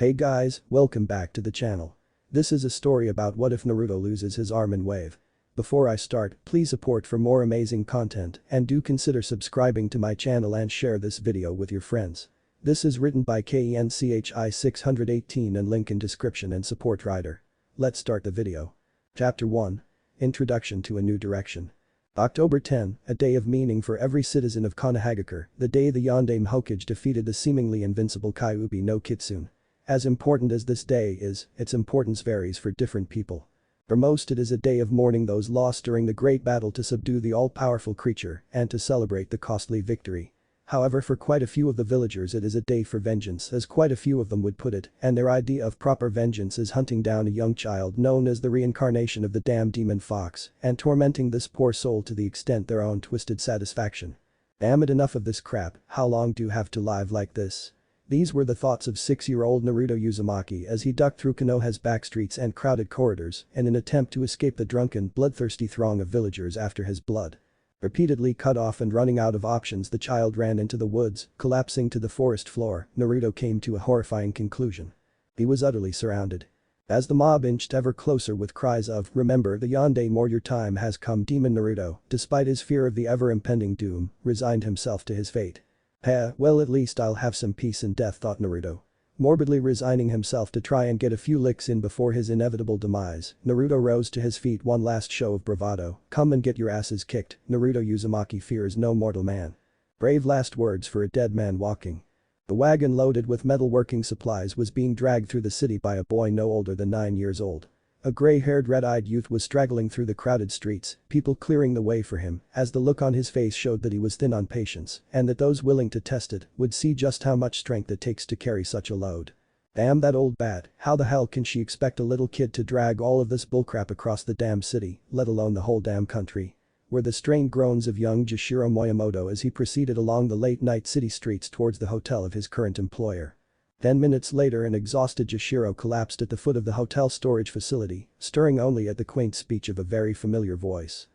Hey guys, welcome back to the channel. This is a story about what if Naruto loses his arm in wave. Before I start, please support for more amazing content and do consider subscribing to my channel and share this video with your friends. This is written by KENCHI 618 and link in description and support writer. Let's start the video. Chapter 1. Introduction to a New Direction. October 10, a day of meaning for every citizen of Konohagakure, the day the Yondaime Hokage defeated the seemingly invincible Kyuubi no Kitsune. As important as this day is, its importance varies for different people. For most it is a day of mourning those lost during the great battle to subdue the all-powerful creature and to celebrate the costly victory. However, for quite a few of the villagers it is a day for vengeance, as quite a few of them would put it, and their idea of proper vengeance is hunting down a young child known as the reincarnation of the damned demon fox and tormenting this poor soul to the extent their own twisted satisfaction. Damn it, enough of this crap, how long do you have to live like this? These were the thoughts of 6-year-old Naruto Uzumaki as he ducked through Konoha's backstreets and crowded corridors in an attempt to escape the drunken, bloodthirsty throng of villagers after his blood. Repeatedly cut off and running out of options, the child ran into the woods, collapsing to the forest floor. Naruto came to a horrifying conclusion. He was utterly surrounded. As the mob inched ever closer with cries of, "Remember the Yondaime, or your time has come," Demon Naruto, despite his fear of the ever-impending doom, resigned himself to his fate. Well, at least I'll have some peace in death, thought Naruto. Morbidly resigning himself to try and get a few licks in before his inevitable demise, Naruto rose to his feet. One last show of bravado. "Come and get your asses kicked." Naruto Uzumaki fears no mortal man. Brave last words for a dead man walking. The wagon loaded with metalworking supplies was being dragged through the city by a boy no older than 9 years old. A gray-haired red-eyed youth was straggling through the crowded streets, people clearing the way for him, as the look on his face showed that he was thin on patience and that those willing to test it would see just how much strength it takes to carry such a load. Damn that old bat, how the hell can she expect a little kid to drag all of this bullcrap across the damn city, let alone the whole damn country? Were the strained groans of young Jishiro Moyamoto as he proceeded along the late-night city streets towards the hotel of his current employer. 10 minutes later, an exhausted Jishiro collapsed at the foot of the hotel storage facility, stirring only at the quaint speech of a very familiar voice.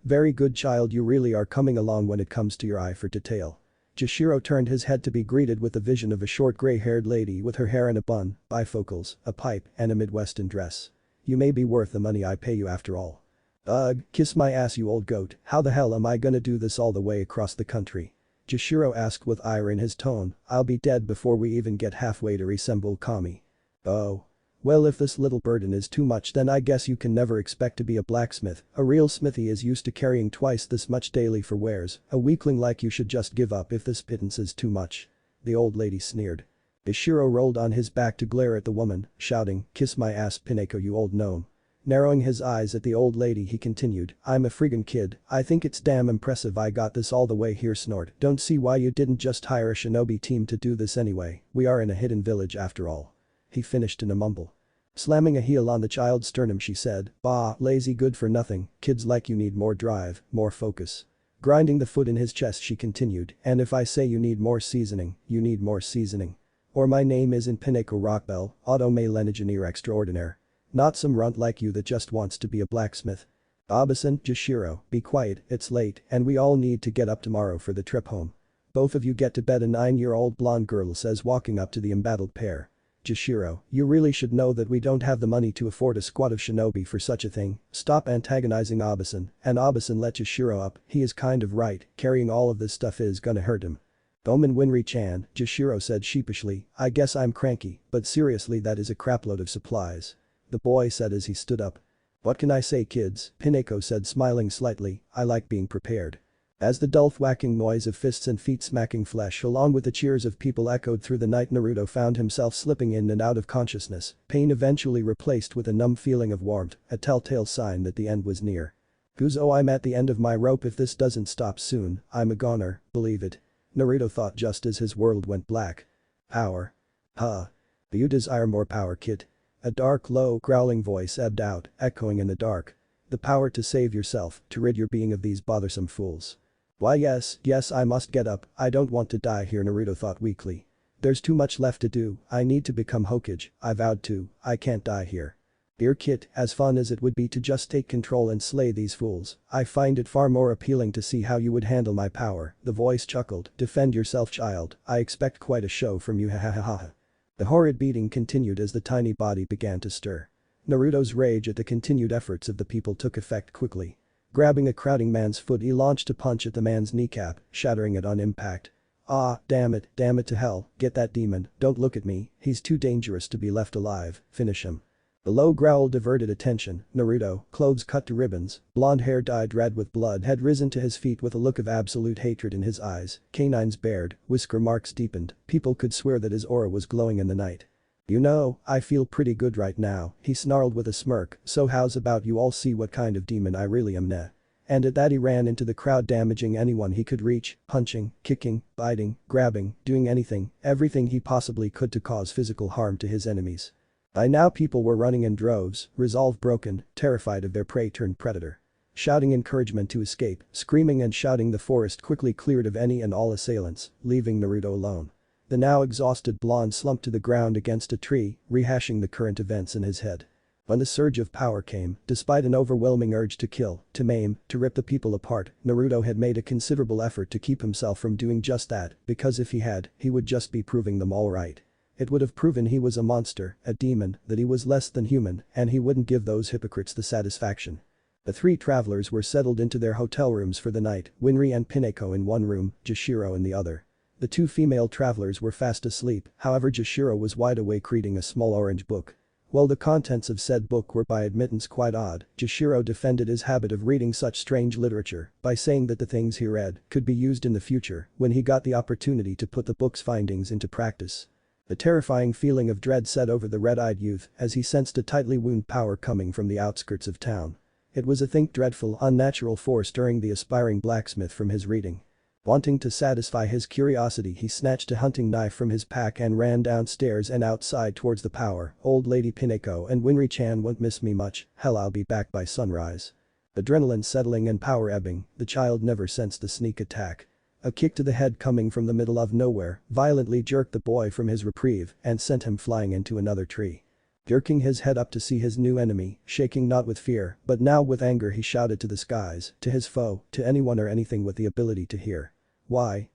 Very good child, you really are coming along when it comes to your eye for detail." Jishiro turned his head to be greeted with the vision of a short gray-haired lady with her hair in a bun, bifocals, a pipe, and a Midwestern dress. "You may be worth the money I pay you after all." "Ugh, kiss my ass, you old goat, how the hell am I gonna do this all the way across the country?" Jishiro asked with ire in his tone. "I'll be dead before we even get halfway to resemble Kami." "Oh. Well, if this little burden is too much, then I guess you can never expect to be a blacksmith. A real smithy is used to carrying twice this much daily for wares. A weakling like you should just give up if this pittance is too much." The old lady sneered. Jishiro rolled on his back to glare at the woman, shouting, "Kiss my ass, Pineko, you old gnome." Narrowing his eyes at the old lady, he continued, "I'm a friggin' kid, I think it's damn impressive I got this all the way here." Snort. "Don't see why you didn't just hire a shinobi team to do this anyway, we are in a hidden village after all." He finished in a mumble. Slamming a heel on the child's sternum, she said, "Bah, lazy good for nothing, kids like you need more drive, more focus." Grinding the foot in his chest, she continued, "And if I say you need more seasoning, you need more seasoning. Or my name isn't Pineko Rockbell, Auto-Mail Engineer Extraordinaire. Not some runt like you that just wants to be a blacksmith." "Abasan, Jishiro, be quiet, it's late and we all need to get up tomorrow for the trip home. Both of you get to bed," a 9-year-old blonde girl says, walking up to the embattled pair. "Jishiro, you really should know that we don't have the money to afford a squad of shinobi for such a thing. Stop antagonizing Abasan." And Abasan let Jishiro up. "He is kind of right, carrying all of this stuff is gonna hurt him." "Omen Winry-chan," Jishiro said sheepishly, "I guess I'm cranky, but seriously that is a crapload of supplies," the boy said as he stood up. "What can I say, kids?" Pineko said, smiling slightly, "I like being prepared." As the dull whacking noise of fists and feet smacking flesh along with the cheers of people echoed through the night, Naruto found himself slipping in and out of consciousness, pain eventually replaced with a numb feeling of warmth, a telltale sign that the end was near. "Guzo, I'm at the end of my rope. If this doesn't stop soon, I'm a goner, believe it," Naruto thought just as his world went black. "Power. Huh. Do you desire more power, kid?" A dark, low, growling voice ebbed out, echoing in the dark. "The power to save yourself, to rid your being of these bothersome fools." "Why yes, I must get up, I don't want to die here," Naruto thought weakly. "There's too much left to do, I need to become Hokage, I vowed to, I can't die here." "Dear kid, as fun as it would be to just take control and slay these fools, I find it far more appealing to see how you would handle my power," the voice chuckled. "Defend yourself, child, I expect quite a show from you, ha ha ha ha." The horrid beating continued as the tiny body began to stir. Naruto's rage at the continued efforts of the people took effect quickly. Grabbing a crowding man's foot, he launched a punch at the man's kneecap, shattering it on impact. Ah, damn it to hell, get that demon, don't look at me, he's too dangerous to be left alive, finish him. The low growl diverted attention. Naruto, clothes cut to ribbons, blonde hair dyed red with blood, had risen to his feet with a look of absolute hatred in his eyes, canines bared, whisker marks deepened, people could swear that his aura was glowing in the night. You know, I feel pretty good right now, he snarled with a smirk, so how's about you all see what kind of demon I really am, nah. And at that he ran into the crowd, damaging anyone he could reach, punching, kicking, biting, grabbing, doing everything he possibly could to cause physical harm to his enemies. By now people were running in droves, resolve broken, terrified of their prey-turned-predator. Shouting encouragement to escape, screaming and shouting, the forest quickly cleared of any and all assailants, leaving Naruto alone. The now exhausted blonde slumped to the ground against a tree, rehashing the current events in his head. When the surge of power came, despite an overwhelming urge to kill, to maim, to rip the people apart, Naruto had made a considerable effort to keep himself from doing just that, because if he had, he would just be proving them all right. It would have proven he was a monster, a demon, that he was less than human, and he wouldn't give those hypocrites the satisfaction. The three travelers were settled into their hotel rooms for the night, Winry and Pineko in one room, Jashiro in the other. The two female travelers were fast asleep, however Jashiro was wide awake reading a small orange book. While the contents of said book were by admittance quite odd, Jashiro defended his habit of reading such strange literature by saying that the things he read could be used in the future when he got the opportunity to put the book's findings into practice. The terrifying feeling of dread set over the red-eyed youth as he sensed a tightly wound power coming from the outskirts of town. It was a dreadful, unnatural force stirring the aspiring blacksmith from his reading. Wanting to satisfy his curiosity, he snatched a hunting knife from his pack and ran downstairs and outside towards the power. Old Lady Pineko and Winry-chan won't miss me much, hell, I'll be back by sunrise. Adrenaline settling and power ebbing, the child never sensed the sneak attack. A kick to the head coming from the middle of nowhere violently jerked the boy from his reprieve and sent him flying into another tree. Jerking his head up to see his new enemy, shaking not with fear but now with anger, he shouted to the skies, to his foe, to anyone or anything with the ability to hear. Why?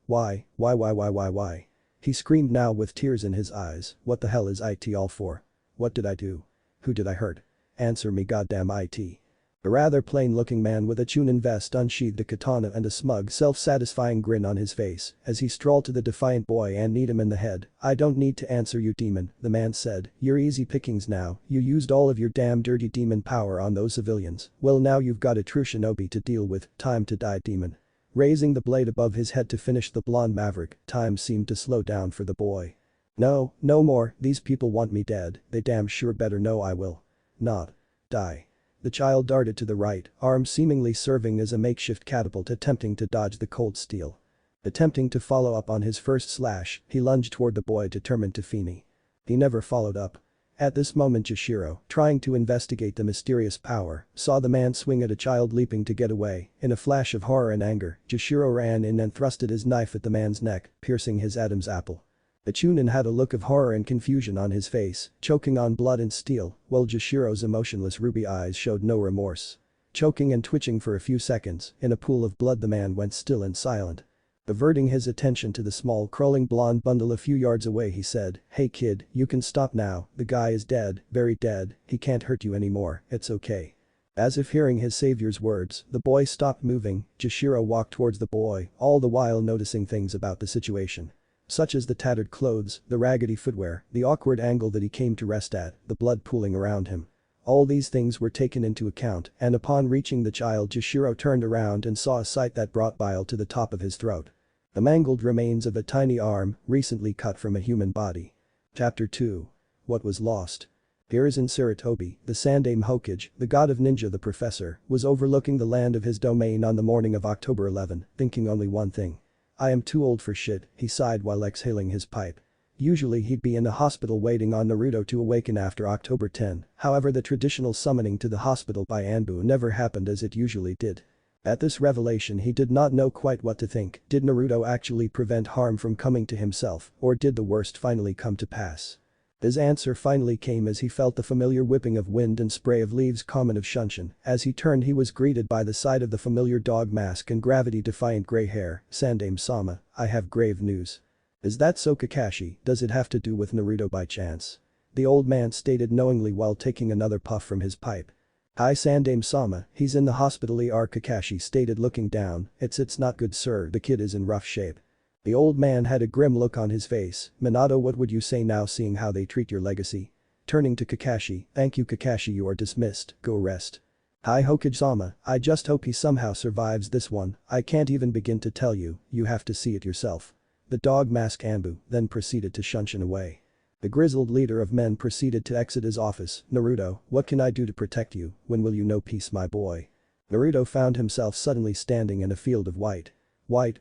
He screamed now with tears in his eyes, what the hell is it all for? What did I do? Who did I hurt? Answer me, goddamn it. A rather plain-looking man with a Chunin vest unsheathed a katana and a smug, self-satisfying grin on his face as he strolled to the defiant boy and kneed him in the head. I don't need to answer you, demon, the man said, you're easy pickings now, you used all of your damn dirty demon power on those civilians, well now you've got a true shinobi to deal with, time to die, demon. Raising the blade above his head to finish the blonde maverick, time seemed to slow down for the boy. No more, these people want me dead, they damn sure better know I will not die. The child darted to the right, arm seemingly serving as a makeshift catapult, attempting to dodge the cold steel. Attempting to follow up on his first slash, he lunged toward the boy, determined to finish. He never followed up. At this moment Jashiro, trying to investigate the mysterious power, saw the man swing at a child leaping to get away. In a flash of horror and anger, Jashiro ran in and thrusted his knife at the man's neck, piercing his Adam's apple. The Chunin had a look of horror and confusion on his face, choking on blood and steel, while Jashiro's emotionless ruby eyes showed no remorse. Choking and twitching for a few seconds, in a pool of blood the man went still and silent. Averting his attention to the small crawling blonde bundle a few yards away, he said, hey kid, you can stop now, the guy is dead, very dead, he can't hurt you anymore, it's okay. As if hearing his savior's words, the boy stopped moving. Jashiro walked towards the boy, all the while noticing things about the situation. Such as the tattered clothes, the raggedy footwear, the awkward angle that he came to rest at, the blood pooling around him. All these things were taken into account, and upon reaching the child, Jashiro turned around and saw a sight that brought bile to the top of his throat. The mangled remains of a tiny arm, recently cut from a human body. Chapter 2. What was lost? Hiruzen Sarutobi, the Sandaime Hokage, the god of ninja, the professor, was overlooking the land of his domain on the morning of October 11, thinking only one thing. I am too old for shit, he sighed while exhaling his pipe. Usually he'd be in the hospital waiting on Naruto to awaken after October 10, however the traditional summoning to the hospital by Anbu never happened as it usually did. At this revelation he did not know quite what to think. Did Naruto actually prevent harm from coming to himself, or did the worst finally come to pass? His answer finally came as he felt the familiar whipping of wind and spray of leaves common of Shunshin. As he turned he was greeted by the sight of the familiar dog mask and gravity-defiant grey hair. Sandaime-sama, I have grave news. Is that so, Kakashi? Does it have to do with Naruto by chance? The old man stated knowingly while taking another puff from his pipe. Hi Sandame-sama, he's in the hospital Kakashi stated looking down, it's not good sir, the kid is in rough shape. The old man had a grim look on his face. Minato, what would you say now seeing how they treat your legacy? Turning to Kakashi, thank you Kakashi, you are dismissed, go rest. Hi Hokage-sama, I just hope he somehow survives this one, I can't even begin to tell you, you have to see it yourself. The dog masked Anbu then proceeded to shunshin away. The grizzled leader of men proceeded to exit his office. Naruto, what can I do to protect you, when will you know peace my boy? Naruto found himself suddenly standing in a field of white. White,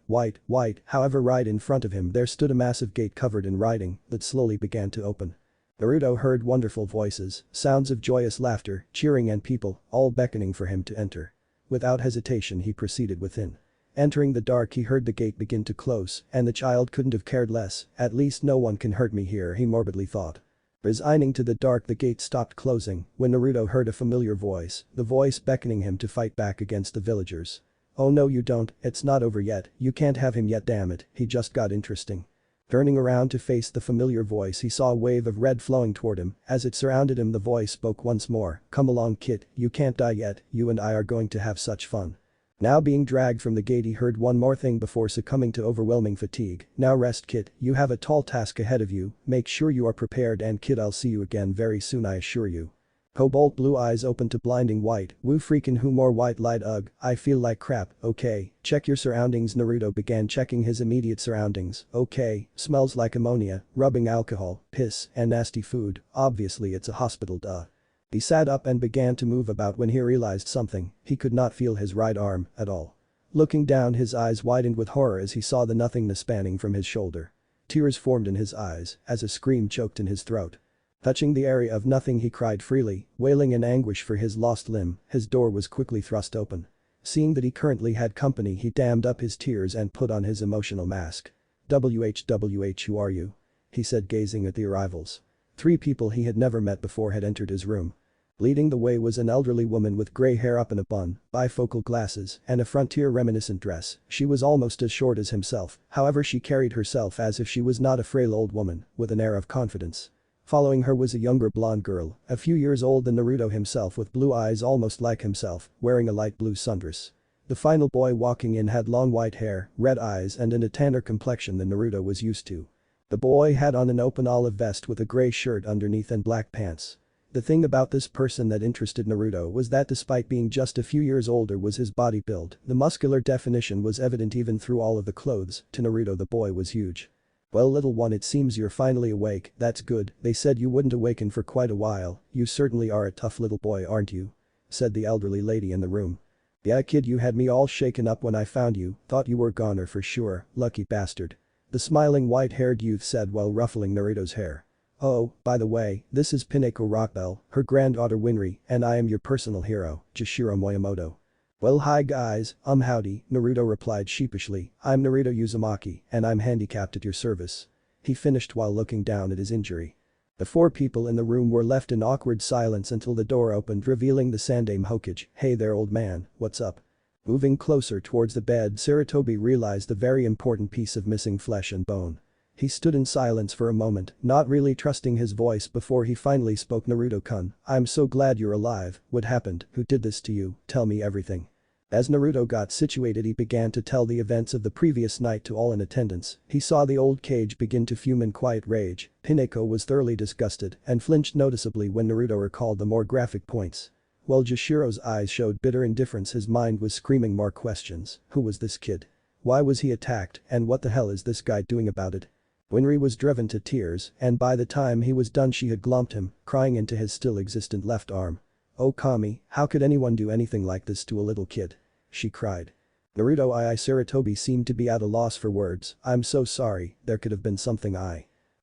however right in front of him there stood a massive gate covered in writing that slowly began to open. Naruto heard wonderful voices, sounds of joyous laughter, cheering and people, all beckoning for him to enter. Without hesitation he proceeded within. Entering the dark he heard the gate begin to close and the child couldn't have cared less, at least no one can hurt me here he morbidly thought. Resigning to the dark the gate stopped closing when Naruto heard a familiar voice, the voice beckoning him to fight back against the villagers. Oh no you don't, it's not over yet, you can't have him yet damn it, he just got interesting. Turning around to face the familiar voice he saw a wave of red flowing toward him, as it surrounded him the voice spoke once more, come along kid, you can't die yet, you and I are going to have such fun. Now being dragged from the gate he heard one more thing before succumbing to overwhelming fatigue, now rest kid, you have a tall task ahead of you, make sure you are prepared and kid I'll see you again very soon I assure you. Cobalt blue eyes opened to blinding white, woo freaking who more white light ugh, I feel like crap, okay, check your surroundings Naruto began checking his immediate surroundings, okay, smells like ammonia, rubbing alcohol, piss, and nasty food, obviously it's a hospital duh. He sat up and began to move about when he realized something, he could not feel his right arm, at all. Looking down his eyes widened with horror as he saw the nothingness spanning from his shoulder. Tears formed in his eyes as a scream choked in his throat. Touching the area of nothing he cried freely, wailing in anguish for his lost limb, his door was quickly thrust open. Seeing that he currently had company he dammed up his tears and put on his emotional mask. WH who are you? He said gazing at the arrivals. 3 people he had never met before had entered his room. Leading the way was an elderly woman with grey hair up in a bun, bifocal glasses, and a frontier-reminiscent dress. She was almost as short as himself, however she carried herself as if she was not a frail old woman, with an air of confidence. Following her was a younger blonde girl, a few years older than Naruto himself with blue eyes almost like himself, wearing a light blue sundress. The final boy walking in had long white hair, red eyes and a tanner complexion than Naruto was used to. The boy had on an open olive vest with a grey shirt underneath and black pants. The thing about this person that interested Naruto was that despite being just a few years older was his body build, the muscular definition was evident even through all of the clothes, to Naruto the boy was huge. Well little one it seems you're finally awake, that's good, they said you wouldn't awaken for quite a while, you certainly are a tough little boy aren't you? Said the elderly lady in the room. Yeah kid you had me all shaken up when I found you, thought you were goner for sure, lucky bastard. The smiling white-haired youth said while ruffling Naruto's hair. Oh, by the way, this is Pinako Rockbell, her granddaughter Winry, and I am your personal hero, Jishiro Moyamoto. Well hi guys, howdy, Naruto replied sheepishly, I'm Naruto Uzumaki, and I'm handicapped at your service. He finished while looking down at his injury. The 4 people in the room were left in awkward silence until the door opened revealing the Sandame Hokage, hey there old man, what's up? Moving closer towards the bed Sarutobi realized the very important piece of missing flesh and bone. He stood in silence for a moment, not really trusting his voice before he finally spoke Naruto-kun, I'm so glad you're alive, what happened, who did this to you, tell me everything. As Naruto got situated he began to tell the events of the previous night to all in attendance, he saw the old cage begin to fume in quiet rage, Pinako was thoroughly disgusted and flinched noticeably when Naruto recalled the more graphic points. While Jashiro's eyes showed bitter indifference his mind was screaming more questions, who was this kid? Why was he attacked and what the hell is this guy doing about it? Winry was driven to tears and by the time he was done she had glumped him, crying into his still existent left arm. Oh Kami, how could anyone do anything like this to a little kid? She cried. Naruto Sarutobi seemed to be at a loss for words, I'm so sorry, there could have been something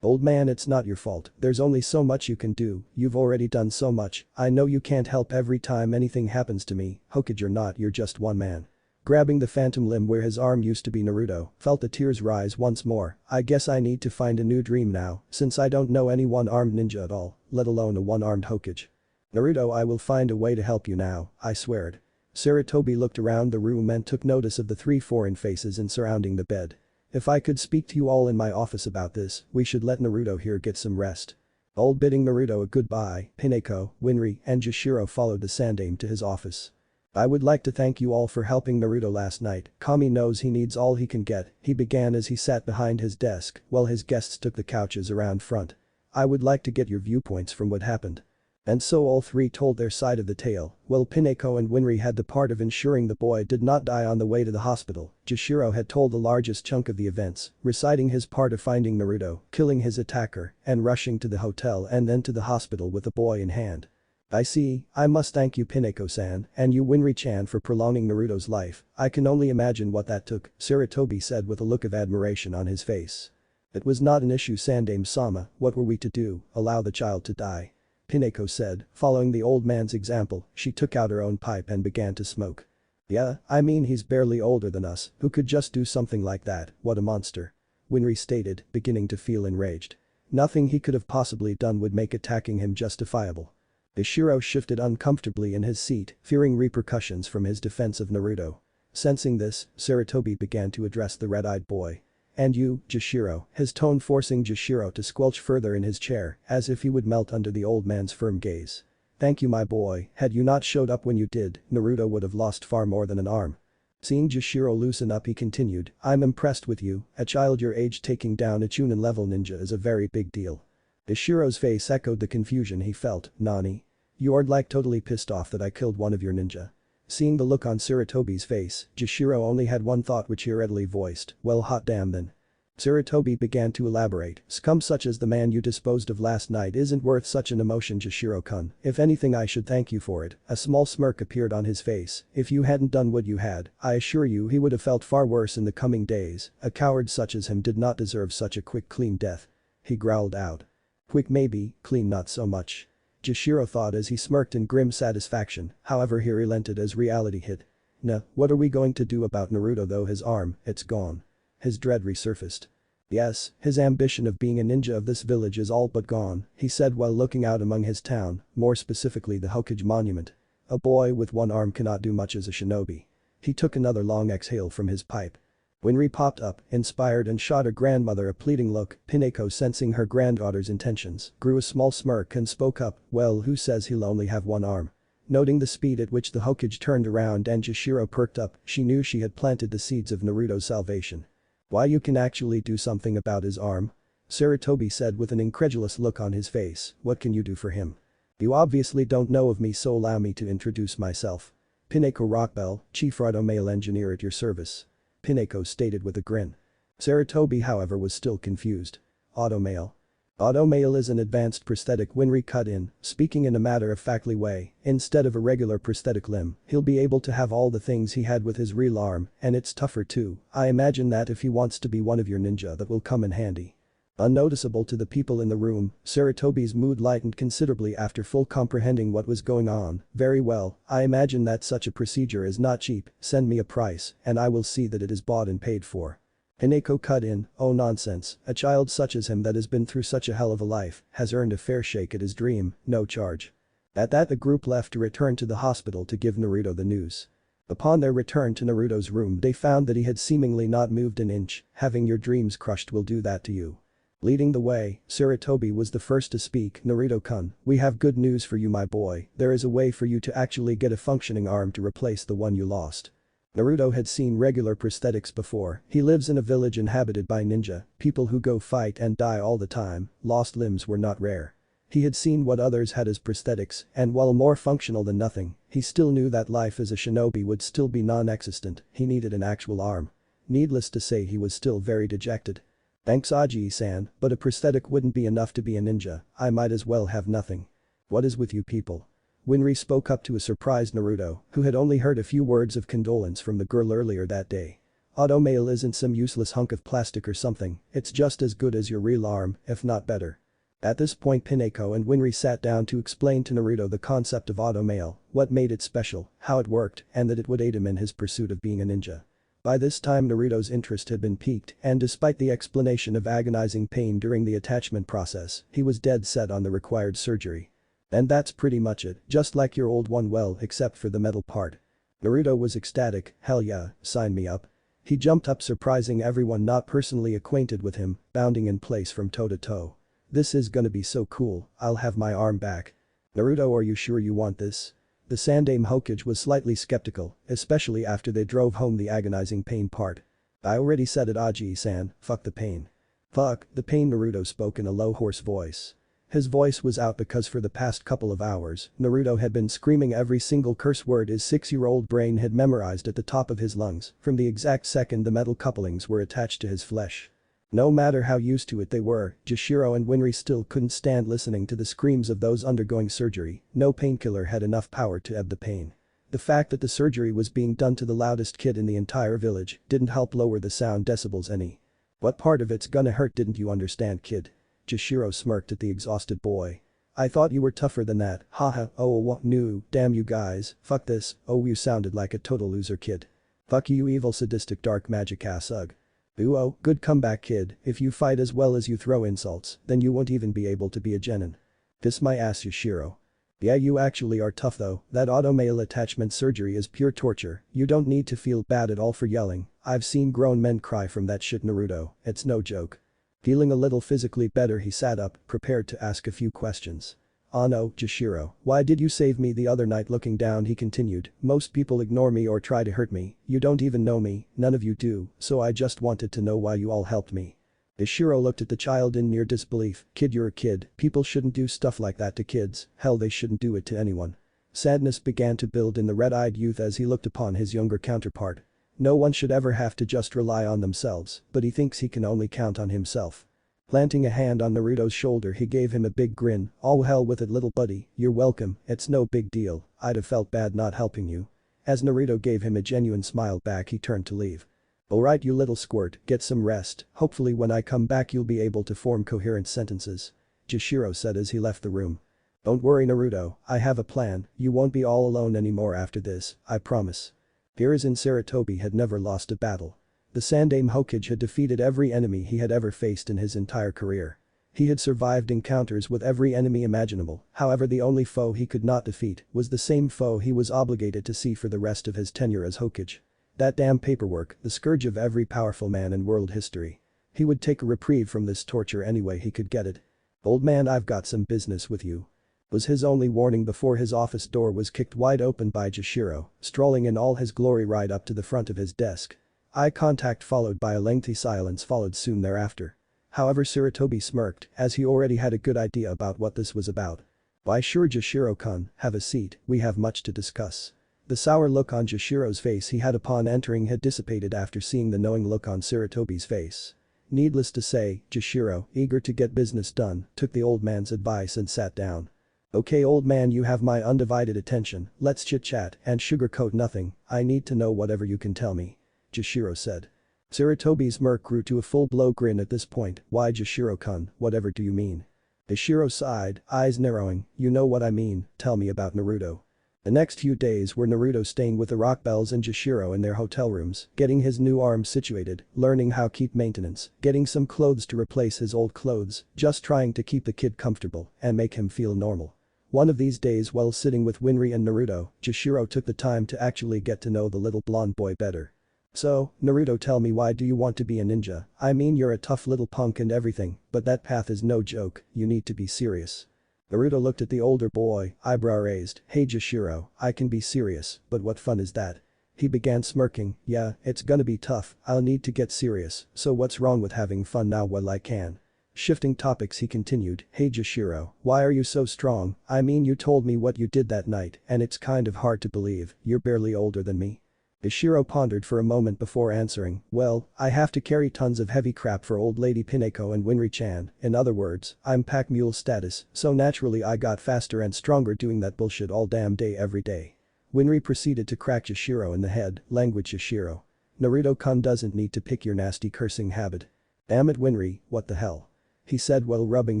Old man it's not your fault, there's only so much you can do, you've already done so much, I know you can't help every time anything happens to me, Hokage or not you're just one man. Grabbing the phantom limb where his arm used to be Naruto, felt the tears rise once more, I guess I need to find a new dream now, since I don't know any one-armed ninja at all, let alone a one-armed Hokage. Naruto I will find a way to help you now, I swear it. Sarutobi looked around the room and took notice of the 3 foreign faces in surrounding the bed. If I could speak to you all in my office about this, we should let Naruto here get some rest. All bidding Naruto a goodbye, Pineko, Winry, and Jishiro followed the Sandaime to his office. I would like to thank you all for helping Naruto last night. Kami knows he needs all he can get, he began as he sat behind his desk while his guests took the couches around front. I would like to get your viewpoints from what happened. And so all three told their side of the tale. While Pineko and Winry had the part of ensuring the boy did not die on the way to the hospital, Jishiro had told the largest chunk of the events, reciting his part of finding Naruto, killing his attacker, and rushing to the hotel and then to the hospital with the boy in hand. I see, I must thank you Pineko-san, and you Winry-chan for prolonging Naruto's life. I can only imagine what that took, Sarutobi said with a look of admiration on his face. It was not an issue Sandaime-sama, what were we to do, allow the child to die? Pineko said, following the old man's example, she took out her own pipe and began to smoke. Yeah, I mean he's barely older than us, who could just do something like that, what a monster. Winry stated, beginning to feel enraged. Nothing he could have possibly done would make attacking him justifiable. Ishiro shifted uncomfortably in his seat, fearing repercussions from his defense of Naruto. Sensing this, Sarutobi began to address the red-eyed boy. And you, Jishiro, his tone forcing Jishiro to squelch further in his chair, as if he would melt under the old man's firm gaze. Thank you my boy, had you not showed up when you did, Naruto would have lost far more than an arm. Seeing Jishiro loosen up he continued, I'm impressed with you, a child your age taking down a Chunin level ninja is a very big deal. Ishiro's face echoed the confusion he felt, Nani? You are like totally pissed off that I killed one of your ninja. Seeing the look on Sarutobi's face, Jishiro only had one thought which he readily voiced, well hot damn then. Sarutobi began to elaborate, scum such as the man you disposed of last night isn't worth such an emotion Jishiro-kun, if anything I should thank you for it. A small smirk appeared on his face, if you hadn't done what you had, I assure you he would have felt far worse in the coming days, a coward such as him did not deserve such a quick clean death. He growled out. Quick maybe, clean not so much. Jishiro thought as he smirked in grim satisfaction, however he relented as reality hit. Nah, what are we going to do about Naruto though his arm, it's gone. His dread resurfaced. Yes, his ambition of being a ninja of this village is all but gone, he said while looking out among his town, more specifically the Hokage monument. A boy with one arm cannot do much as a shinobi. He took another long exhale from his pipe. Winry popped up, inspired and shot her grandmother a pleading look. Pineko sensing her granddaughter's intentions, grew a small smirk and spoke up, well who says he'll only have one arm? Noting the speed at which the Hokage turned around and Jishiro perked up, she knew she had planted the seeds of Naruto's salvation. Why you can actually do something about his arm? Sarutobi said with an incredulous look on his face, what can you do for him? You obviously don't know of me so allow me to introduce myself. Pineko Rockbell, Chief Automail Engineer at your service. Pineko stated with a grin. Sarutobi however was still confused. Automail. Automail is an advanced prosthetic Winry cut in, speaking in a matter-of-factly way, instead of a regular prosthetic limb, he'll be able to have all the things he had with his real arm, and it's tougher too, I imagine that if he wants to be one of your ninja that will come in handy. Unnoticeable to the people in the room, Sarutobi's mood lightened considerably after full comprehending what was going on. Very well, I imagine that such a procedure is not cheap, send me a price, and I will see that it is bought and paid for. Pineko cut in, oh nonsense, a child such as him that has been through such a hell of a life, has earned a fair shake at his dream, no charge. At that the group left to return to the hospital to give Naruto the news. Upon their return to Naruto's room they found that he had seemingly not moved an inch, having your dreams crushed will do that to you. Leading the way, Sarutobi was the first to speak, Naruto-kun, we have good news for you my boy, there is a way for you to actually get a functioning arm to replace the one you lost. Naruto had seen regular prosthetics before, he lives in a village inhabited by ninja, people who go fight and die all the time, lost limbs were not rare. He had seen what others had as prosthetics, and while more functional than nothing, he still knew that life as a shinobi would still be non-existent, he needed an actual arm. Needless to say he was still very dejected. Thanks Aji-san, but a prosthetic wouldn't be enough to be a ninja, I might as well have nothing. What is with you people? Winry spoke up to a surprised Naruto, who had only heard a few words of condolence from the girl earlier that day. Automail isn't some useless hunk of plastic or something, it's just as good as your real arm, if not better. At this point Pineko and Winry sat down to explain to Naruto the concept of Automail, what made it special, how it worked, and that it would aid him in his pursuit of being a ninja. By this time Naruto's interest had been piqued, and despite the explanation of agonizing pain during the attachment process, he was dead set on the required surgery. And that's pretty much it, just like your old one well except for the metal part. Naruto was ecstatic, hell yeah, sign me up. He jumped up, surprising everyone not personally acquainted with him, bounding in place from toe to toe. "This is gonna be so cool, I'll have my arm back." "Naruto, are you sure you want this?" The Sandaime Hokage was slightly skeptical, especially after they drove home the agonizing pain part. "I already said it, Aji-san, fuck the pain." "Fuck the pain," Naruto spoke in a low hoarse voice. His voice was out because for the past couple of hours, Naruto had been screaming every single curse word his 6-year-old brain had memorized at the top of his lungs from the exact second the metal couplings were attached to his flesh. No matter how used to it they were, Jishiro and Winry still couldn't stand listening to the screams of those undergoing surgery. No painkiller had enough power to ebb the pain. The fact that the surgery was being done to the loudest kid in the entire village didn't help lower the sound decibels any. "What part of it's gonna hurt, didn't you understand, kid?" Jishiro smirked at the exhausted boy. "I thought you were tougher than that, haha, oh what no, damn you guys, fuck this, oh you sounded like a total loser, kid. Fuck you evil sadistic dark magic ass ugh. Ooh oh, good comeback, kid, if you fight as well as you throw insults, then you won't even be able to be a genin. Kiss my ass, Jishiro. Yeah, you actually are tough though, that auto-male attachment surgery is pure torture, you don't need to feel bad at all for yelling, I've seen grown men cry from that shit, Naruto, it's no joke." Feeling a little physically better, he sat up, prepared to ask a few questions. "Oh no, Jishiro, why did you save me the other night?" Looking down he continued, "Most people ignore me or try to hurt me, you don't even know me, none of you do, so I just wanted to know why you all helped me." Jishiro looked at the child in near disbelief. "Kid, you're a kid, people shouldn't do stuff like that to kids, hell they shouldn't do it to anyone." Sadness began to build in the red-eyed youth as he looked upon his younger counterpart. No one should ever have to just rely on themselves, but he thinks he can only count on himself. Planting a hand on Naruto's shoulder, he gave him a big grin. "Oh hell with it, little buddy, you're welcome, it's no big deal, I'd have felt bad not helping you." As Naruto gave him a genuine smile back, he turned to leave. "Alright you little squirt, get some rest, hopefully when I come back you'll be able to form coherent sentences," Jishiro said as he left the room. "Don't worry, Naruto, I have a plan, you won't be all alone anymore after this, I promise." Hiruzen Sarutobi had never lost a battle. The Sandaime Hokage had defeated every enemy he had ever faced in his entire career. He had survived encounters with every enemy imaginable, however the only foe he could not defeat was the same foe he was obligated to see for the rest of his tenure as Hokage. That damn paperwork, the scourge of every powerful man in world history. He would take a reprieve from this torture any way he could get it. "Old man, I've got some business with you," was his only warning before his office door was kicked wide open by Jishiro, strolling in all his glory right up to the front of his desk. Eye contact followed by a lengthy silence followed soon thereafter. However, Sarutobi smirked, as he already had a good idea about what this was about. "Why sure, Jishiro-kun, have a seat, we have much to discuss." The sour look on Jishiro's face he had upon entering had dissipated after seeing the knowing look on Sarutobi's face. Needless to say, Jishiro, eager to get business done, took the old man's advice and sat down. "Okay old man, you have my undivided attention, let's chit-chat and sugarcoat nothing, I need to know whatever you can tell me," Jishiro said. Sarutobi's smirk grew to a full-blown grin at this point. "Why Jishiro-kun, whatever do you mean?" Jishiro sighed, eyes narrowing. "You know what I mean, tell me about Naruto." The next few days were Naruto staying with the Rockbells and Jishiro in their hotel rooms, getting his new arm situated, learning how keep maintenance, getting some clothes to replace his old clothes, just trying to keep the kid comfortable and make him feel normal. One of these days while sitting with Winry and Naruto, Jishiro took the time to actually get to know the little blonde boy better. "So, Naruto, tell me, why do you want to be a ninja? I mean you're a tough little punk and everything, but that path is no joke, you need to be serious." Naruto looked at the older boy, eyebrow raised. "Hey Jishiro, I can be serious, but what fun is that?" He began smirking. "Yeah, it's gonna be tough, I'll need to get serious, so what's wrong with having fun now while I can?" Shifting topics he continued. "Hey Jishiro, why are you so strong? I mean you told me what you did that night and it's kind of hard to believe, you're barely older than me." Jishiro pondered for a moment before answering. "Well, I have to carry tons of heavy crap for old lady Pineko and Winry-chan, in other words, I'm pack mule status, so naturally I got faster and stronger doing that bullshit all damn day every day." Winry proceeded to crack Jishiro in the head. "Language Jishiro. Naruto-kun doesn't need to pick your nasty cursing habit." "Damn it Winry, what the hell?" he said while rubbing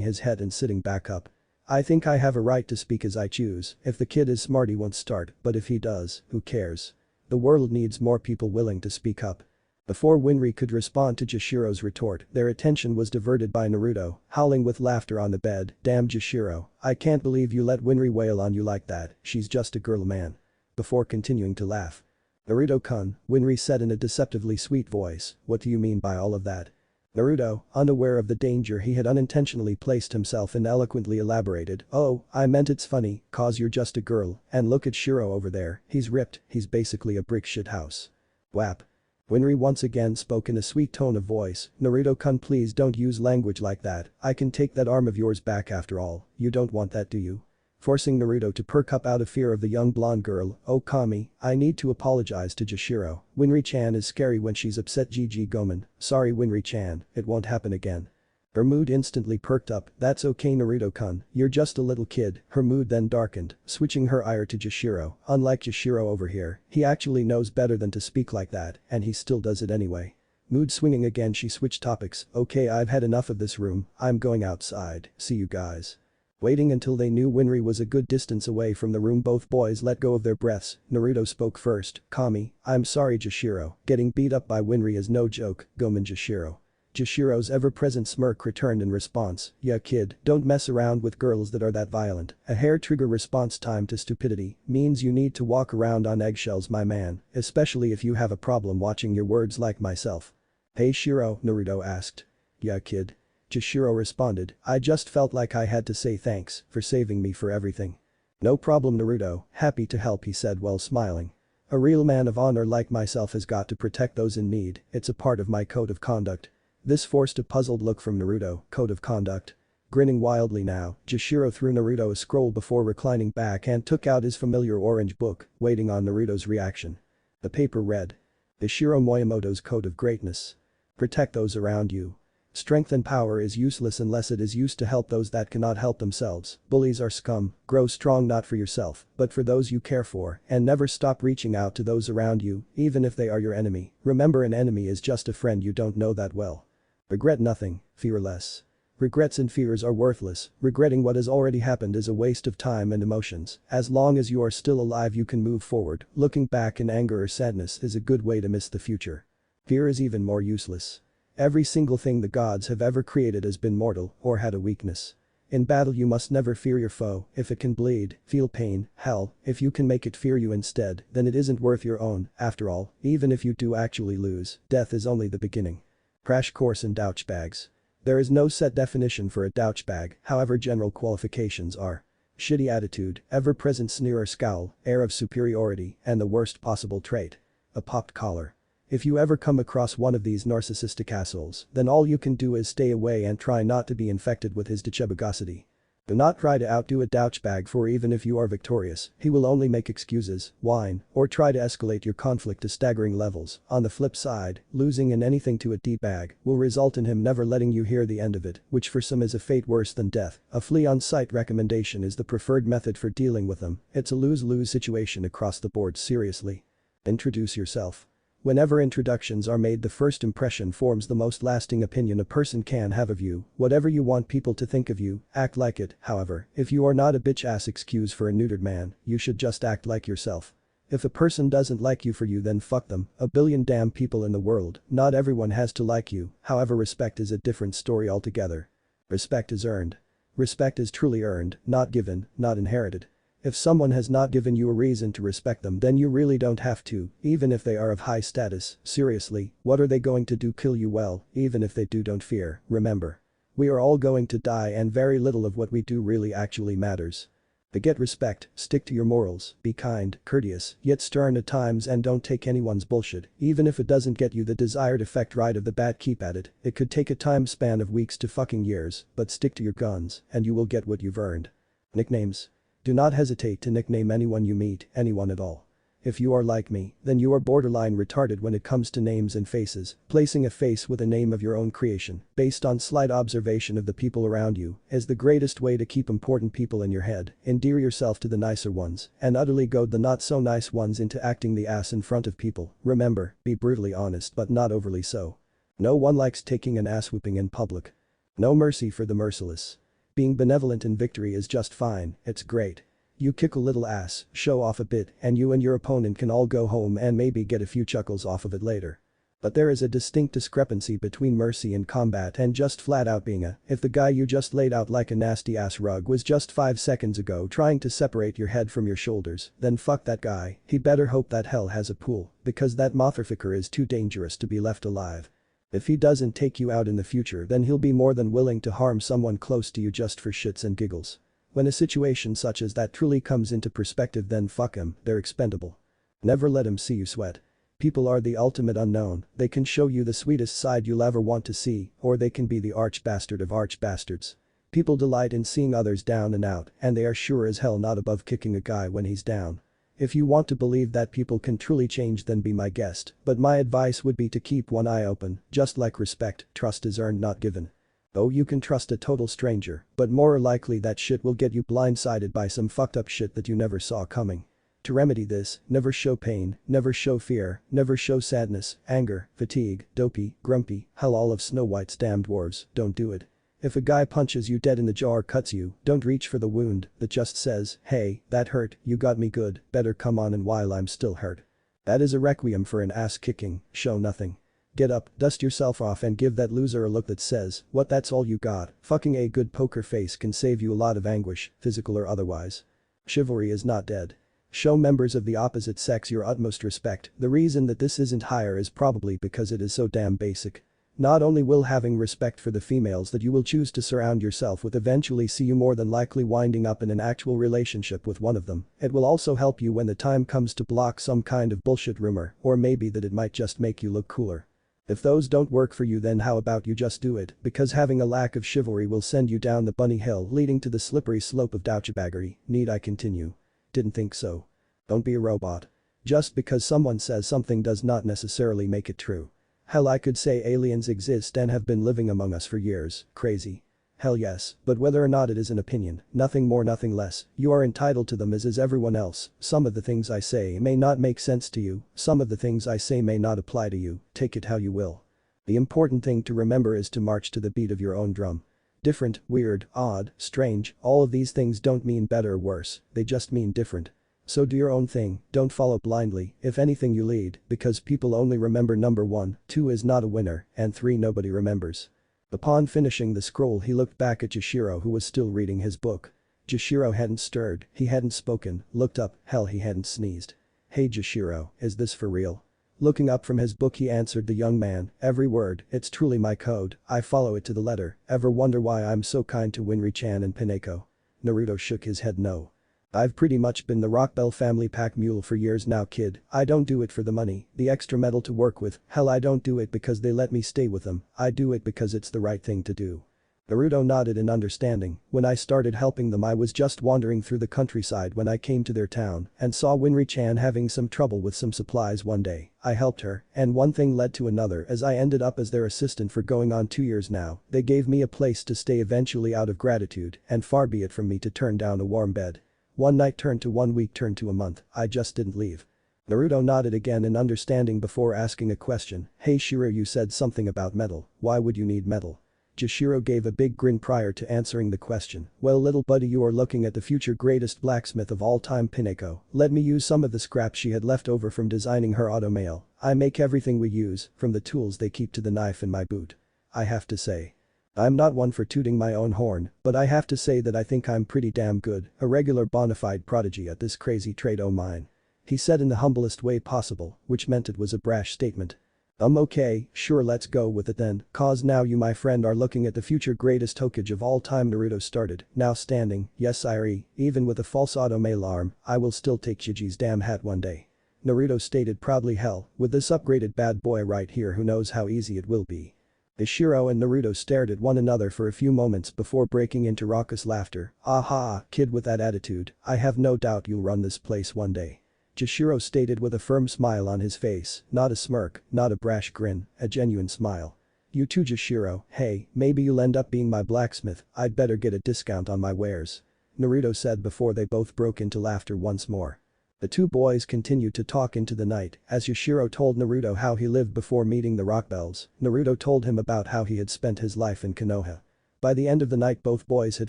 his head and sitting back up. "I think I have a right to speak as I choose, if the kid is smart he won't start, but if he does, who cares? The world needs more people willing to speak up." Before Winry could respond to Jishiro's retort, their attention was diverted by Naruto, howling with laughter on the bed. "Damn Jishiro, I can't believe you let Winry wail on you like that, she's just a girl man." Before continuing to laugh. Naruto-kun, Winry said in a deceptively sweet voice, what do you mean by all of that? Naruto, unaware of the danger he had unintentionally placed himself in, eloquently elaborated, oh, I meant it's funny, cause you're just a girl, and look at Shiro over there, he's ripped, he's basically a brick shit house. Whap. Winry once again spoke in a sweet tone of voice, Naruto-kun, please don't use language like that, I can take that arm of yours back after all, you don't want that, do you? Forcing Naruto to perk up out of fear of the young blonde girl, oh Kami, I need to apologize to Jashiro, Winry-chan is scary when she's upset. GG Gomen, sorry Winry-chan, it won't happen again. Her mood instantly perked up, that's okay Naruto-kun, you're just a little kid, her mood then darkened, switching her ire to Jashiro, unlike Jashiro over here, he actually knows better than to speak like that, and he still does it anyway. Mood swinging again, she switched topics, okay I've had enough of this room, I'm going outside, see you guys. Waiting until they knew Winry was a good distance away from the room, both boys let go of their breaths. Naruto spoke first, Kami, I'm sorry Jashiro, getting beat up by Winry is no joke, Gomen Jashiro. Jashiro's ever-present smirk returned in response, yeah kid, don't mess around with girls that are that violent. A hair-trigger response time to stupidity means you need to walk around on eggshells my man, especially if you have a problem watching your words like myself. Hey Shiro, Naruto asked. Yeah kid. Jashiro responded, I just felt like I had to say thanks for saving me for everything. No problem Naruto, happy to help he said while smiling. A real man of honor like myself has got to protect those in need, it's a part of my code of conduct. This forced a puzzled look from Naruto, code of conduct. Grinning wildly now, Jashiro threw Naruto a scroll before reclining back and took out his familiar orange book, waiting on Naruto's reaction. The paper read. Ishiro Moyamoto's Code of Greatness. Protect those around you. Strength and power is useless unless it is used to help those that cannot help themselves. Bullies are scum, grow strong not for yourself, but for those you care for, and never stop reaching out to those around you, even if they are your enemy. Remember an enemy is just a friend you don't know that well. Regret nothing, fear less. Regrets and fears are worthless, regretting what has already happened is a waste of time and emotions. As long as you are still alive you can move forward, looking back in anger or sadness is a good way to miss the future. Fear is even more useless. Every single thing the gods have ever created has been mortal or had a weakness. In battle you must never fear your foe, if it can bleed, feel pain, hell, if you can make it fear you instead, then it isn't worth your own, after all, even if you do actually lose, death is only the beginning. Crash course in douchebags. There is no set definition for a douchebag, however general qualifications are. Shitty attitude, ever-present sneer or scowl, air of superiority, and the worst possible trait. A popped collar. If you ever come across one of these narcissistic assholes, then all you can do is stay away and try not to be infected with his dechebagosity. Do not try to outdo a douchebag, for even if you are victorious, he will only make excuses, whine, or try to escalate your conflict to staggering levels. On the flip side, losing in anything to a d-bag will result in him never letting you hear the end of it, which for some is a fate worse than death. A flee on sight recommendation is the preferred method for dealing with them. It's a lose-lose situation across the board. Seriously. Introduce yourself. Whenever introductions are made, the first impression forms the most lasting opinion a person can have of you. Whatever you want people to think of you, act like it. However, if you are not a bitch-ass excuse for a neutered man, you should just act like yourself. If a person doesn't like you for you, then fuck them. A billion damn people in the world, not everyone has to like you. However, respect is a different story altogether. Respect is earned. Respect is truly earned, not given, not inherited. If someone has not given you a reason to respect them, then you really don't have to, even if they are of high status. Seriously, what are they going to do? Kill you? Well, even if they do, don't fear, remember. We are all going to die and very little of what we do really actually matters. To get respect, stick to your morals, be kind, courteous, yet stern at times, and don't take anyone's bullshit. Even if it doesn't get you the desired effect right of the bat, keep at it. It could take a time span of weeks to fucking years, but stick to your guns and you will get what you've earned. Nicknames. Do not hesitate to nickname anyone you meet, anyone at all. If you are like me, then you are borderline retarded when it comes to names and faces. Placing a face with a name of your own creation, based on slight observation of the people around you, is the greatest way to keep important people in your head. Endear yourself to the nicer ones, and utterly goad the not so nice ones into acting the ass in front of people. Remember, be brutally honest but not overly so. No one likes taking an ass whooping in public. No mercy for the merciless. Being benevolent in victory is just fine, it's great. You kick a little ass, show off a bit, and you and your opponent can all go home and maybe get a few chuckles off of it later. But there is a distinct discrepancy between mercy in combat and just flat out being a, if the guy you just laid out like a nasty ass rug was just 5 seconds ago trying to separate your head from your shoulders, then fuck that guy, he better hope that hell has a pool, because that motherfucker is too dangerous to be left alive. If he doesn't take you out in the future, then he'll be more than willing to harm someone close to you just for shits and giggles. When a situation such as that truly comes into perspective, then fuck him, they're expendable. Never let him see you sweat. People are the ultimate unknown, they can show you the sweetest side you'll ever want to see, or they can be the arch bastard of arch bastards. People delight in seeing others down and out, and they are sure as hell not above kicking a guy when he's down. If you want to believe that people can truly change, then be my guest, but my advice would be to keep one eye open. Just like respect, trust is earned not given. Oh, you can trust a total stranger, but more likely that shit will get you blindsided by some fucked up shit that you never saw coming. To remedy this, never show pain, never show fear, never show sadness, anger, fatigue, dopey, grumpy, hell, all of Snow White's damn dwarves, don't do it. If a guy punches you dead in the jaw or cuts you, don't reach for the wound that just says, hey, that hurt, you got me good, better come on and while I'm still hurt. That is a requiem for an ass kicking, show nothing. Get up, dust yourself off and give that loser a look that says, what, that's all you got. Fucking a good poker face can save you a lot of anguish, physical or otherwise. Chivalry is not dead. Show members of the opposite sex your utmost respect. The reason that this isn't higher is probably because it is so damn basic. Not only will having respect for the females that you will choose to surround yourself with eventually see you more than likely winding up in an actual relationship with one of them, it will also help you when the time comes to block some kind of bullshit rumor, or maybe that it might just make you look cooler. If those don't work for you, then how about you just do it, because having a lack of chivalry will send you down the bunny hill leading to the slippery slope of douchebaggery. Need I continue? Didn't think so. Don't be a robot. Just because someone says something does not necessarily make it true. Hell, I could say aliens exist and have been living among us for years, crazy. Hell yes, but whether or not it is an opinion, nothing more nothing less, you are entitled to them as is everyone else. Some of the things I say may not make sense to you, some of the things I say may not apply to you, take it how you will. The important thing to remember is to march to the beat of your own drum. Different, weird, odd, strange, all of these things don't mean better or worse, they just mean different. So do your own thing, don't follow blindly, if anything you lead, because people only remember number 1, 2 is not a winner, and 3 nobody remembers. Upon finishing the scroll, he looked back at Yashiro, who was still reading his book. Yashiro hadn't stirred, he hadn't spoken, looked up, hell, he hadn't sneezed. Hey Yashiro, is this for real? Looking up from his book, he answered the young man, every word, it's truly my code, I follow it to the letter. Ever wonder why I'm so kind to Winry-chan and Pineko? Naruto shook his head no. I've pretty much been the Rockbell family pack mule for years now, kid. I don't do it for the money, the extra metal to work with, hell, I don't do it because they let me stay with them, I do it because it's the right thing to do. Naruto nodded in understanding. When I started helping them, I was just wandering through the countryside when I came to their town and saw Winry-chan having some trouble with some supplies one day. I helped her, and one thing led to another as I ended up as their assistant for going on 2 years now. They gave me a place to stay eventually out of gratitude, and far be it from me to turn down a warm bed. One night turned to 1 week turned to a month, I just didn't leave. Naruto nodded again in understanding before asking a question. Hey Shiro, you said something about metal, why would you need metal? Jashiro gave a big grin prior to answering the question. Well little buddy, you are looking at the future greatest blacksmith of all time, Pineko. Let me use some of the scrap she had left over from designing her automail. I make everything we use, from the tools they keep to the knife in my boot. I have to say. I'm not one for tooting my own horn, but I have to say that I think I'm pretty damn good, a regular bona fide prodigy at this crazy trade o' mine. He said in the humblest way possible, which meant it was a brash statement. Okay, sure, let's go with it then, cause now you my friend are looking at the future greatest Hokage of all time. Naruto started, now standing, yes Irie, even with a false automail arm, I will still take Chiji's damn hat one day. Naruto stated proudly, hell, with this upgraded bad boy right here, who knows how easy it will be. Ishiro and Naruto stared at one another for a few moments before breaking into raucous laughter. Aha, kid with that attitude, I have no doubt you'll run this place one day. Jashiro stated with a firm smile on his face, not a smirk, not a brash grin, a genuine smile. You too Jashiro, hey, maybe you'll end up being my blacksmith, I'd better get a discount on my wares. Naruto said before they both broke into laughter once more. The two boys continued to talk into the night as Yashiro told Naruto how he lived before meeting the Rockbells. Naruto told him about how he had spent his life in Konoha. By the end of the night, both boys had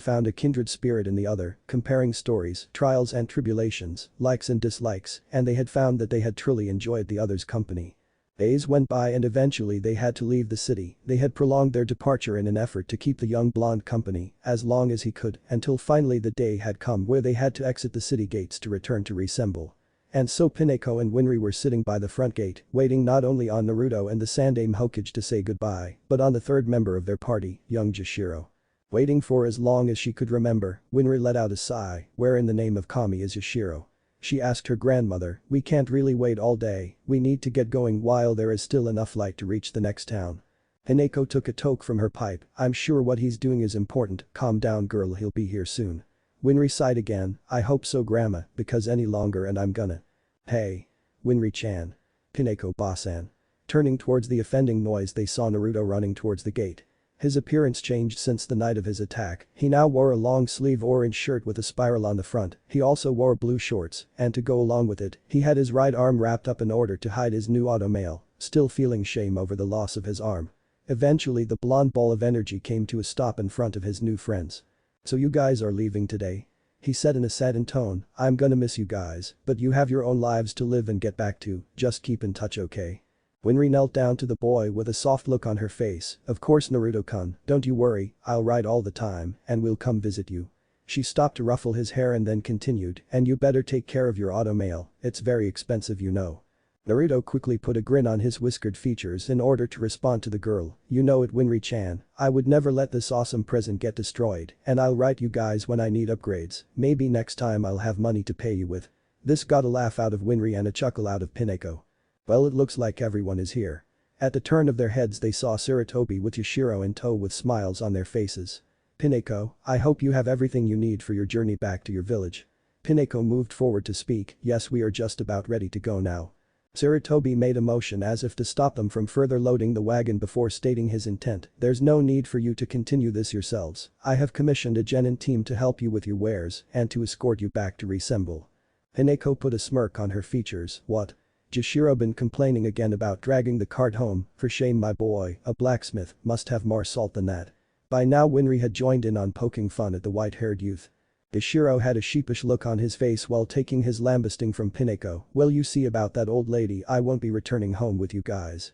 found a kindred spirit in the other, comparing stories, trials and tribulations, likes and dislikes, and they had found that they had truly enjoyed the other's company. Days went by and eventually they had to leave the city. They had prolonged their departure in an effort to keep the young blonde company as long as he could until finally the day had come where they had to exit the city gates to return to reassemble. And so Pineko and Winry were sitting by the front gate, waiting not only on Naruto and the Sandaime Hokage to say goodbye, but on the third member of their party, young Jashiro. Waiting for as long as she could remember, Winry let out a sigh, where in the name of Kami is Yashiro. She asked her grandmother, "We can't really wait all day, we need to get going while there is still enough light to reach the next town." Hineko took a toke from her pipe, "I'm sure what he's doing is important, calm down girl, he'll be here soon." Winry sighed again, "I hope so grandma, because any longer and I'm gonna." "Hey. Winry-chan." Hineko Basan. Turning towards the offending noise they saw Naruto running towards the gate. His appearance changed since the night of his attack. He now wore a long-sleeve orange shirt with a spiral on the front. He also wore blue shorts, and to go along with it, he had his right arm wrapped up in order to hide his new automail, still feeling shame over the loss of his arm. Eventually the blonde ball of energy came to a stop in front of his new friends. "So you guys are leaving today?" He said in a saddened tone, "I'm gonna miss you guys, but you have your own lives to live and get back to, just keep in touch okay?" Winry knelt down to the boy with a soft look on her face, "Of course Naruto-kun, don't you worry, I'll write all the time, and we'll come visit you." She stopped to ruffle his hair and then continued, "And you better take care of your automail, it's very expensive you know." Naruto quickly put a grin on his whiskered features in order to respond to the girl, "You know it Winry-chan, I would never let this awesome present get destroyed, and I'll write you guys when I need upgrades, maybe next time I'll have money to pay you with." This got a laugh out of Winry and a chuckle out of Pineko. "Well, it looks like everyone is here." At the turn of their heads they saw Sarutobi with Yashiro in tow with smiles on their faces. "Pineko, I hope you have everything you need for your journey back to your village." Pineko moved forward to speak, "Yes, we are just about ready to go now." Sarutobi made a motion as if to stop them from further loading the wagon before stating his intent, "There's no need for you to continue this yourselves. I have commissioned a genin team to help you with your wares and to escort you back to reassemble." Hineko put a smirk on her features, "What? Jashiro been complaining again about dragging the cart home, for shame my boy, a blacksmith, must have more salt than that." By now Winry had joined in on poking fun at the white-haired youth. Jashiro had a sheepish look on his face while taking his lambasting from Pineko, "Well you see about that old lady I won't be returning home with you guys,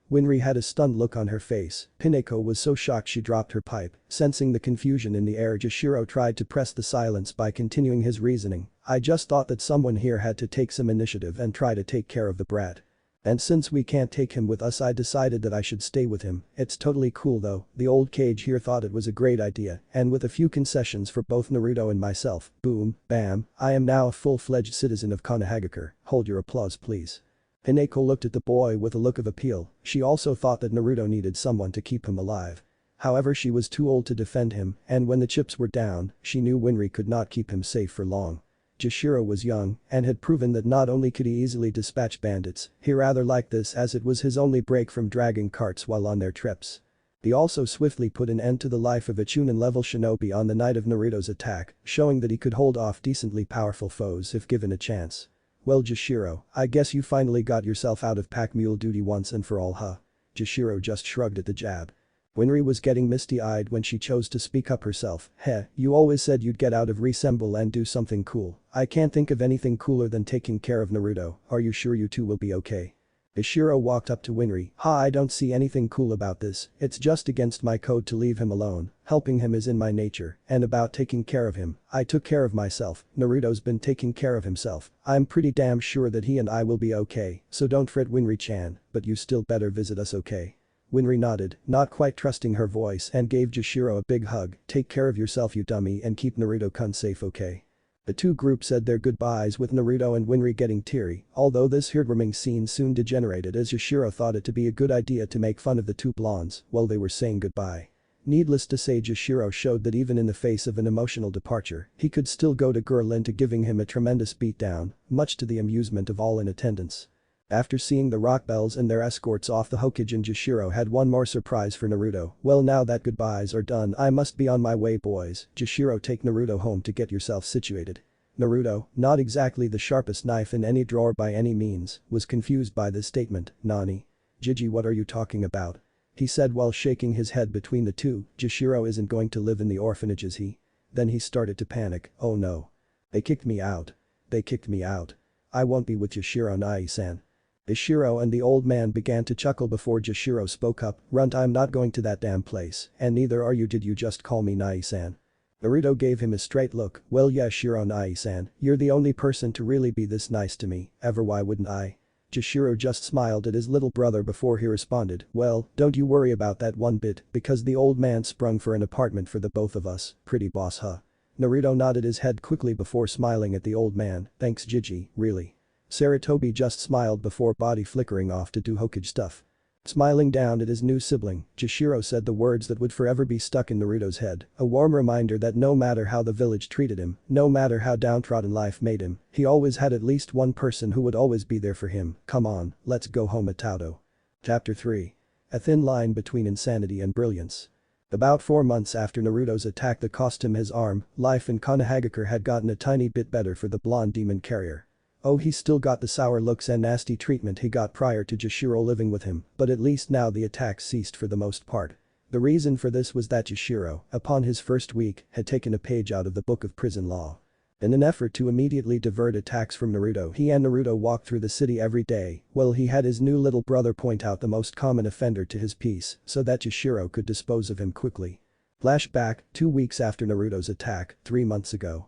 Winry had a stunned look on her face. Pineko was so shocked she dropped her pipe. Sensing the confusion in the air, Jashiro tried to press the silence by continuing his reasoning, "I just thought that someone here had to take some initiative and try to take care of the brat. And since we can't take him with us I decided that I should stay with him. It's totally cool though, the old cage here thought it was a great idea, and with a few concessions for both Naruto and myself, boom, bam, I am now a full-fledged citizen of Konohagakure, hold your applause please." Hineko looked at the boy with a look of appeal. She also thought that Naruto needed someone to keep him alive. However, she was too old to defend him, and when the chips were down, she knew Winry could not keep him safe for long. Jashiro was young and had proven that not only could he easily dispatch bandits, he rather liked this as it was his only break from dragging carts while on their trips. He also swiftly put an end to the life of a Chunin-level shinobi on the night of Naruto's attack, showing that he could hold off decently powerful foes if given a chance. "Well Jashiro, I guess you finally got yourself out of pack mule duty once and for all huh?" Jashiro just shrugged at the jab. Winry was getting misty-eyed when she chose to speak up herself, "Heh, you always said you'd get out of reassemble and do something cool. I can't think of anything cooler than taking care of Naruto, are you sure you two will be okay?" Ishiro walked up to Winry, I don't see anything cool about this, it's just against my code to leave him alone, helping him is in my nature, and about taking care of him, I took care of myself, Naruto's been taking care of himself, I'm pretty damn sure that he and I will be okay, so don't fret Winry-chan, but you still better visit us okay?" Winry nodded, not quite trusting her voice and gave Jashiro a big hug, "Take care of yourself you dummy and keep Naruto-kun safe okay?" The two groups said their goodbyes with Naruto and Winry getting teary, although this heartwarming scene soon degenerated as Jashiro thought it to be a good idea to make fun of the two blondes while they were saying goodbye. Needless to say Jashiro showed that even in the face of an emotional departure, he could still go to girl into giving him a tremendous beatdown, much to the amusement of all in attendance. After seeing the rock bells and their escorts off the Hokage and Jashiro had one more surprise for Naruto, "Well now that goodbyes are done I must be on my way boys, Jashiro take Naruto home to get yourself situated." Naruto, not exactly the sharpest knife in any drawer by any means, was confused by this statement, "Nani? Jiji what are you talking about?" he said while shaking his head between the two, "Jashiro isn't going to live in the orphanage is he?" Then he started to panic, "Oh no. They kicked me out. They kicked me out. I won't be with Jashiro Nai-san." Ishiro and the old man began to chuckle before Jashiro spoke up, "Runt, I'm not going to that damn place, and neither are you. Did you just call me Nai-san?" Naruto gave him a straight look. "Well yeah Shiro Nai-san, you're the only person to really be this nice to me, ever, why wouldn't I?" Jashiro just smiled at his little brother before he responded, "Well, don't you worry about that one bit, because the old man sprung for an apartment for the both of us, pretty boss huh?" Naruto nodded his head quickly before smiling at the old man, "Thanks Jiji, really." Saratobi just smiled before body flickering off to do Hokage stuff. Smiling down at his new sibling, Jashiro said the words that would forever be stuck in Naruto's head, a warm reminder that no matter how the village treated him, no matter how downtrodden life made him, he always had at least one person who would always be there for him. "Come on, let's go home Atauto." Chapter 3. A thin line between insanity and brilliance. About 4 months after Naruto's attack that cost him his arm, life in Konohagakure had gotten a tiny bit better for the blonde demon carrier. Oh, he still got the sour looks and nasty treatment he got prior to Jashiro living with him, but at least now the attacks ceased for the most part. The reason for this was that Jashiro, upon his first week, had taken a page out of the book of prison law. In an effort to immediately divert attacks from Naruto, he and Naruto walked through the city every day, while he had his new little brother point out the most common offender to his piece so that Jashiro could dispose of him quickly. Flashback, 2 weeks after Naruto's attack, 3 months ago.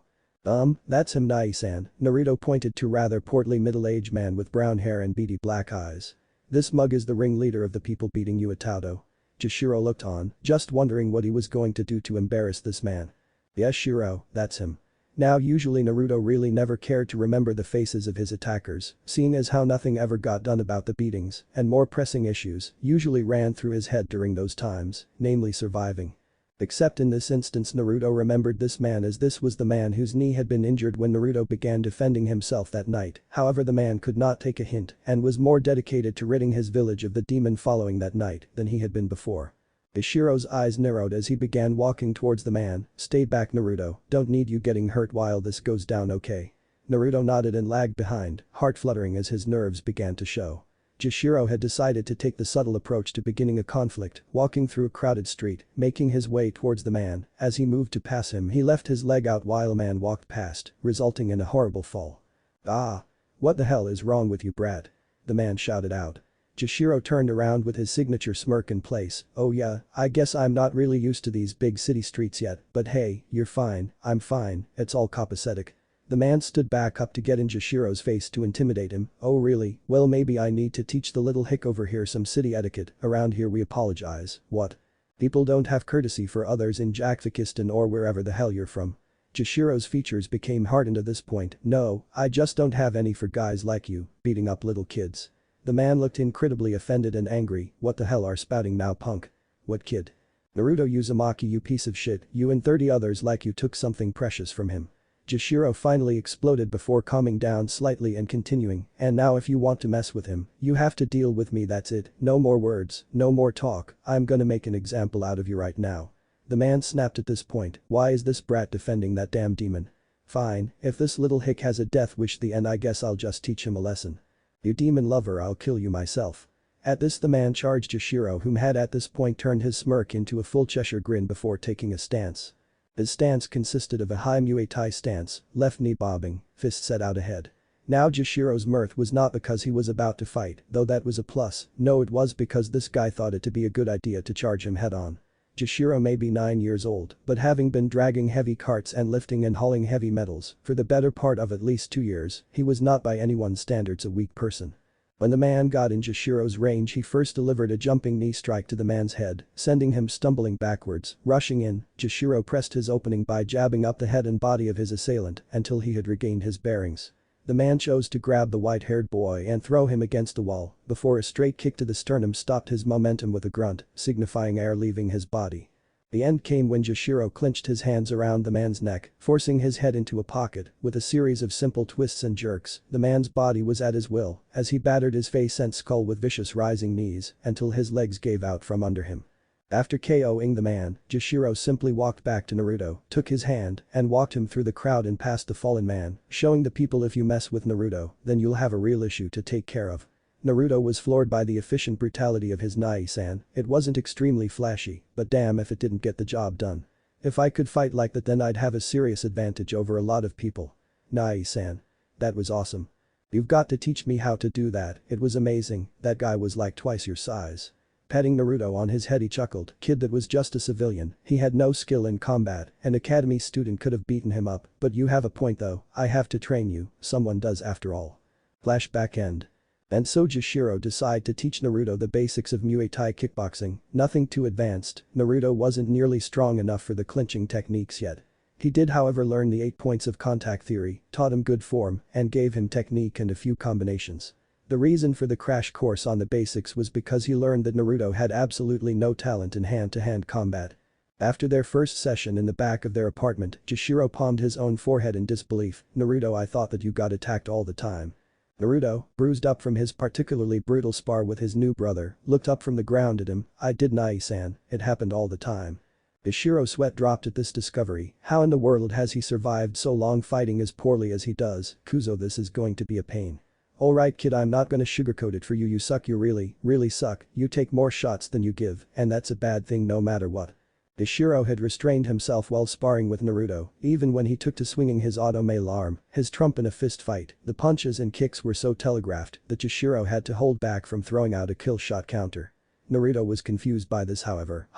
That's him Nai-san," Naruto pointed to rather portly middle-aged man with brown hair and beady black eyes. "This mug is the ringleader of the people beating you Atauto." Jashiro looked on, just wondering what he was going to do to embarrass this man. "Yes Shiro, that's him." Now usually Naruto really never cared to remember the faces of his attackers, seeing as how nothing ever got done about the beatings, and more pressing issues usually ran through his head during those times, namely surviving. Except in this instance Naruto remembered this man as this was the man whose knee had been injured when Naruto began defending himself that night, however the man could not take a hint and was more dedicated to ridding his village of the demon following that night than he had been before. Ishiro's eyes narrowed as he began walking towards the man. "Stay back Naruto, don't need you getting hurt while this goes down, okay?" Naruto nodded and lagged behind, heart fluttering as his nerves began to show. Jashiro had decided to take the subtle approach to beginning a conflict, walking through a crowded street, making his way towards the man. As he moved to pass him he left his leg out while a man walked past, resulting in a horrible fall. "Ah! What the hell is wrong with you brat?" the man shouted out. Jashiro turned around with his signature smirk in place. "Oh yeah, I guess I'm not really used to these big city streets yet, but hey, you're fine, I'm fine, it's all copacetic." The man stood back up to get in Jashiro's face to intimidate him. "Oh really, well maybe I need to teach the little hick over here some city etiquette, around here we apologize, what? People don't have courtesy for others in Jakfikistan or wherever the hell you're from." Jashiro's features became hardened at this point. "No, I just don't have any for guys like you, beating up little kids." The man looked incredibly offended and angry. "What the hell are spouting now punk? What kid? Naruto Uzumaki you piece of shit, you and 30 others like you took something precious from him." Jashiro finally exploded before calming down slightly and continuing, "And now if you want to mess with him, you have to deal with me, that's it, no more words, no more talk, I'm gonna make an example out of you right now." The man snapped at this point. Why is this brat defending that damn demon? Fine, if this little hick has a death wish then I guess I'll just teach him a lesson. "You demon lover, I'll kill you myself." At this the man charged Jashiro, whom had at this point turned his smirk into a full Cheshire grin before taking a stance. His stance consisted of a high Muay Thai stance, left knee bobbing, fist set out ahead. Now Jashiro's mirth was not because he was about to fight, though that was a plus, no it was because this guy thought it to be a good idea to charge him head on. Jashiro may be 9 years old, but having been dragging heavy carts and lifting and hauling heavy metals for the better part of at least 2 years, he was not by anyone's standards a weak person. When the man got in Jashiro's range he first delivered a jumping knee strike to the man's head, sending him stumbling backwards. Rushing in, Jashiro pressed his opening by jabbing up the head and body of his assailant until he had regained his bearings. The man chose to grab the white-haired boy and throw him against the wall before a straight kick to the sternum stopped his momentum with a grunt, signifying air leaving his body. The end came when Jashiro clenched his hands around the man's neck, forcing his head into a pocket. With a series of simple twists and jerks, the man's body was at his will as he battered his face and skull with vicious rising knees until his legs gave out from under him. After KOing the man, Jashiro simply walked back to Naruto, took his hand, and walked him through the crowd and past the fallen man, showing the people if you mess with Naruto, then you'll have a real issue to take care of. Naruto was floored by the efficient brutality of his Nai-san. It wasn't extremely flashy, but damn if it didn't get the job done. "If I could fight like that then I'd have a serious advantage over a lot of people. Nai-san. That was awesome." You've got to teach me how to do that, it was amazing, that guy was like twice your size. Patting Naruto on his head he chuckled, kid that was just a civilian, he had no skill in combat, an academy student could have beaten him up, but you have a point though, I have to train you, someone does after all. Flashback end. And so Jishiro decided to teach Naruto the basics of Muay Thai kickboxing, nothing too advanced, Naruto wasn't nearly strong enough for the clinching techniques yet. He did however learn the 8 points of contact theory, taught him good form, and gave him technique and a few combinations. The reason for the crash course on the basics was because he learned that Naruto had absolutely no talent in hand-to-hand combat. After their first session in the back of their apartment, Jishiro palmed his own forehead in disbelief, Naruto, I thought that you got attacked all the time. Naruto, bruised up from his particularly brutal spar with his new brother, looked up from the ground at him, I did Nai-san, it happened all the time. Jishiro's sweat dropped at this discovery, how in the world has he survived so long fighting as poorly as he does, Kuzo, this is going to be a pain. Alright kid, I'm not gonna sugarcoat it for you, you suck, you really suck, you take more shots than you give, and that's a bad thing no matter what. Jishiro had restrained himself while sparring with Naruto, even when he took to swinging his auto-mail arm, his trump in a fist fight, the punches and kicks were so telegraphed that Jishiro had to hold back from throwing out a kill shot counter. Naruto was confused by this however,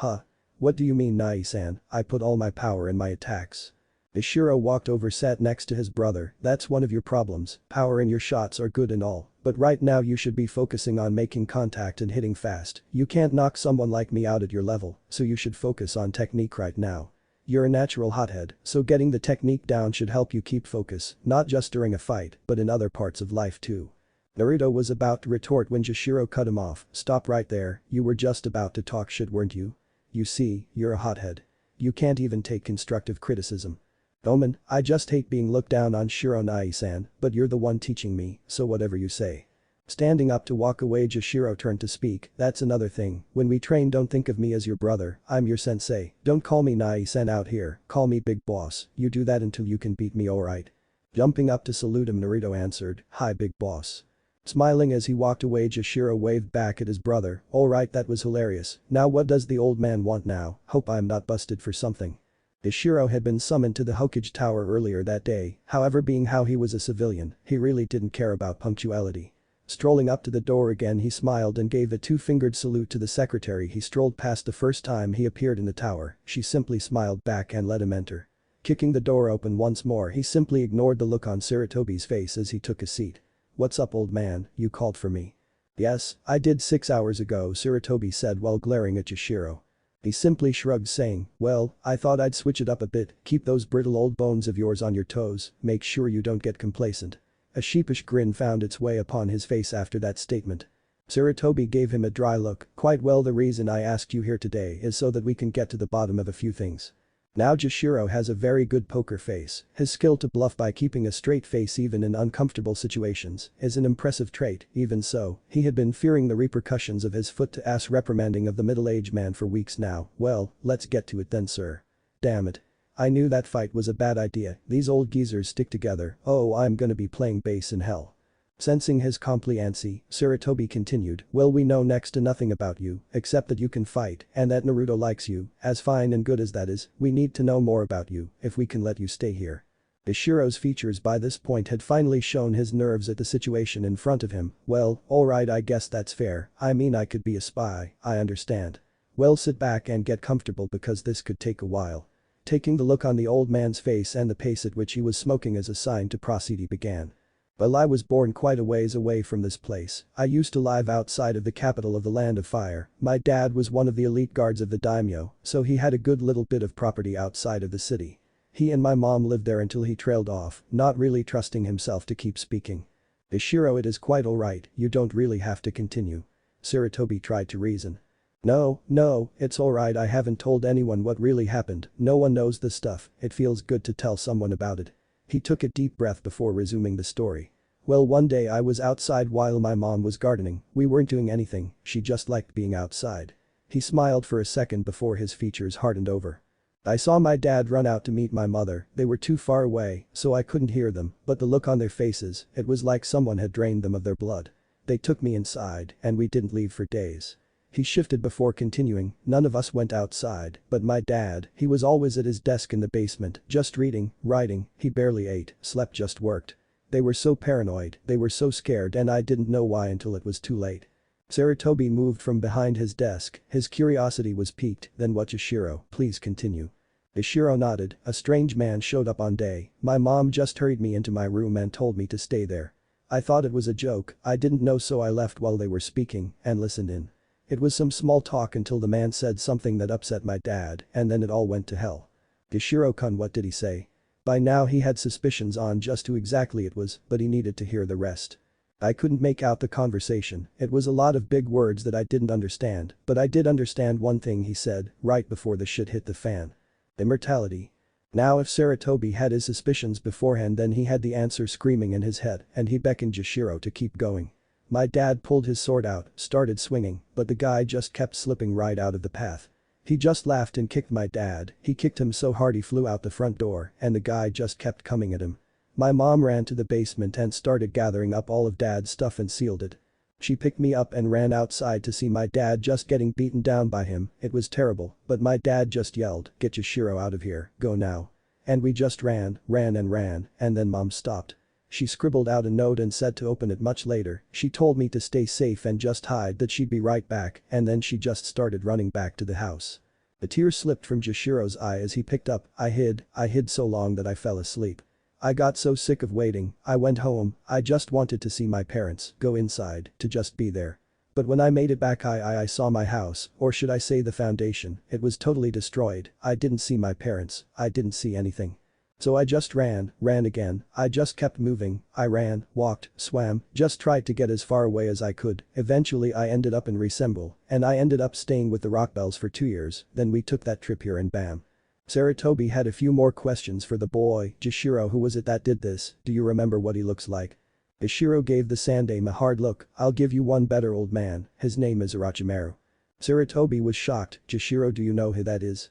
What do you mean Nai-san, I put all my power in my attacks. Jishiro walked over, sat next to his brother, that's one of your problems, power in your shots are good and all, but right now you should be focusing on making contact and hitting fast, you can't knock someone like me out at your level, so you should focus on technique right now. You're a natural hothead, so getting the technique down should help you keep focus, not just during a fight, but in other parts of life too. Naruto was about to retort when Jishiro cut him off, stop right there, you were just about to talk shit weren't you? You see, you're a hothead. You can't even take constructive criticism. Omen, I just hate being looked down on Shiro Nai-san, but you're the one teaching me, so whatever you say. Standing up to walk away, Jishiro turned to speak, that's another thing, when we train don't think of me as your brother, I'm your sensei, don't call me Nai-san out here, call me big boss, you do that until you can beat me alright. Jumping up to salute him, Naruto answered, hi big boss. Smiling as he walked away, Jishiro waved back at his brother, alright, that was hilarious, now what does the old man want now, hope I'm not busted for something. Jishiro had been summoned to the Hokage Tower earlier that day, however being how he was a civilian, he really didn't care about punctuality. Strolling up to the door again, he smiled and gave a two-fingered salute to the secretary he strolled past the first time he appeared in the tower, she simply smiled back and let him enter. Kicking the door open once more, he simply ignored the look on Sarutobi's face as he took a seat. What's up old man, you called for me? Yes, I did 6 hours ago, Sarutobi said while glaring at Jishiro. He simply shrugged saying, well, I thought I'd switch it up a bit, keep those brittle old bones of yours on your toes, make sure you don't get complacent. A sheepish grin found its way upon his face after that statement. Sarutobi gave him a dry look, quite well, the reason I asked you here today is so that we can get to the bottom of a few things. Now Jishiro has a very good poker face, his skill to bluff by keeping a straight face even in uncomfortable situations is an impressive trait, even so, he had been fearing the repercussions of his foot-to-ass reprimanding of the middle-aged man for weeks now, well, let's get to it then sir. Damn it. I knew that fight was a bad idea, these old geezers stick together, oh I'm gonna be playing bass in hell. Sensing his compliancy, Sarutobi continued, well we know next to nothing about you, except that you can fight, and that Naruto likes you, as fine and good as that is, we need to know more about you, if we can let you stay here. Ishiro's features by this point had finally shown his nerves at the situation in front of him, well, alright I guess that's fair, I mean I could be a spy, I understand. Well sit back and get comfortable because this could take a while. Taking the look on the old man's face and the pace at which he was smoking as a sign to proceed he began. Well I was born quite a ways away from this place, I used to live outside of the capital of the Land of Fire, my dad was one of the elite guards of the daimyo, so he had a good little bit of property outside of the city. He and my mom lived there until he trailed off, not really trusting himself to keep speaking. Ishiro, it is quite alright, you don't really have to continue. Sarutobi tried to reason. No, it's alright, I haven't told anyone what really happened, no one knows this stuff, it feels good to tell someone about it. He took a deep breath before resuming the story. Well one day I was outside while my mom was gardening, we weren't doing anything, she just liked being outside. He smiled for a second before his features hardened over. I saw my dad run out to meet my mother, they were too far away, so I couldn't hear them, but the look on their faces, it was like someone had drained them of their blood. They took me inside, and we didn't leave for days. He shifted before continuing, none of us went outside, but my dad, he was always at his desk in the basement, just reading, writing, he barely ate, slept, just worked. They were so paranoid, they were so scared, and I didn't know why until it was too late. Sarutobi moved from behind his desk, his curiosity was piqued. Then what? Yoshiro, please continue. Yoshiro nodded. A strange man showed up on day. My mom just hurried me into my room and told me to stay there. I thought it was a joke, I didn't know, so I left while they were speaking and listened in. It was some small talk until the man said something that upset my dad, and then it all went to hell. Yoshiro-kun, what did he say? By now he had suspicions on just who exactly it was, but he needed to hear the rest. I couldn't make out the conversation, it was a lot of big words that I didn't understand, but I did understand one thing he said, right before the shit hit the fan. Immortality. Now if Sarutobi had his suspicions beforehand, then he had the answer screaming in his head, and he beckoned Yoshiro to keep going. My dad pulled his sword out, started swinging, but the guy just kept slipping right out of the path. He just laughed and kicked my dad, he kicked him so hard he flew out the front door, and the guy just kept coming at him. My mom ran to the basement and started gathering up all of dad's stuff and sealed it. She picked me up and ran outside to see my dad just getting beaten down by him. It was terrible, but my dad just yelled, "Get Yoshiro out of here, go now." And we just ran, and then mom stopped. She scribbled out a note and said to open it much later. She told me to stay safe and just hide, that she'd be right back, and then she just started running back to the house. A tear slipped from Joshiro's eye as he picked up. I hid so long that I fell asleep. I got so sick of waiting, I went home, I just wanted to see my parents, go inside, to just be there. But when I made it back I saw my house, or should I say the foundation, it was totally destroyed. I didn't see my parents, I didn't see anything. So I just ran again, I just kept moving, I ran, walked, swam, just tried to get as far away as I could. Eventually I ended up in Resemble, and I ended up staying with the Rockbells for 2 years, then we took that trip here and bam. Sarutobi had a few more questions for the boy. Yoshiro, who was it that did this? Do you remember what he looks like? Yoshiro gave the Sandame a hard look. I'll give you one better, old man, his name is Orochimaru. Sarutobi was shocked. Yoshiro, do you know who that is?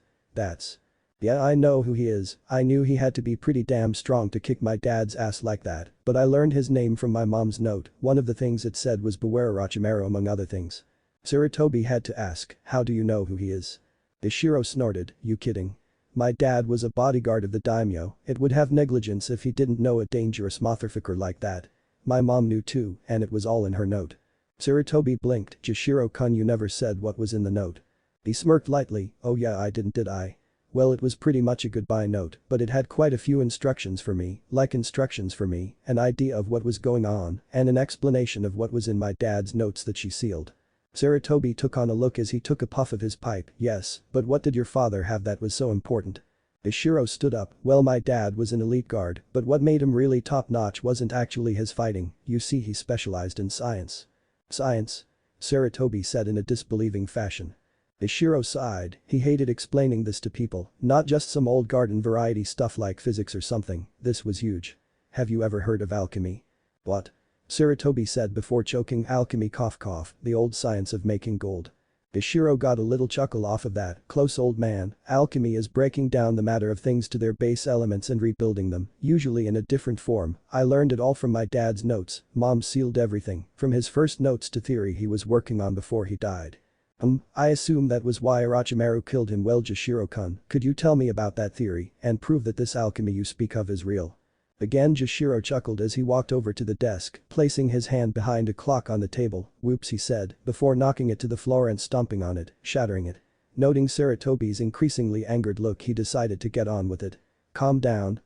Yeah, I know who he is. I knew he had to be pretty damn strong to kick my dad's ass like that, but I learned his name from my mom's note. One of the things it said was beware Orochimaru among other things. Sarutobi had to ask, how do you know who he is? Yoshiro snorted, you kidding? My dad was a bodyguard of the daimyo, it would have negligence if he didn't know a dangerous motherfucker like that. My mom knew too, and it was all in her note. Sarutobi blinked. Yoshiro-kun, you never said what was in the note. He smirked lightly. Oh yeah, I didn't, did I? Well, it was pretty much a goodbye note, but it had quite a few instructions for me, an idea of what was going on, and an explanation of what was in my dad's notes that she sealed. Sarutobi took on a look as he took a puff of his pipe. Yes, but what did your father have that was so important? Yoshiro stood up. Well, my dad was an elite guard, but what made him really top-notch wasn't actually his fighting, you see, he specialized in science. Science? Sarutobi said in a disbelieving fashion. Yoshiro sighed. He hated explaining this to people, not just some old garden variety stuff like physics or something. This was huge. Have you ever heard of alchemy? What? Sarutobi said before choking. Alchemy, cough cough, the old science of making gold. Yoshiro got a little chuckle off of that. Close, old man. Alchemy is breaking down the matter of things to their base elements and rebuilding them, usually in a different form. I learned it all from my dad's notes. Mom sealed everything, from his first notes to theory he was working on before he died. I assume that was why Orochimaru killed him. Well, Yoshiro-kun, could you tell me about that theory and prove that this alchemy you speak of is real? Again Yoshiro chuckled as he walked over to the desk, placing his hand behind a clock on the table. Whoops, he said, before knocking it to the floor and stomping on it, shattering it. Noting Sarutobi's increasingly angered look, he decided to get on with it. Calm down,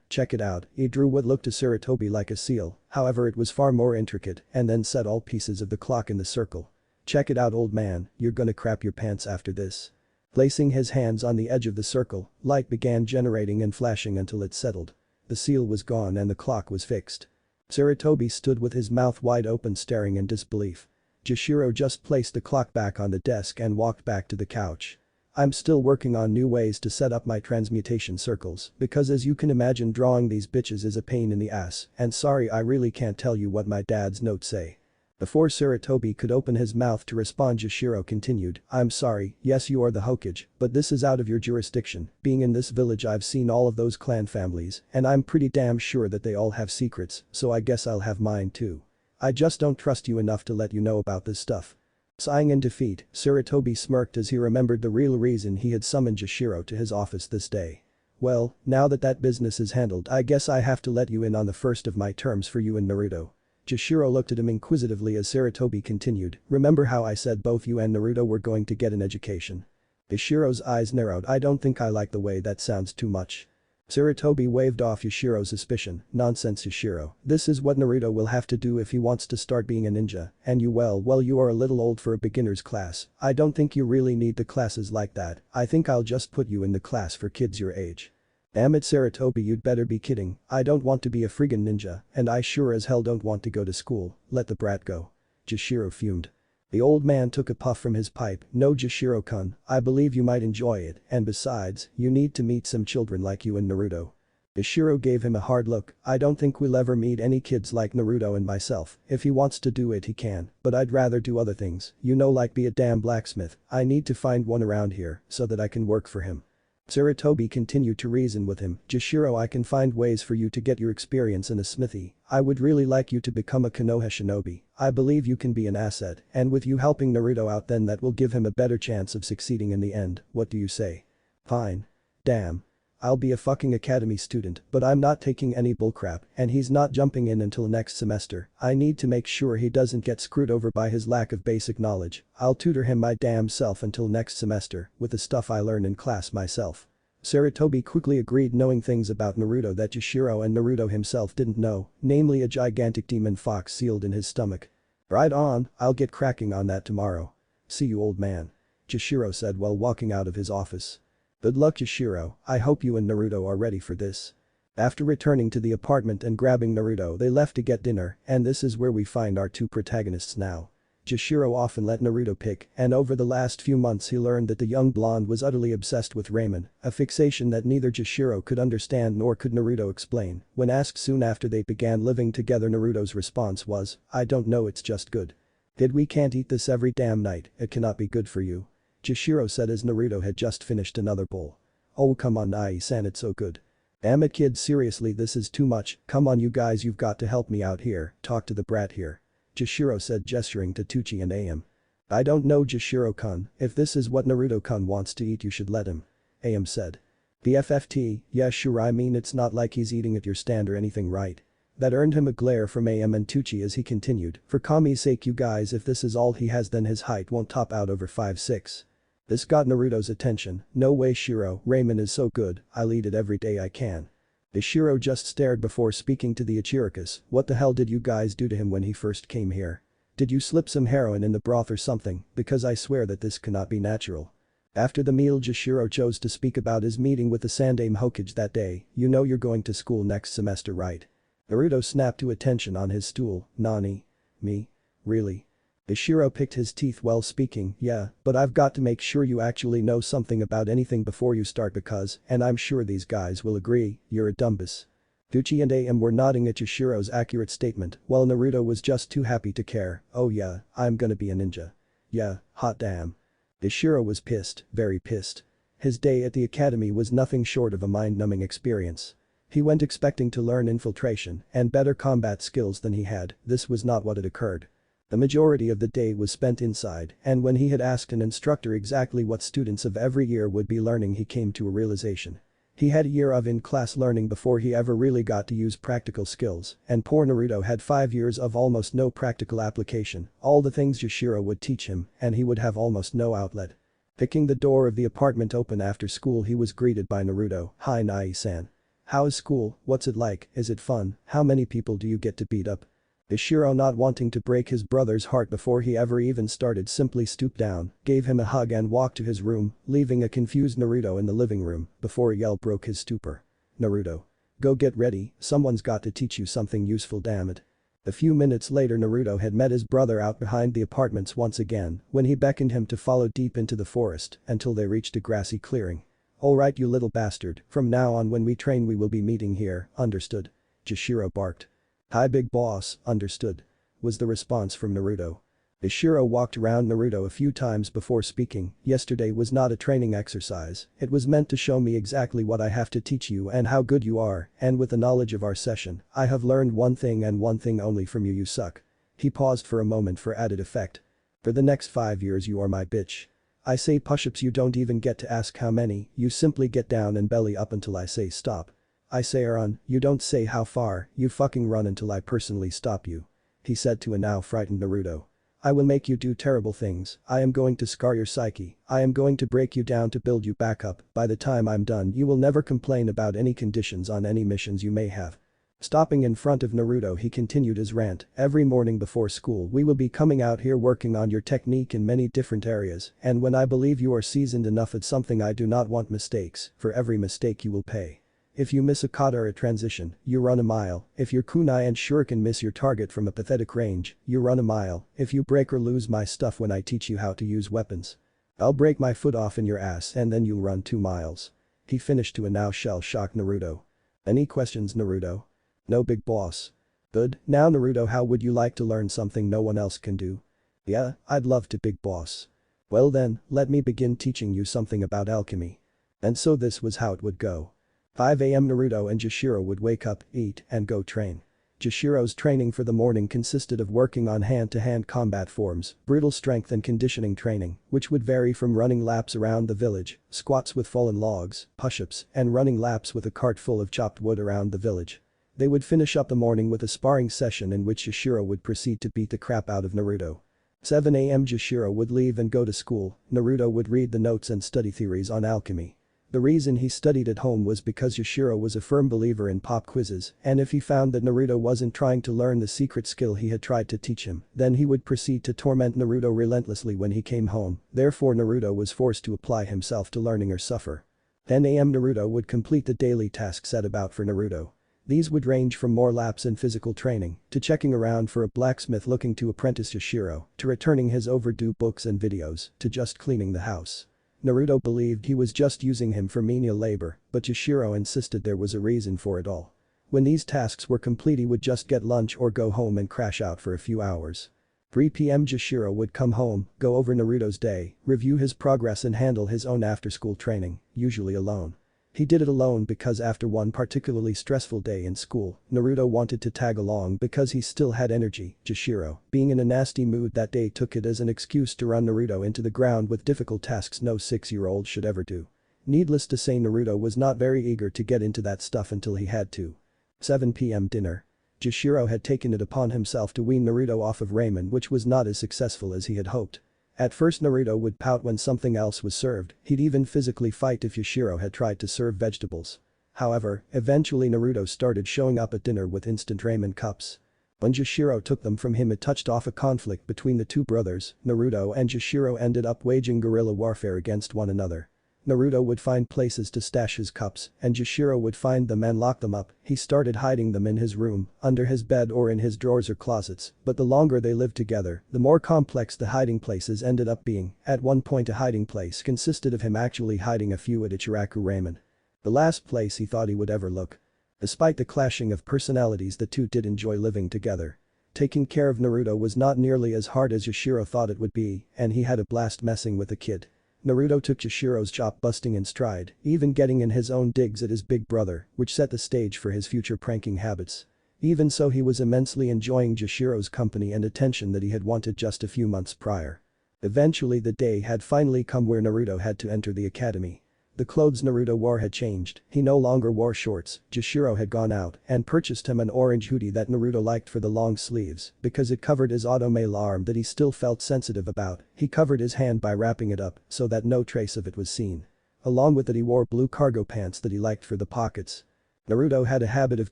check it out. He drew what looked to Sarutobi like a seal, however it was far more intricate, and then set all pieces of the clock in the circle. Check it out, old man, you're gonna crap your pants after this. Placing his hands on the edge of the circle, light began generating and flashing until it settled. The seal was gone and the clock was fixed. Sarutobi stood with his mouth wide open staring in disbelief. Yoshiro just placed the clock back on the desk and walked back to the couch. I'm still working on new ways to set up my transmutation circles, because as you can imagine drawing these bitches is a pain in the ass, and sorry I really can't tell you what my dad's notes say. Before Sarutobi could open his mouth to respond, Yoshiro continued, I'm sorry, yes you are the Hokage, but this is out of your jurisdiction. Being in this village I've seen all of those clan families, and I'm pretty damn sure that they all have secrets, so I guess I'll have mine too. I just don't trust you enough to let you know about this stuff. Sighing in defeat, Sarutobi smirked as he remembered the real reason he had summoned Yoshiro to his office this day. Well, now that that business is handled I guess I have to let you in on the first of my terms for you and Naruto. Jishiro looked at him inquisitively as Sarutobi continued, remember how I said both you and Naruto were going to get an education? Yashiro's eyes narrowed. I don't think I like the way that sounds too much. Sarutobi waved off Yashiro's suspicion. Nonsense Yashiro, this is what Naruto will have to do if he wants to start being a ninja, and you well you are a little old for a beginner's class. I don't think you really need the classes like that, I think I'll just put you in the class for kids your age. Damn it Sarutobi, you'd better be kidding, I don't want to be a friggin' ninja, and I sure as hell don't want to go to school, let the brat go. Jishiro fumed. The old man took a puff from his pipe. No Jishiro-kun, I believe you might enjoy it, and besides, you need to meet some children like you and Naruto. Jishiro gave him a hard look. I don't think we'll ever meet any kids like Naruto and myself. If he wants to do it he can, but I'd rather do other things, you know, like be a damn blacksmith. I need to find one around here so that I can work for him. Sarutobi continued to reason with him. Jishiro, I can find ways for you to get your experience in a smithy. I would really like you to become a Konoha shinobi. I believe you can be an asset, and with you helping Naruto out then that will give him a better chance of succeeding in the end, what do you say? Fine. Damn. I'll be a fucking academy student, but I'm not taking any bullcrap, and he's not jumping in until next semester. I need to make sure he doesn't get screwed over by his lack of basic knowledge. I'll tutor him my damn self until next semester, with the stuff I learn in class myself. Sarutobi quickly agreed, knowing things about Naruto that Jishiro and Naruto himself didn't know, namely a gigantic demon fox sealed in his stomach. Right on, I'll get cracking on that tomorrow. See you old man. Jishiro said while walking out of his office. Good luck Jishiro, I hope you and Naruto are ready for this. After returning to the apartment and grabbing Naruto they left to get dinner, and this is where we find our two protagonists now. Jishiro often let Naruto pick, and over the last few months he learned that the young blonde was utterly obsessed with Ramen, a fixation that neither Jishiro could understand nor could Naruto explain. When asked soon after they began living together, Naruto's response was, I don't know, it's just good. Kid, we can't eat this every damn night, it cannot be good for you. Jishiro said as Naruto had just finished another bowl. Oh come on Nai-san, it's so good. Damn it kid, seriously this is too much, come on you guys, you've got to help me out here, talk to the brat here. Jishiro said, gesturing to Tucci and Am. I don't know Jishiro-kun, if this is what Naruto-kun wants to eat you should let him. Am said. BFFT, yeah sure, I mean it's not like he's eating at your stand or anything, right? That earned him a glare from Am and Tucci as he continued, for Kami's sake you guys, if this is all he has then his height won't top out over 5'6". This got Naruto's attention. No way Shiro, ramen is so good, I'll eat it every day I can. Ishiro just stared before speaking to the Ichirokas. What the hell did you guys do to him when he first came here? Did you slip some heroin in the broth or something, because I swear that this cannot be natural. After the meal Jishiro chose to speak about his meeting with the Sandame Hokage that day. You know you're going to school next semester right? Naruto snapped to attention on his stool. Nani? Me? Really? Ishiro picked his teeth while speaking. Yeah, but I've got to make sure you actually know something about anything before you start because, and I'm sure these guys will agree, you're a dumbass. Tucci and Am were nodding at Yashiro's accurate statement while Naruto was just too happy to care. Oh yeah, I'm gonna be a ninja. Yeah, hot damn. Yashiro was pissed, very pissed. His day at the academy was nothing short of a mind-numbing experience. He went expecting to learn infiltration and better combat skills than he had. This was not what had occurred. The majority of the day was spent inside, and when he had asked an instructor exactly what students of every year would be learning he came to a realization. He had a year of in-class learning before he ever really got to use practical skills, and poor Naruto had 5 years of almost no practical application, all the things Yashiro would teach him, and he would have almost no outlet. Picking the door of the apartment open after school he was greeted by Naruto. Hi Nai-san. How's school, what's it like, is it fun, how many people do you get to beat up? Ishiro, not wanting to break his brother's heart before he ever even started, simply stooped down, gave him a hug and walked to his room, leaving a confused Naruto in the living room before a yell broke his stupor. Naruto. Go get ready, someone's got to teach you something useful, damn it. A few minutes later Naruto had met his brother out behind the apartments once again when he beckoned him to follow deep into the forest until they reached a grassy clearing. Alright you little bastard, from now on when we train we will be meeting here, understood? Jishiro barked. Hi big boss, understood. Was the response from Naruto. Ishiro walked around Naruto a few times before speaking. Yesterday was not a training exercise, it was meant to show me exactly what I have to teach you and how good you are, and with the knowledge of our session, I have learned one thing and one thing only from you, you suck. He paused for a moment for added effect. For the next 5 years you are my bitch. I say push-ups you don't even get to ask how many, you simply get down and belly up until I say stop. I say run, you don't say how far, you fucking run until I personally stop you. He said to a now frightened Naruto. I will make you do terrible things, I am going to scar your psyche, I am going to break you down to build you back up, by the time I'm done you will never complain about any conditions on any missions you may have. Stopping in front of Naruto he continued his rant, every morning before school we will be coming out here working on your technique in many different areas, and when I believe you are seasoned enough at something I do not want mistakes, for every mistake you will pay. If you miss a kata or a transition, you run a mile, if your kunai and shuriken miss your target from a pathetic range, you run a mile, if you break or lose my stuff when I teach you how to use weapons. I'll break my foot off in your ass and then you'll run 2 miles. He finished to a now shell-shocked Naruto. Any questions Naruto? No big boss. Good, now Naruto how would you like to learn something no one else can do? Yeah, I'd love to big boss. Well then, let me begin teaching you something about alchemy. And so this was how it would go. 5 AM Naruto and Jashiro would wake up, eat, and go train. Jashiro's training for the morning consisted of working on hand-to-hand combat forms, brutal strength and conditioning training, which would vary from running laps around the village, squats with fallen logs, push-ups, and running laps with a cart full of chopped wood around the village. They would finish up the morning with a sparring session in which Jashiro would proceed to beat the crap out of Naruto. 7 AM Jashiro would leave and go to school, Naruto would read the notes and study theories on alchemy. The reason he studied at home was because Jashiro was a firm believer in pop quizzes, and if he found that Naruto wasn't trying to learn the secret skill he had tried to teach him, then he would proceed to torment Naruto relentlessly when he came home, therefore Naruto was forced to apply himself to learning or suffer. 10 AM Naruto would complete the daily tasks set about for Naruto. These would range from more laps in physical training, to checking around for a blacksmith looking to apprentice Jashiro, to returning his overdue books and videos, to just cleaning the house. Naruto believed he was just using him for menial labor, but Jashiro insisted there was a reason for it all. When these tasks were complete he would just get lunch or go home and crash out for a few hours. 3 PM Jashiro would come home, go over Naruto's day, review his progress and handle his own after-school training, usually alone. He did it alone because after one particularly stressful day in school, Naruto wanted to tag along because he still had energy. Jashiro, being in a nasty mood that day, took it as an excuse to run Naruto into the ground with difficult tasks no 6-year-old should ever do. Needless to say Naruto was not very eager to get into that stuff until he had to. 7 PM Dinner. Jashiro had taken it upon himself to wean Naruto off of ramen, which was not as successful as he had hoped. At first Naruto would pout when something else was served, he'd even physically fight if Jashiro had tried to serve vegetables. However, eventually Naruto started showing up at dinner with instant ramen cups. When Jashiro took them from him it touched off a conflict between the two brothers. Naruto and Jashiro ended up waging guerrilla warfare against one another. Naruto would find places to stash his cups, and Jashiro would find them and lock them up. He started hiding them in his room, under his bed or in his drawers or closets, but the longer they lived together, the more complex the hiding places ended up being. At one point a hiding place consisted of him actually hiding a few at Ichiraku ramen. The last place he thought he would ever look. Despite the clashing of personalities the two did enjoy living together. Taking care of Naruto was not nearly as hard as Jashiro thought it would be, and he had a blast messing with the kid. Naruto took Jashiro's chop-busting in stride, even getting in his own digs at his big brother, which set the stage for his future pranking habits. Even so he was immensely enjoying Jashiro's company and attention that he had wanted just a few months prior. Eventually the day had finally come where Naruto had to enter the academy. The clothes Naruto wore had changed, he no longer wore shorts. Jashiro had gone out and purchased him an orange hoodie that Naruto liked for the long sleeves because it covered his automail arm that he still felt sensitive about. He covered his hand by wrapping it up so that no trace of it was seen. Along with it he wore blue cargo pants that he liked for the pockets. Naruto had a habit of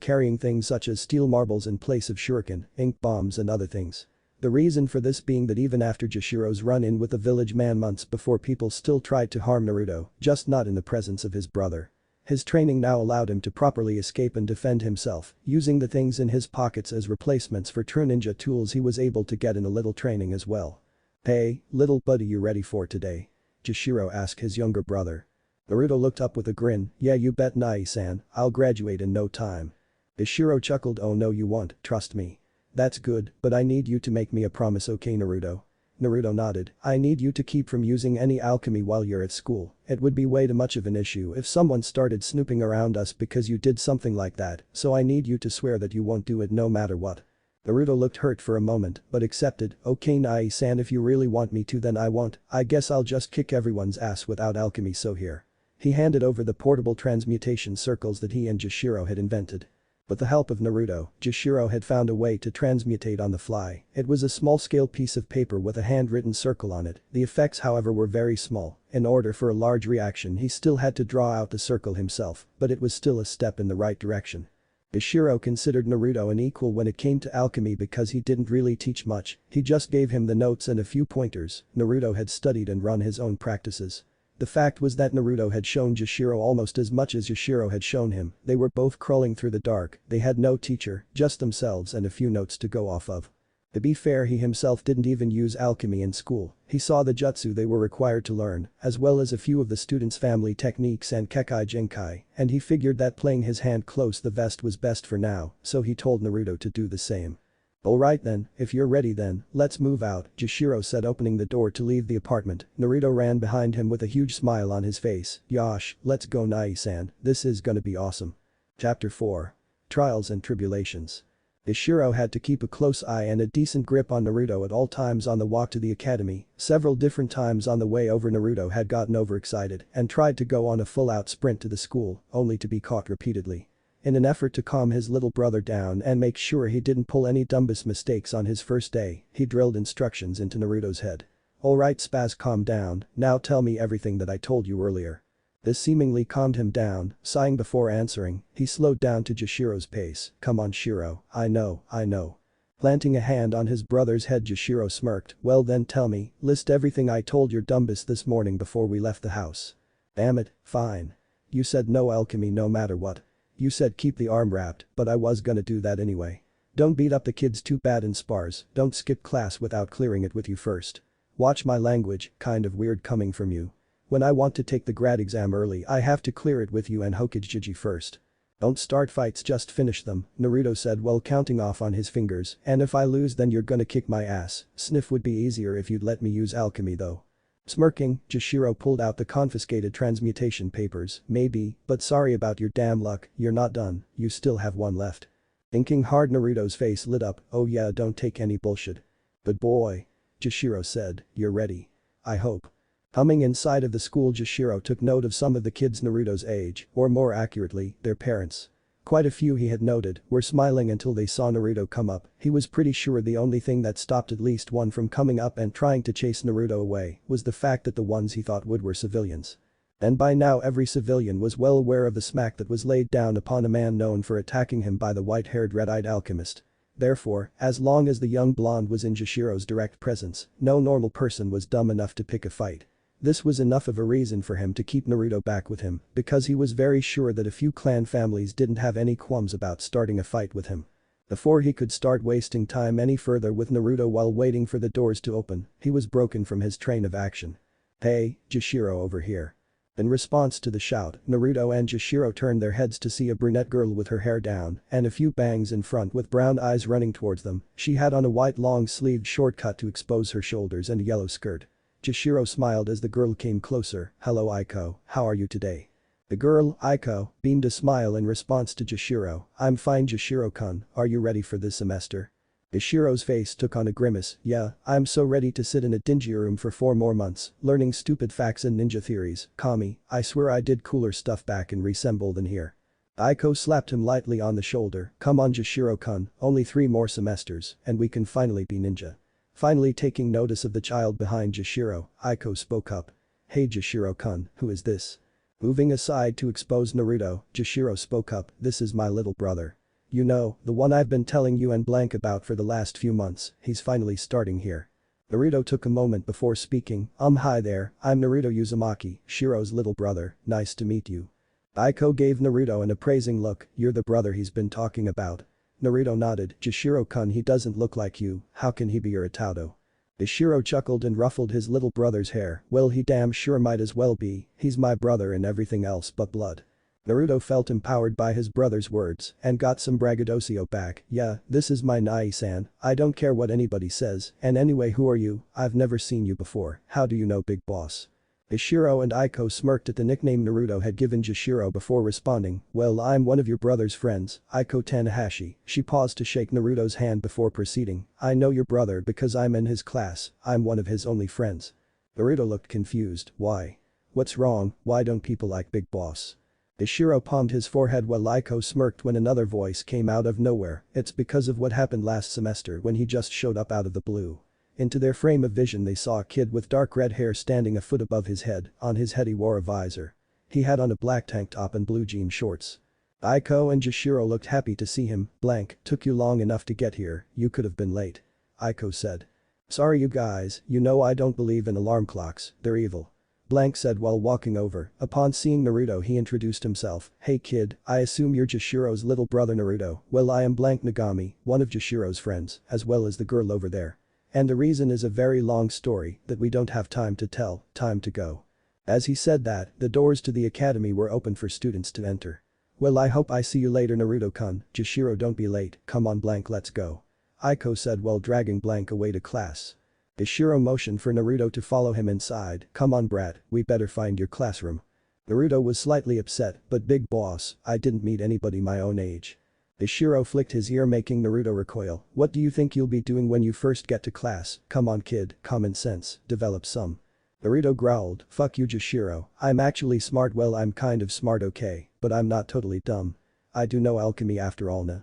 carrying things such as steel marbles in place of shuriken, ink bombs and other things. The reason for this being that even after Jashiro's run-in with the village man months before, people still tried to harm Naruto, just not in the presence of his brother. His training now allowed him to properly escape and defend himself, using the things in his pockets as replacements for true ninja tools he was able to get in a little training as well. "Hey, little buddy, you ready for today?" Jashiro asked his younger brother. Naruto looked up with a grin, "Yeah you bet Nai-san, I'll graduate in no time." Jashiro chuckled, "Oh no you won't, trust me." "That's good, but I need you to make me a promise, okay Naruto?" Naruto nodded, "I need you to keep from using any alchemy while you're at school. It would be way too much of an issue if someone started snooping around us because you did something like that, so I need you to swear that you won't do it no matter what." Naruto looked hurt for a moment but accepted. Okay Nai-san, if you really want me to then I won't, I guess I'll just kick everyone's ass without alchemy, so here. He handed over the portable transmutation circles that he and Jishiro had invented. With the help of Naruto, Jishiro had found a way to transmutate on the fly. It was a small-scale piece of paper with a handwritten circle on it. The effects however were very small. In order for a large reaction he still had to draw out the circle himself, but it was still a step in the right direction. Jishiro considered Naruto an equal when it came to alchemy because he didn't really teach much, he just gave him the notes and a few pointers. Naruto had studied and run his own practices. The fact was that Naruto had shown Jishiro almost as much as Jishiro had shown him. They were both crawling through the dark, they had no teacher, just themselves and a few notes to go off of. To be fair, he himself didn't even use alchemy in school. He saw the jutsu they were required to learn, as well as a few of the students' family techniques and kekai jinkai, and he figured that playing his hand close to the vest was best for now, so he told Naruto to do the same. Alright then, if you're ready then, let's move out, Jishiro said, opening the door to leave the apartment. Naruto ran behind him with a huge smile on his face. Yosh, let's go Nai-san, this is gonna be awesome. Chapter 4. Trials and Tribulations. Jishiro had to keep a close eye and a decent grip on Naruto at all times on the walk to the academy. Several different times on the way over Naruto had gotten overexcited and tried to go on a full-out sprint to the school, only to be caught repeatedly. In an effort to calm his little brother down and make sure he didn't pull any dumbest mistakes on his first day, he drilled instructions into Naruto's head. Alright Spaz, calm down, now tell me everything that I told you earlier. This seemingly calmed him down, sighing before answering, he slowed down to Jishiro's pace. Come on Shiro, I know. Planting a hand on his brother's head, Jishiro smirked. Well then tell me, list everything I told your dumbest this morning before we left the house. Damn it, fine. You said no alchemy no matter what. You said keep the arm wrapped, but I was gonna do that anyway. Don't beat up the kids too bad in spars, don't skip class without clearing it with you first. Watch my language, kind of weird coming from you. When I want to take the grad exam early I have to clear it with you and Hokage first. Don't start fights, just finish them, Naruto said while counting off on his fingers, and if I lose then you're gonna kick my ass. Sniff would be easier if you'd let me use alchemy though. Smirking, Jishiro pulled out the confiscated transmutation papers. Maybe, but sorry about your damn luck, you're not done, you still have one left. Thinking hard, Naruto's face lit up. Oh yeah, don't take any bullshit. Good boy. Jishiro said, you're ready. I hope. Humming inside of the school, Jishiro took note of some of the kids Naruto's age, or more accurately, their parents. Quite a few, he had noted, were smiling until they saw Naruto come up. He was pretty sure the only thing that stopped at least one from coming up and trying to chase Naruto away was the fact that the ones he thought would were civilians. And by now every civilian was well aware of the smack that was laid down upon a man known for attacking him by the white-haired red-eyed alchemist. Therefore, as long as the young blonde was in Jishiro's direct presence, no normal person was dumb enough to pick a fight. This was enough of a reason for him to keep Naruto back with him, because he was very sure that a few clan families didn't have any qualms about starting a fight with him. Before he could start wasting time any further with Naruto while waiting for the doors to open, he was broken from his train of action. Hey, Jishiro, over here. In response to the shout, Naruto and Jishiro turned their heads to see a brunette girl with her hair down and a few bangs in front with brown eyes running towards them. She had on a white long-sleeved short cut to expose her shoulders and a yellow skirt. Jishiro smiled as the girl came closer. Hello Aiko, how are you today? The girl, Aiko, beamed a smile in response to Jishiro. I'm fine Jishiro-kun, are you ready for this semester? Jishiro's face took on a grimace. Yeah, I'm so ready to sit in a dingy room for 4 more months, learning stupid facts and ninja theories. Kami, I swear I did cooler stuff back in Resemble than here. Aiko slapped him lightly on the shoulder. Come on Jishiro-kun, only 3 more semesters, and we can finally be ninja. Finally taking notice of the child behind Jishiro, Aiko spoke up. Hey Jishiro-kun, who is this? Moving aside to expose Naruto, Jishiro spoke up. This is my little brother. You know, the one I've been telling you and blank about for the last few months, he's finally starting here. Naruto took a moment before speaking. Hi there, I'm Naruto Uzumaki, Shiro's little brother, nice to meet you. Aiko gave Naruto an appraising look. You're the brother he's been talking about. Naruto nodded. Jishiro-kun, he doesn't look like you, how can he be your Itato? Jishiro chuckled and ruffled his little brother's hair. Well, he damn sure might as well be, he's my brother and everything else but blood. Naruto felt empowered by his brother's words and got some braggadocio back. Yeah, this is my Nai-san, I don't care what anybody says, and anyway who are you, I've never seen you before, how do you know Big Boss? Ishiro and Aiko smirked at the nickname Naruto had given Jashiro before responding, "Well, I'm one of your brother's friends, Aiko Tanahashi." She paused to shake Naruto's hand before proceeding, "I know your brother because I'm in his class, I'm one of his only friends." Naruto looked confused, "Why? What's wrong, why don't people like Big Boss?" Ishiro palmed his forehead while Aiko smirked when another voice came out of nowhere, "It's because of what happened last semester when he just showed up out of the blue." Into their frame of vision they saw a kid with dark red hair standing a foot above his head, on his head he wore a visor. He had on a black tank top and blue jean shorts. Aiko and Jashiro looked happy to see him, blank, "Took you long enough to get here, you could have been late." Aiko said. "Sorry you guys, you know I don't believe in alarm clocks, they're evil." Blank said while walking over. Upon seeing Naruto he introduced himself, "Hey kid, I assume you're Jashiro's little brother Naruto. Well I am blank Nagami, one of Jashiro's friends, as well as the girl over there. And the reason is a very long story that we don't have time to tell, time to go." As he said that, the doors to the academy were open for students to enter. "Well I hope I see you later Naruto-kun, Jashiro don't be late, come on blank let's go." Aiko said while dragging blank away to class. Ishiro motioned for Naruto to follow him inside, "Come on brat, we better find your classroom." Naruto was slightly upset, "But big boss, I didn't meet anybody my own age." Ishiro flicked his ear making Naruto recoil, "What do you think you'll be doing when you first get to class? Come on kid, common sense, develop some." Naruto growled, "Fuck you Jashiro, I'm actually smart well I'm kind of smart okay, but I'm not totally dumb. I do know alchemy after all na."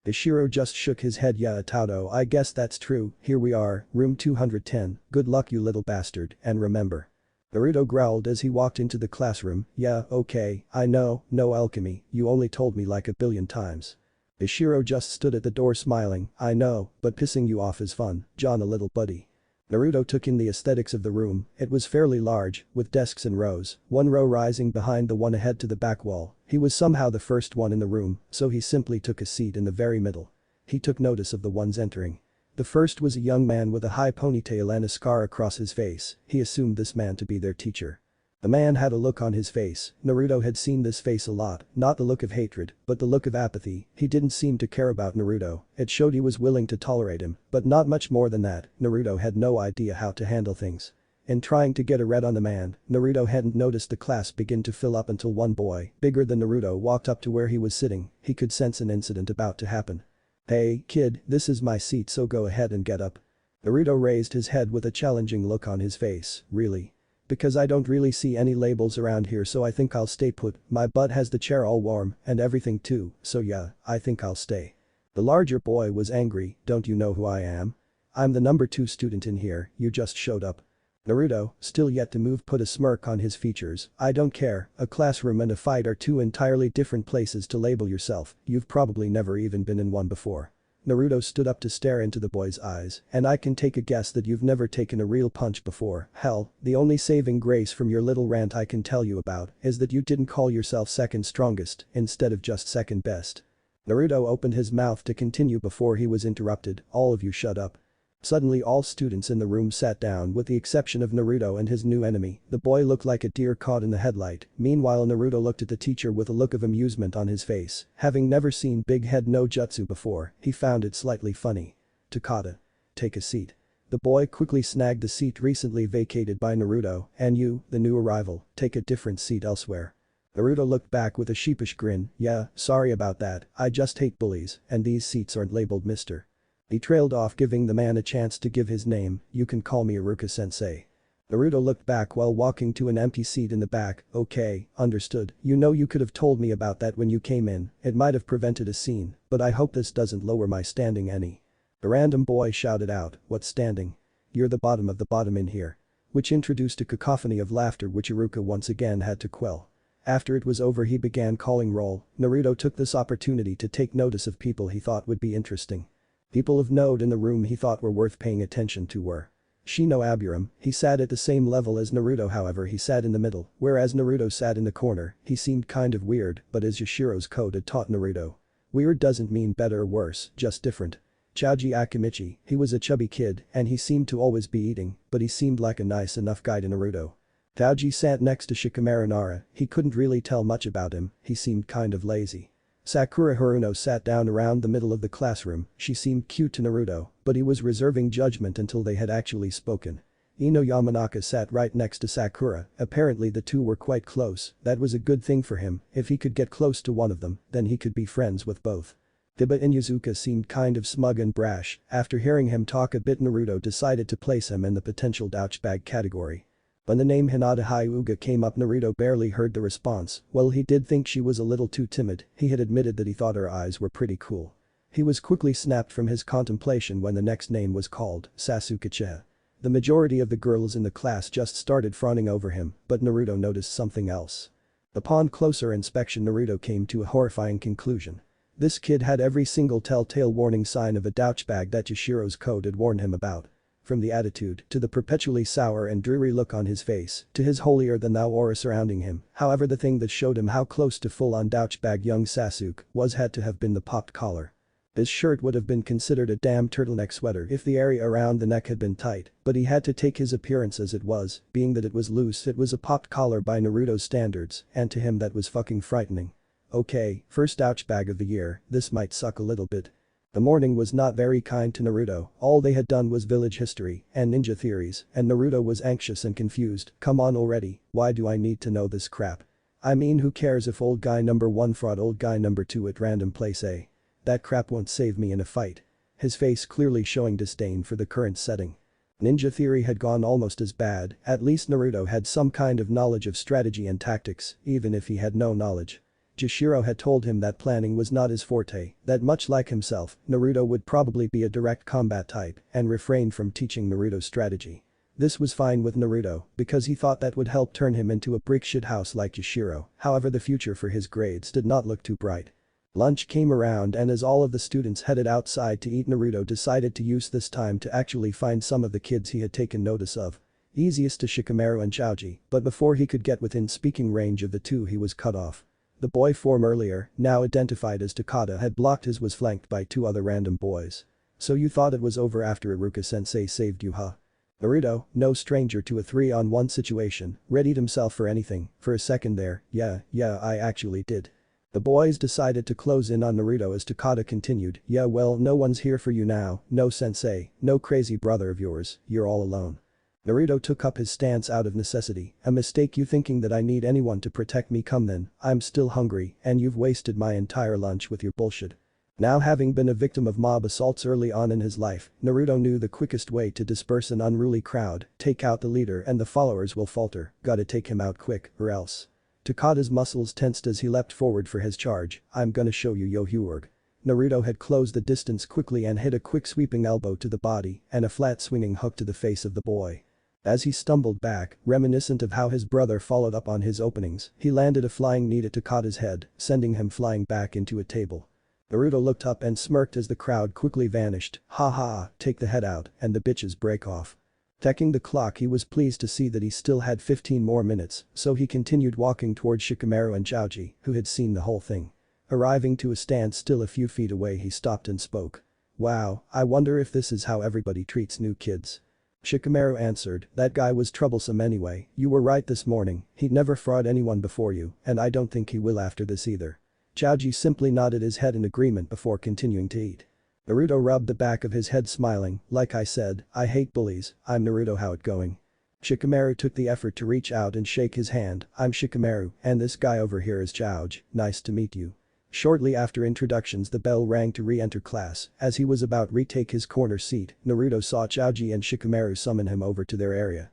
Ishiro just shook his head, "Yeah Tauto I guess that's true, here we are, room 210, good luck you little bastard, and remember." Naruto growled as he walked into the classroom, "Yeah, okay, I know, no alchemy, you only told me like a billion times." Ishiro just stood at the door smiling, "I know, but pissing you off is fun, John a little buddy." Naruto took in the aesthetics of the room, it was fairly large, with desks in rows, one row rising behind the one ahead to the back wall. He was somehow the first one in the room, so he simply took a seat in the very middle. He took notice of the ones entering. The first was a young man with a high ponytail and a scar across his face, he assumed this man to be their teacher. The man had a look on his face, Naruto had seen this face a lot, not the look of hatred, but the look of apathy, he didn't seem to care about Naruto, it showed he was willing to tolerate him, but not much more than that, Naruto had no idea how to handle things. In trying to get a read on the man, Naruto hadn't noticed the class begin to fill up until one boy, bigger than Naruto walked up to where he was sitting, he could sense an incident about to happen. "Hey, kid, this is my seat so go ahead and get up." Naruto raised his head with a challenging look on his face, "Really? Because I don't really see any labels around here so I think I'll stay put, my butt has the chair all warm and everything too, so yeah, I think I'll stay." The larger boy was angry, "Don't you know who I am? I'm the number 2 student in here, you just showed up." Naruto, still yet to move put a smirk on his features, "I don't care, a classroom and a fight are 2 entirely different places to label yourself, you've probably never even been in one before." Naruto stood up to stare into the boy's eyes, "And I can take a guess that you've never taken a real punch before, hell, the only saving grace from your little rant I can tell you about is that you didn't call yourself second strongest instead of just second best." Naruto opened his mouth to continue before he was interrupted, "All of you shut up." Suddenly all students in the room sat down with the exception of Naruto and his new enemy, the boy looked like a deer caught in the headlight, meanwhile Naruto looked at the teacher with a look of amusement on his face, having never seen Big Head no Jutsu before, he found it slightly funny. "Takata. Take a seat." The boy quickly snagged the seat recently vacated by Naruto, "And you, the new arrival, take a different seat elsewhere." Naruto looked back with a sheepish grin, "Yeah, sorry about that, I just hate bullies, and these seats aren't labeled Mr." He trailed off giving the man a chance to give his name, "You can call me Iruka-sensei." Naruto looked back while walking to an empty seat in the back, "Okay, understood, you know you could have told me about that when you came in, it might have prevented a scene, but I hope this doesn't lower my standing any." The random boy shouted out, "What standing? You're the bottom of the bottom in here." Which introduced a cacophony of laughter which Iruka once again had to quell. After it was over he began calling roll, Naruto took this opportunity to take notice of people he thought would be interesting. People of note in the room he thought were worth paying attention to were Shino Aburam, he sat at the same level as Naruto however he sat in the middle, whereas Naruto sat in the corner, he seemed kind of weird but as Yashiro's code had taught Naruto. Weird doesn't mean better or worse, just different. Choji Akimichi, he was a chubby kid and he seemed to always be eating, but he seemed like a nice enough guy to Naruto. Taoji sat next to Shikamaru Nara, he couldn't really tell much about him, he seemed kind of lazy. Sakura Haruno sat down around the middle of the classroom, she seemed cute to Naruto, but he was reserving judgment until they had actually spoken. Ino Yamanaka sat right next to Sakura, apparently the two were quite close, that was a good thing for him, if he could get close to one of them, then he could be friends with both. Hiba Inuzuka seemed kind of smug and brash, after hearing him talk a bit Naruto decided to place him in the potential douchebag category. When the name Hinata Hyuga came up Naruto barely heard the response, well he did think she was a little too timid, he had admitted that he thought her eyes were pretty cool. He was quickly snapped from his contemplation when the next name was called, Sasuke-che. The majority of the girls in the class just started fawning over him, but Naruto noticed something else. Upon closer inspection Naruto came to a horrifying conclusion. This kid had every single telltale warning sign of a douchebag that Yashiro's code had warned him about. From the attitude, to the perpetually sour and dreary look on his face, to his holier-than-thou aura surrounding him, however the thing that showed him how close to full-on douchebag young Sasuke was had to have been the popped collar. His shirt would have been considered a damn turtleneck sweater if the area around the neck had been tight, but he had to take his appearance as it was, being that it was loose it was a popped collar by Naruto's standards, and to him that was fucking frightening. Okay, first douchebag of the year, this might suck a little bit. The morning was not very kind to Naruto, all they had done was village history and ninja theories, and Naruto was anxious and confused, come on already, why do I need to know this crap? I mean who cares if old guy number 1 fought old guy number 2 at random place A? That crap won't save me in a fight. His face clearly showing disdain for the current setting. Ninja theory had gone almost as bad, at least Naruto had some kind of knowledge of strategy and tactics, even if he had no knowledge. Jishiro had told him that planning was not his forte, that much like himself, Naruto would probably be a direct combat type and refrain from teaching Naruto strategy. This was fine with Naruto, because he thought that would help turn him into a brick shithouse like Jishiro, however the future for his grades did not look too bright. Lunch came around and as all of the students headed outside to eat Naruto decided to use this time to actually find some of the kids he had taken notice of. Easiest to Shikamaru and Choji, but before he could get within speaking range of the two he was cut off. The boy form earlier, now identified as Takada had blocked his was flanked by two other random boys. So you thought it was over after Iruka-sensei saved you huh? Naruto, no stranger to a 3-on-1 situation, readied himself for anything, for a second there, yeah, I actually did. The boys decided to close in on Naruto as Takada continued, yeah well no one's here for you now, no sensei, no crazy brother of yours, you're all alone. Naruto took up his stance out of necessity, a mistake you thinking that I need anyone to protect me come then, I'm still hungry and you've wasted my entire lunch with your bullshit. Now having been a victim of mob assaults early on in his life, Naruto knew the quickest way to disperse an unruly crowd, take out the leader and the followers will falter, gotta take him out quick or else. Takada's muscles tensed as he leapt forward for his charge, I'm gonna show you yo Hyuorg. Naruto had closed the distance quickly and hit a quick sweeping elbow to the body and a flat swinging hook to the face of the boy. As he stumbled back, reminiscent of how his brother followed up on his openings, he landed a flying knee to Takada's head, sending him flying back into a table. Naruto looked up and smirked as the crowd quickly vanished, ha ha, take the head out and the bitches break off. Checking the clock he was pleased to see that he still had 15 more minutes, so he continued walking towards Shikamaru and Choji, who had seen the whole thing. Arriving to a standstill a few feet away he stopped and spoke. Wow, I wonder if this is how everybody treats new kids. Shikamaru answered, that guy was troublesome anyway, you were right this morning, he'd never fraud anyone before you, and I don't think he will after this either. Choji simply nodded his head in agreement before continuing to eat. Naruto rubbed the back of his head smiling, like I said, I hate bullies, I'm Naruto how it going? Shikamaru took the effort to reach out and shake his hand, I'm Shikamaru, and this guy over here is Choji, nice to meet you. Shortly after introductions the bell rang to re-enter class, as he was about retake his corner seat, Naruto saw Choji and Shikamaru summon him over to their area.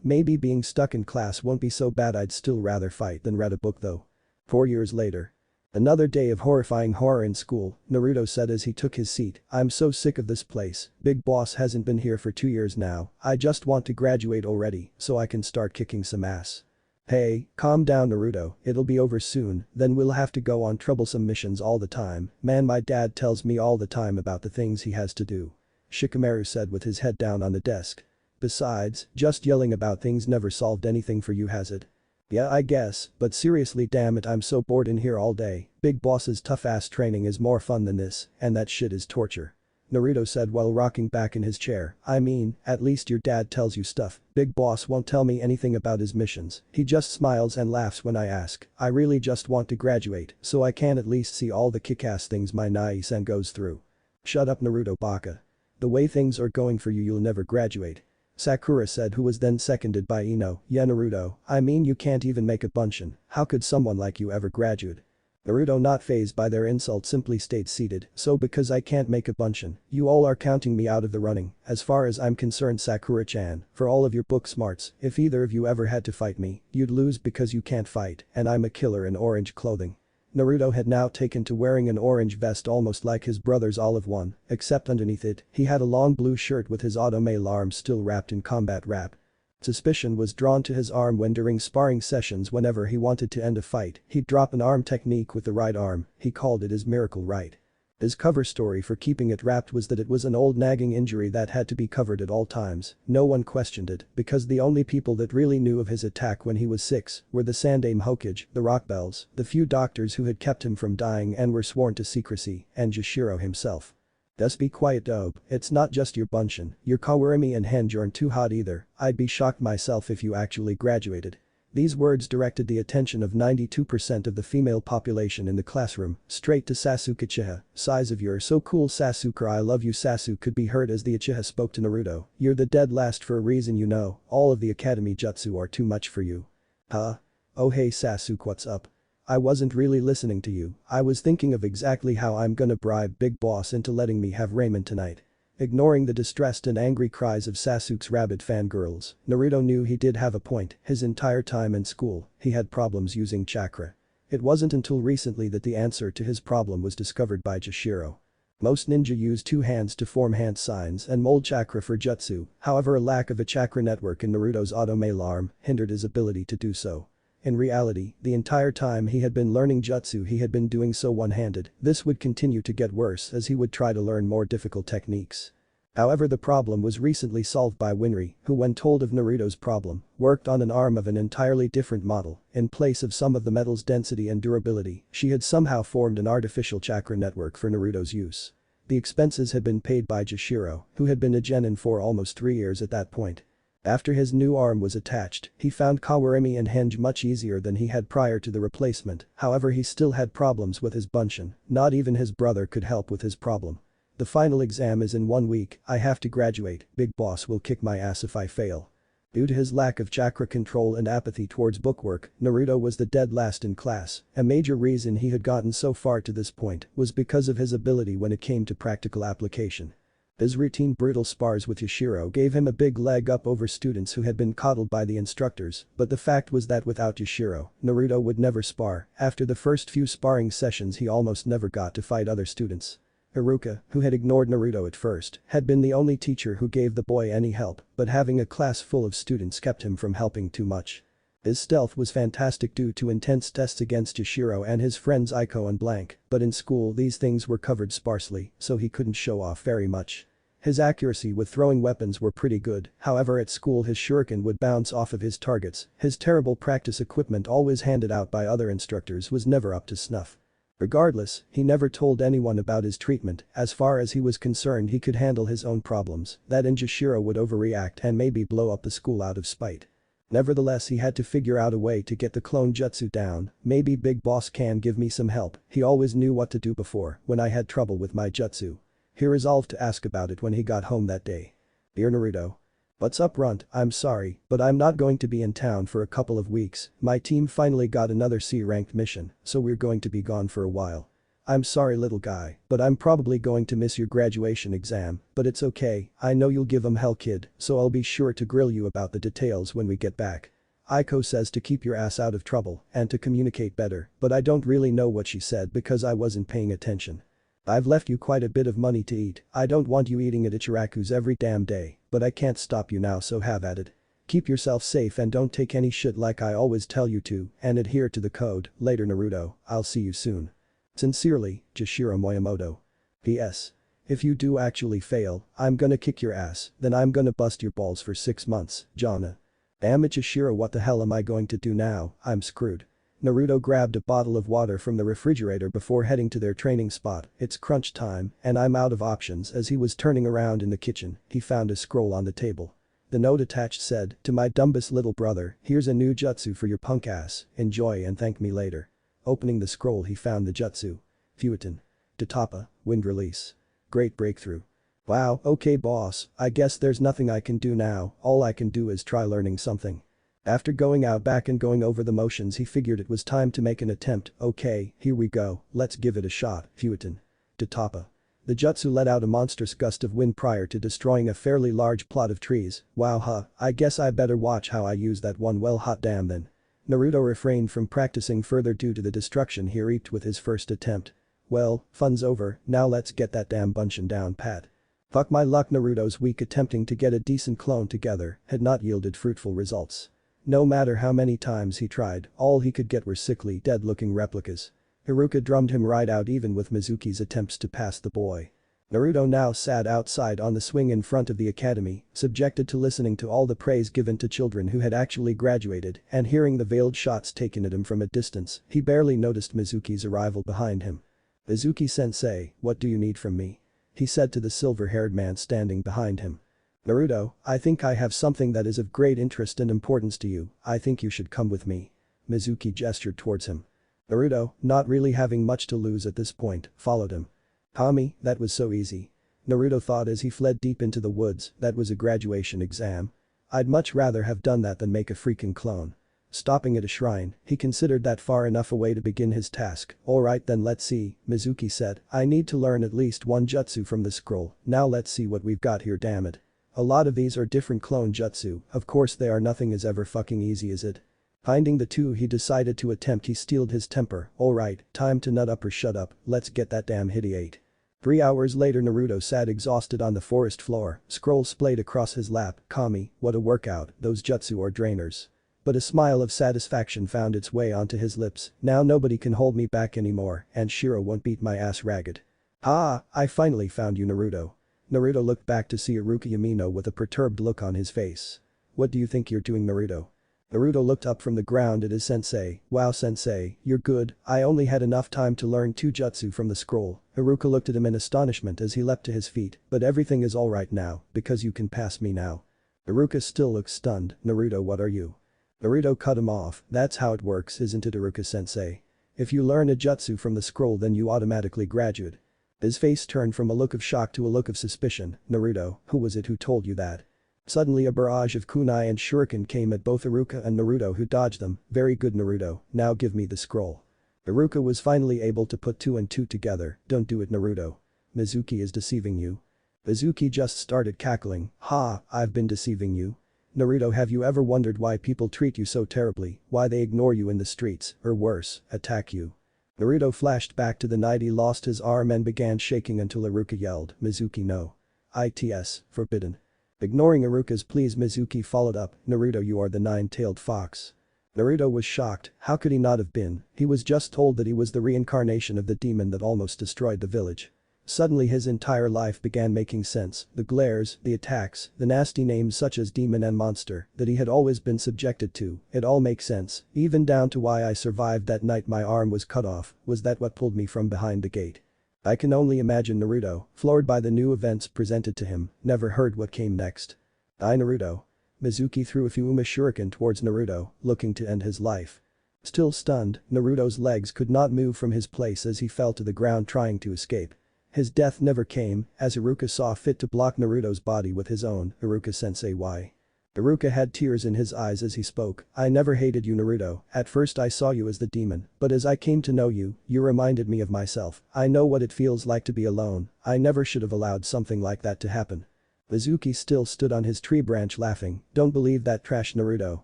Maybe being stuck in class won't be so bad I'd still rather fight than read a book though. 4 years later. Another day of horrifying horror in school, Naruto said as he took his seat, I'm so sick of this place, Big Boss hasn't been here for 2 years now, I just want to graduate already so I can start kicking some ass. Hey, calm down Naruto, it'll be over soon, then we'll have to go on troublesome missions all the time, man my dad tells me all the time about the things he has to do. Shikamaru said with his head down on the desk. Besides, just yelling about things never solved anything for you has it? Yeah I guess, but seriously damn it I'm so bored in here all day, Big Boss's tough ass training is more fun than this, and that shit is torture. Naruto said while rocking back in his chair, I mean, at least your dad tells you stuff, Big Boss won't tell me anything about his missions, he just smiles and laughs when I ask, I really just want to graduate, so I can at least see all the kick-ass things my Nai-san goes through. Shut up Naruto baka. The way things are going for you you'll never graduate. Sakura said, who was then seconded by Ino. Yeah, Naruto, I mean you can't even make a bunshin. How could someone like you ever graduate? Naruto, not fazed by their insult, simply stayed seated. So because I can't make a bunshin, you all are counting me out of the running. As far as I'm concerned, Sakura-chan, for all of your book smarts, if either of you ever had to fight me, you'd lose because you can't fight and I'm a killer in orange clothing. Naruto had now taken to wearing an orange vest almost like his brother's olive one, except underneath it, he had a long blue shirt with his auto-mail arm still wrapped in combat wrap. Suspicion was drawn to his arm when during sparring sessions whenever he wanted to end a fight, he'd drop an arm technique with the right arm, he called it his miracle right. His cover story for keeping it wrapped was that it was an old nagging injury that had to be covered at all times. No one questioned it because the only people that really knew of his attack when he was 6 were the Sandaime Hokage, the Rockbells, the few doctors who had kept him from dying and were sworn to secrecy, and Jashiro himself. Just be quiet, Dobe, it's not just your bunshin, your Kawurimi and Henge aren't too hot either, I'd be shocked myself if you actually graduated. These words directed the attention of 92% of the female population in the classroom, straight to Sasuke Uchiha. Size of you're so cool Sasuke, I love you. Sasuke could be heard as the Uchiha spoke to Naruto, you're the dead last for a reason, you know, all of the academy jutsu are too much for you. Huh? Oh hey Sasuke, what's up? I wasn't really listening to you, I was thinking of exactly how I'm gonna bribe Big Boss into letting me have ramen tonight. Ignoring the distressed and angry cries of Sasuke's rabid fangirls, Naruto knew he did have a point. His entire time in school, he had problems using chakra. It wasn't until recently that the answer to his problem was discovered by Jashiro. Most ninja use two hands to form hand signs and mold chakra for jutsu, however a lack of a chakra network in Naruto's auto-mail arm hindered his ability to do so. In reality, the entire time he had been learning jutsu he had been doing so one-handed. This would continue to get worse as he would try to learn more difficult techniques. However, the problem was recently solved by Winry, who when told of Naruto's problem, worked on an arm of an entirely different model. In place of some of the metal's density and durability, she had somehow formed an artificial chakra network for Naruto's use. The expenses had been paid by Jashiro, who had been a genin for almost 3 years at that point. After his new arm was attached, he found Kawurimi and Henge much easier than he had prior to the replacement, however he still had problems with his bunshin, not even his brother could help with his problem. The final exam is in 1 week, I have to graduate, Big Boss will kick my ass if I fail. Due to his lack of chakra control and apathy towards bookwork, Naruto was the dead last in class. A major reason he had gotten so far to this point was because of his ability when it came to practical application. His routine brutal spars with Yashiro gave him a big leg up over students who had been coddled by the instructors, but the fact was that without Yashiro, Naruto would never spar. After the first few sparring sessions he almost never got to fight other students. Iruka, who had ignored Naruto at first, had been the only teacher who gave the boy any help, but having a class full of students kept him from helping too much. His stealth was fantastic due to intense tests against Yashiro and his friends Aiko and Blank, but in school these things were covered sparsely, so he couldn't show off very much. His accuracy with throwing weapons were pretty good, however at school his shuriken would bounce off of his targets. His terrible practice equipment always handed out by other instructors was never up to snuff. Regardless, he never told anyone about his treatment. As far as he was concerned he could handle his own problems, that and Jashiro would overreact and maybe blow up the school out of spite. Nevertheless, he had to figure out a way to get the clone jutsu down. Maybe Big Boss can give me some help, he always knew what to do before when I had trouble with my jutsu. He resolved to ask about it when he got home that day. Dear Naruto. What's up, Runt? I'm sorry, but I'm not going to be in town for a couple of weeks. My team finally got another C-ranked mission, so we're going to be gone for a while. I'm sorry little guy, but I'm probably going to miss your graduation exam, but it's okay, I know you'll give 'em hell kid, so I'll be sure to grill you about the details when we get back. Aiko says to keep your ass out of trouble and to communicate better, but I don't really know what she said because I wasn't paying attention. I've left you quite a bit of money to eat, I don't want you eating at Ichiraku's every damn day, but I can't stop you now, so have at it. Keep yourself safe and don't take any shit like I always tell you to, and adhere to the code. Later Naruto, I'll see you soon. Sincerely, Jashiro Moyamoto. P.S. If you do actually fail, I'm gonna kick your ass, then I'm gonna bust your balls for 6 months, Jana. Damn it Jashiro, what the hell am I going to do now? I'm screwed. Naruto grabbed a bottle of water from the refrigerator before heading to their training spot. It's crunch time, and I'm out of options. As he was turning around in the kitchen, he found a scroll on the table. The note attached said, to my dumbest little brother, here's a new jutsu for your punk ass, enjoy and thank me later. Opening the scroll he found the jutsu. Fuetin. Tatapa, wind release. Great breakthrough. Wow, okay boss, I guess there's nothing I can do now, all I can do is try learning something. After going out back and going over the motions he figured it was time to make an attempt. Okay, here we go, let's give it a shot, Fuetin. Tatapa. The jutsu let out a monstrous gust of wind prior to destroying a fairly large plot of trees. Wow I guess I better watch how I use that one, well hot damn then. Naruto refrained from practicing further due to the destruction he reaped with his first attempt. Well, fun's over, now let's get that damn bunchin' down pat. Fuck my luck, Naruto's week attempting to get a decent clone together had not yielded fruitful results. No matter how many times he tried, all he could get were sickly, dead-looking replicas. Iruka drummed him right out even with Mizuki's attempts to pass the boy. Naruto now sat outside on the swing in front of the academy, subjected to listening to all the praise given to children who had actually graduated and hearing the veiled shots taken at him from a distance. He barely noticed Mizuki's arrival behind him. "Mizuki-sensei, what do you need from me?" he said to the silver-haired man standing behind him. "Naruto, I think I have something that is of great interest and importance to you, I think you should come with me." Mizuki gestured towards him. Naruto, not really having much to lose at this point, followed him. "Kami, that was so easy." Naruto thought as he fled deep into the woods, that was a graduation exam. "I'd much rather have done that than make a freaking clone." Stopping at a shrine, he considered that far enough away to begin his task. "Alright then, let's see," Mizuki said. "I need to learn at least one jutsu from the scroll, now let's see what we've got here, damn it. A lot of these are different clone jutsu, of course they are, nothing is ever fucking easy, is it?" Finding the two he decided to attempt, he steeled his temper. "Alright, time to nut up or shut up, let's get that damn idiot." 3 hours later Naruto sat exhausted on the forest floor, scroll splayed across his lap. "Kami, what a workout, those jutsu are drainers." But a smile of satisfaction found its way onto his lips. "Now nobody can hold me back anymore and Shiro won't beat my ass ragged." "Ah, I finally found you, Naruto." Naruto looked back to see Iruka Yamino with a perturbed look on his face. "What do you think you're doing, Naruto?" Naruto looked up from the ground at his sensei. "Wow sensei, you're good, I only had enough time to learn 2 jutsu from the scroll." Iruka looked at him in astonishment as he leapt to his feet. "But everything is alright now, because you can pass me now." Iruka still looked stunned. "Naruto, what are you?" Naruto cut him off. "That's how it works, isn't it, Iruka sensei? If you learn a jutsu from the scroll then you automatically graduate." His face turned from a look of shock to a look of suspicion. "Naruto, who was it who told you that?" Suddenly a barrage of kunai and shuriken came at both Iruka and Naruto, who dodged them. "Very good, Naruto, now give me the scroll." Iruka was finally able to put 2 and 2 together. "Don't do it, Naruto. Mizuki is deceiving you." Mizuki just started cackling. "Ha, I've been deceiving you? Naruto, have you ever wondered why people treat you so terribly, why they ignore you in the streets, or worse, attack you?" Naruto flashed back to the night he lost his arm and began shaking until Iruka yelled, "Mizuki, no. It's forbidden." Ignoring Iruka's pleas, Mizuki followed up, "Naruto, you are the 9-tailed fox." Naruto was shocked. How could he not have been? He was just told that he was the reincarnation of the demon that almost destroyed the village. Suddenly his entire life began making sense, the glares, the attacks, the nasty names such as demon and monster that he had always been subjected to, it all makes sense, even down to why I survived that night my arm was cut off. Was that what pulled me from behind the gate? I can only imagine Naruto, floored by the new events presented to him, never heard what came next. Naruto." Mizuki threw a Fuuma shuriken towards Naruto, looking to end his life. Still stunned, Naruto's legs could not move from his place as he fell to the ground trying to escape. His death never came, as Iruka saw fit to block Naruto's body with his own. "Iruka-sensei, why?" Iruka had tears in his eyes as he spoke. "I never hated you, Naruto, at first I saw you as the demon, but as I came to know you, you reminded me of myself. I know what it feels like to be alone, I never should have allowed something like that to happen." Mizuki still stood on his tree branch laughing. "Don't believe that trash, Naruto.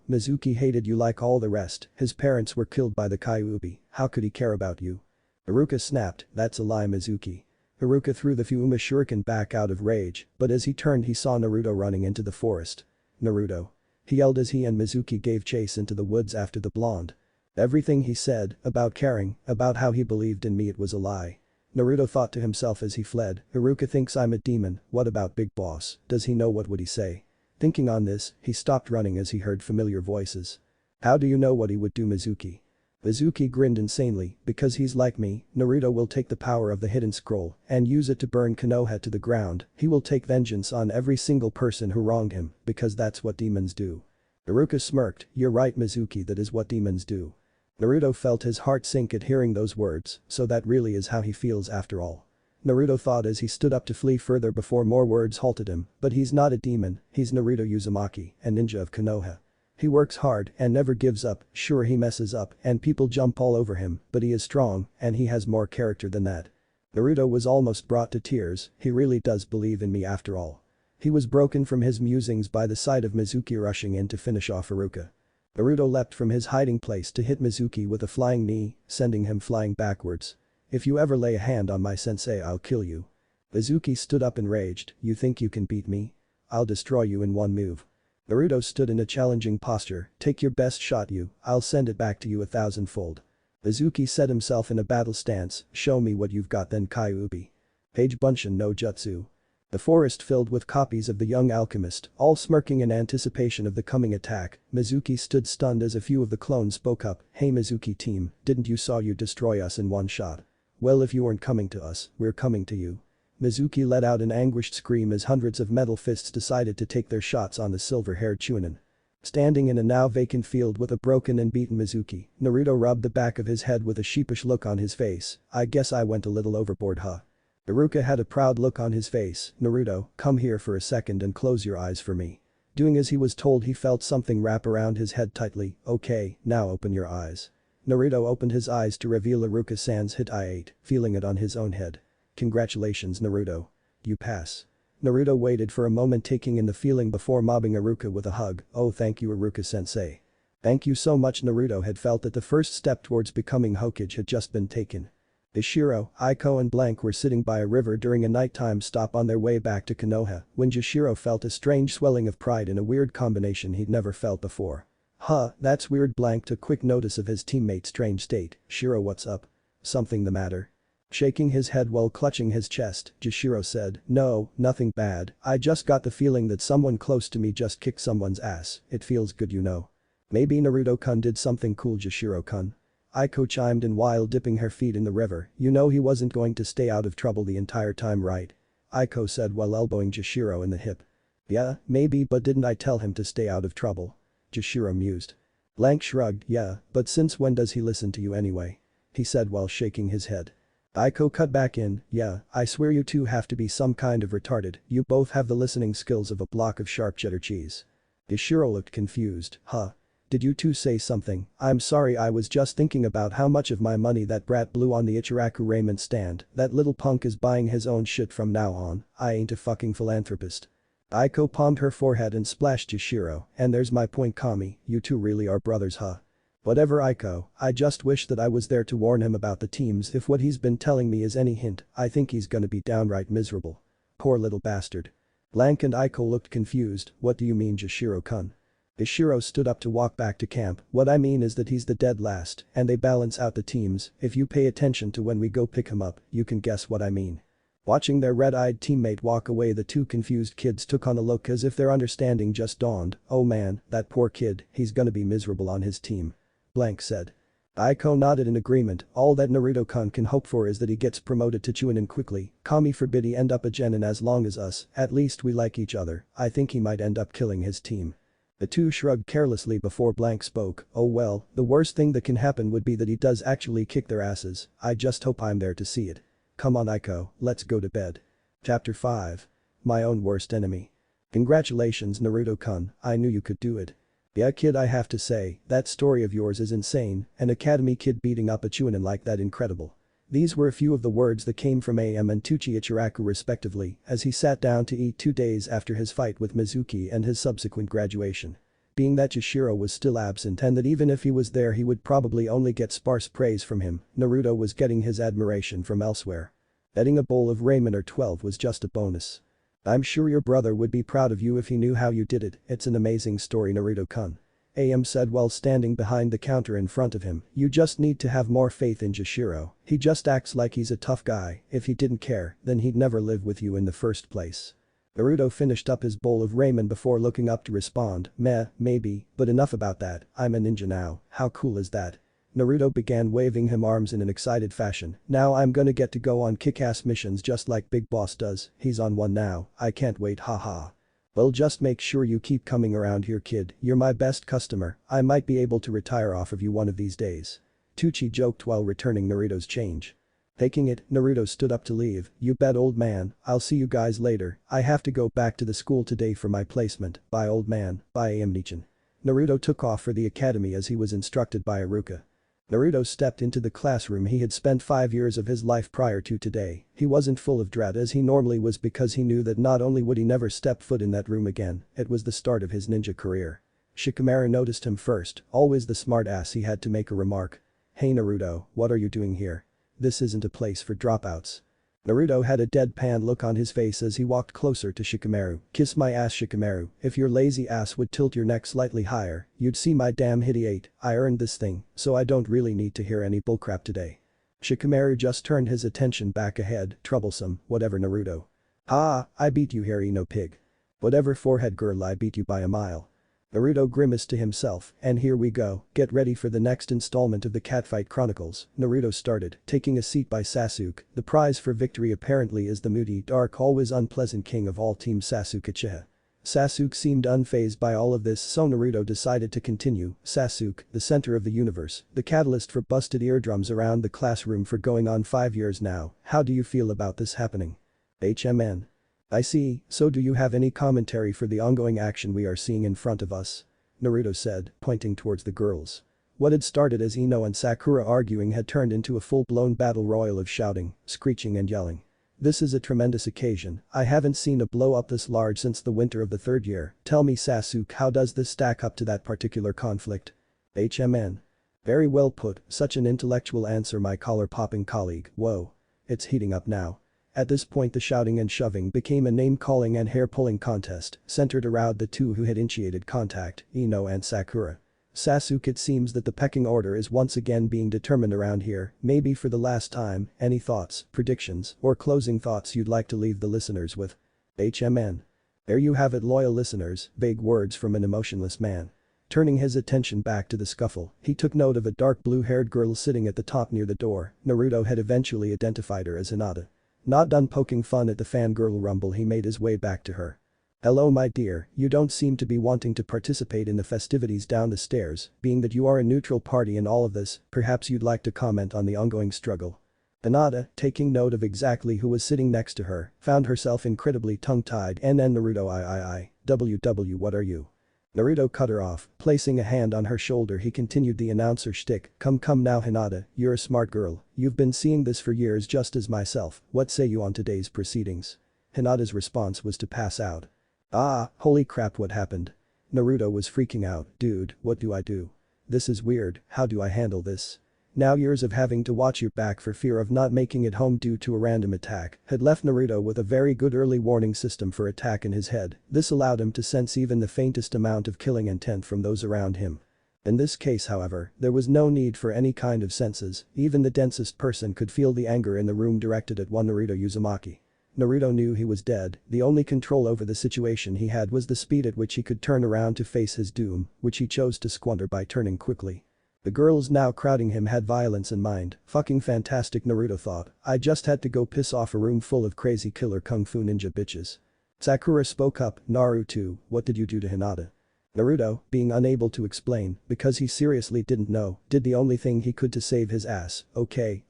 Mizuki hated you like all the rest, his parents were killed by the Kyuubi, how could he care about you?" Iruka snapped, "That's a lie, Mizuki." Iruka threw the Fuuma shuriken back out of rage, but as he turned he saw Naruto running into the forest. "Naruto!" he yelled as he and Mizuki gave chase into the woods after the blonde. Everything he said, about caring, about how he believed in me, it was a lie. Naruto thought to himself as he fled, "Iruka thinks I'm a demon, what about Big Boss, does he know, what would he say?" Thinking on this, he stopped running as he heard familiar voices. "How do you know what he would do, Mizuki?" Mizuki grinned insanely, "Because he's like me, Naruto will take the power of the hidden scroll and use it to burn Konoha to the ground. He will take vengeance on every single person who wronged him, because that's what demons do." Iruka smirked, "You're right, Mizuki, that is what demons do." Naruto felt his heart sink at hearing those words, so that really is how he feels after all. Naruto thought as he stood up to flee further before more words halted him, but he's not a demon, he's Naruto Uzumaki, a ninja of Konoha. He works hard and never gives up, sure he messes up and people jump all over him, but he is strong and he has more character than that. Naruto was almost brought to tears, he really does believe in me after all. He was broken from his musings by the sight of Mizuki rushing in to finish off Iruka. Naruto leapt from his hiding place to hit Mizuki with a flying knee, sending him flying backwards. If you ever lay a hand on my sensei I'll kill you. Mizuki stood up enraged, you think you can beat me? I'll destroy you in one move. Naruto stood in a challenging posture, take your best shot you, I'll send it back to you 1,000-fold. Mizuki set himself in a battle stance, show me what you've got then Kyuubi. Page Bunshin no Jutsu. The forest filled with copies of the young alchemist, all smirking in anticipation of the coming attack. Mizuki stood stunned as a few of the clones spoke up, hey Mizuki team, didn't you saw you destroy us in one shot? Well if you weren't coming to us, we're coming to you. Mizuki let out an anguished scream as hundreds of metal fists decided to take their shots on the silver-haired Chunin. Standing in a now vacant field with a broken and beaten Mizuki, Naruto rubbed the back of his head with a sheepish look on his face, I guess I went a little overboard huh. Iruka had a proud look on his face, Naruto, come here for a second and close your eyes for me. Doing as he was told he felt something wrap around his head tightly, okay, now open your eyes. Naruto opened his eyes to reveal Iruka-san's hit I-8, feeling it on his own head. Congratulations Naruto. You pass. Naruto waited for a moment taking in the feeling before mobbing Iruka with a hug, oh thank you Iruka-sensei. Thank you so much Naruto had felt that the first step towards becoming Hokage had just been taken. Ishiro, Aiko and Blank were sitting by a river during a nighttime stop on their way back to Konoha when Jashiro felt a strange swelling of pride in a weird combination he'd never felt before. Huh, that's weird Blank took quick notice of his teammate's strange state, Shiro what's up? Something the matter? Shaking his head while clutching his chest, Jashiro said, no, nothing bad, I just got the feeling that someone close to me just kicked someone's ass, it feels good you know. Maybe Naruto-kun did something cool Jashiro-kun. Aiko chimed in while dipping her feet in the river, you know he wasn't going to stay out of trouble the entire time right? Aiko said while elbowing Jashiro in the hip. Yeah, maybe but didn't I tell him to stay out of trouble? Jashiro mused. Blank shrugged, yeah, but since when does he listen to you anyway? He said while shaking his head. Aiko cut back in, yeah, I swear you two have to be some kind of retarded, you both have the listening skills of a block of sharp cheddar cheese. Jashiro looked confused, huh? Did you two say something? I'm sorry I was just thinking about how much of my money that brat blew on the Ichiraku raiment stand, that little punk is buying his own shit from now on, I ain't a fucking philanthropist. Aiko palmed her forehead and splashed Jashiro, and there's my point Kami, you two really are brothers huh? Whatever Aiko, I just wish that I was there to warn him about the teams if what he's been telling me is any hint, I think he's gonna be downright miserable. Poor little bastard. Blank and Aiko looked confused, what do you mean Jashiro-kun? Ishiro stood up to walk back to camp, what I mean is that he's the dead last, and they balance out the teams, if you pay attention to when we go pick him up, you can guess what I mean. Watching their red-eyed teammate walk away the two confused kids took on a look as if their understanding just dawned, oh man, that poor kid, he's gonna be miserable on his team. Blank said. Aiko nodded in agreement, all that Naruto-kun can hope for is that he gets promoted to Chunin quickly, Kami forbid he end up a genin as long as us, at least we like each other, I think he might end up killing his team. The two shrugged carelessly before Blank spoke, oh well, the worst thing that can happen would be that he does actually kick their asses, I just hope I'm there to see it. Come on Aiko, let's go to bed. Chapter 5. My own worst enemy. Congratulations Naruto-kun, I knew you could do it. Yeah kid I have to say, that story of yours is insane, an academy kid beating up a Chunin like that incredible. These were a few of the words that came from AM and Tuchi Ichiraku respectively as he sat down to eat 2 days after his fight with Mizuki and his subsequent graduation. Being that Jashiro was still absent and that even if he was there he would probably only get sparse praise from him, Naruto was getting his admiration from elsewhere. Eating a bowl of ramen or 12 was just a bonus. I'm sure your brother would be proud of you if he knew how you did it, it's an amazing story Naruto-kun. AM said while standing behind the counter in front of him, you just need to have more faith in Jashiro, he just acts like he's a tough guy, if he didn't care, then he'd never live with you in the first place. Naruto finished up his bowl of ramen before looking up to respond, meh, maybe, but enough about that, I'm a ninja now, how cool is that? Naruto began waving him arms in an excited fashion, now I'm gonna get to go on kick-ass missions just like Big Boss does, he's on one now, I can't wait haha. Well just make sure you keep coming around here kid, you're my best customer, I might be able to retire off of you one of these days. Tucci joked while returning Naruto's change. Taking it, Naruto stood up to leave. "You bet, old man, I'll see you guys later, I have to go back to the school today for my placement, bye old man, bye Amnichan." Naruto took off for the academy as he was instructed by Iruka. Naruto stepped into the classroom he had spent 5 years of his life prior to today. He wasn't full of dread as he normally was because he knew that not only would he never step foot in that room again, it was the start of his ninja career. Shikamaru noticed him first, always the smart ass he had to make a remark. "Hey Naruto, what are you doing here? This isn't a place for dropouts." Naruto had a deadpan look on his face as he walked closer to Shikamaru. "Kiss my ass Shikamaru, if your lazy ass would tilt your neck slightly higher, you'd see my damn hideate, I earned this thing, so I don't really need to hear any bullcrap today." Shikamaru just turned his attention back ahead, troublesome, whatever Naruto. "Ah, I beat you here no pig. Whatever forehead girl, I beat you by a mile." Naruto grimaced to himself, "And here we go, get ready for the next installment of the Catfight Chronicles." Naruto started, taking a seat by Sasuke. The prize for victory apparently is the moody, dark, always unpleasant king of all Team Sasuke Uchiha. Sasuke seemed unfazed by all of this, so Naruto decided to continue. "Sasuke, the center of the universe, the catalyst for busted eardrums around the classroom for going on 5 years now, how do you feel about this happening?" "HMN. I see, so do you have any commentary for the ongoing action we are seeing in front of us?" Naruto said, pointing towards the girls. What had started as Ino and Sakura arguing had turned into a full-blown battle royal of shouting, screeching and yelling. "This is a tremendous occasion, I haven't seen a blow-up this large since the winter of the 3rd year. Tell me Sasuke, how does this stack up to that particular conflict?" "HMN. Very well put, such an intellectual answer my collar-popping colleague, whoa. It's heating up now." At this point the shouting and shoving became a name-calling and hair-pulling contest, centered around the two who had initiated contact, Ino and Sakura. "Sasuke, it seems that the pecking order is once again being determined around here, maybe for the last time, any thoughts, predictions, or closing thoughts you'd like to leave the listeners with?" HMN. There you have it, loyal listeners, vague words from an emotionless man. Turning his attention back to the scuffle, he took note of a dark blue-haired girl sitting at the top near the door. Naruto had eventually identified her as Hinata. Not done poking fun at the fangirl rumble, he made his way back to her. "Hello my dear, you don't seem to be wanting to participate in the festivities down the stairs, being that you are a neutral party in all of this, perhaps you'd like to comment on the ongoing struggle." Hinata, taking note of exactly who was sitting next to her, found herself incredibly tongue-tied. "NN Naruto WW what are you?" Naruto cut her off, placing a hand on her shoulder. He continued the announcer shtick. Come now Hinata, you're a smart girl, you've been seeing this for years just as myself, what say you on today's proceedings?" Hinata's response was to pass out. "Ah, holy crap, what happened?" Naruto was freaking out. "Dude, what do I do? This is weird, how do I handle this?" Now years of having to watch your back for fear of not making it home due to a random attack had left Naruto with a very good early warning system for attack in his head. This allowed him to sense even the faintest amount of killing intent from those around him. In this case, however, there was no need for any kind of senses, even the densest person could feel the anger in the room directed at one Naruto Uzumaki. Naruto knew he was dead, the only control over the situation he had was the speed at which he could turn around to face his doom, which he chose to squander by turning quickly. The girls now crowding him had violence in mind. Fucking fantastic, Naruto thought, I just had to go piss off a room full of crazy killer kung fu ninja bitches. Sakura spoke up. Naruto, what did you do to Hinata? Naruto, being unable to explain because he seriously didn't know, did the only thing he could to save his ass. Okay,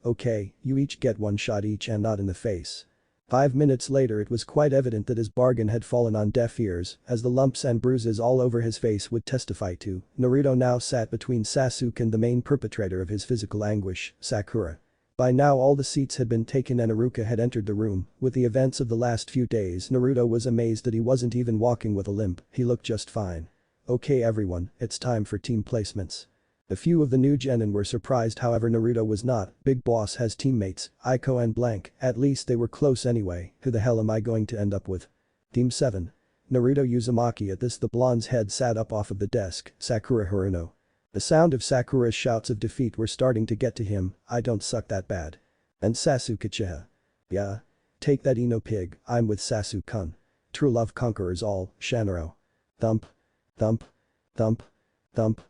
you each get one shot each and not in the face. 5 minutes later it was quite evident that his bargain had fallen on deaf ears, as the lumps and bruises all over his face would testify to. Naruto now sat between Sasuke and the main perpetrator of his physical anguish, Sakura. By now all the seats had been taken and Iruka had entered the room. With the events of the last few days, Naruto was amazed that he wasn't even walking with a limp, he looked just fine. Okay everyone, it's time for team placements. A few of the new genin were surprised, however Naruto was not. Big Boss has teammates, Aiko and Blank, at least they were close anyway, who the hell am I going to end up with? Team 7. Naruto Uzumaki. At this the blonde's head sat up off of the desk. Sakura Haruno. The sound of Sakura's shouts of defeat were starting to get to him. I don't suck that bad. And Sasuke Uchiha. Yeah. Take that Ino pig, I'm with Sasuke-kun. True love conquers all, Shanaro. Thump. Thump. Thump. Thump.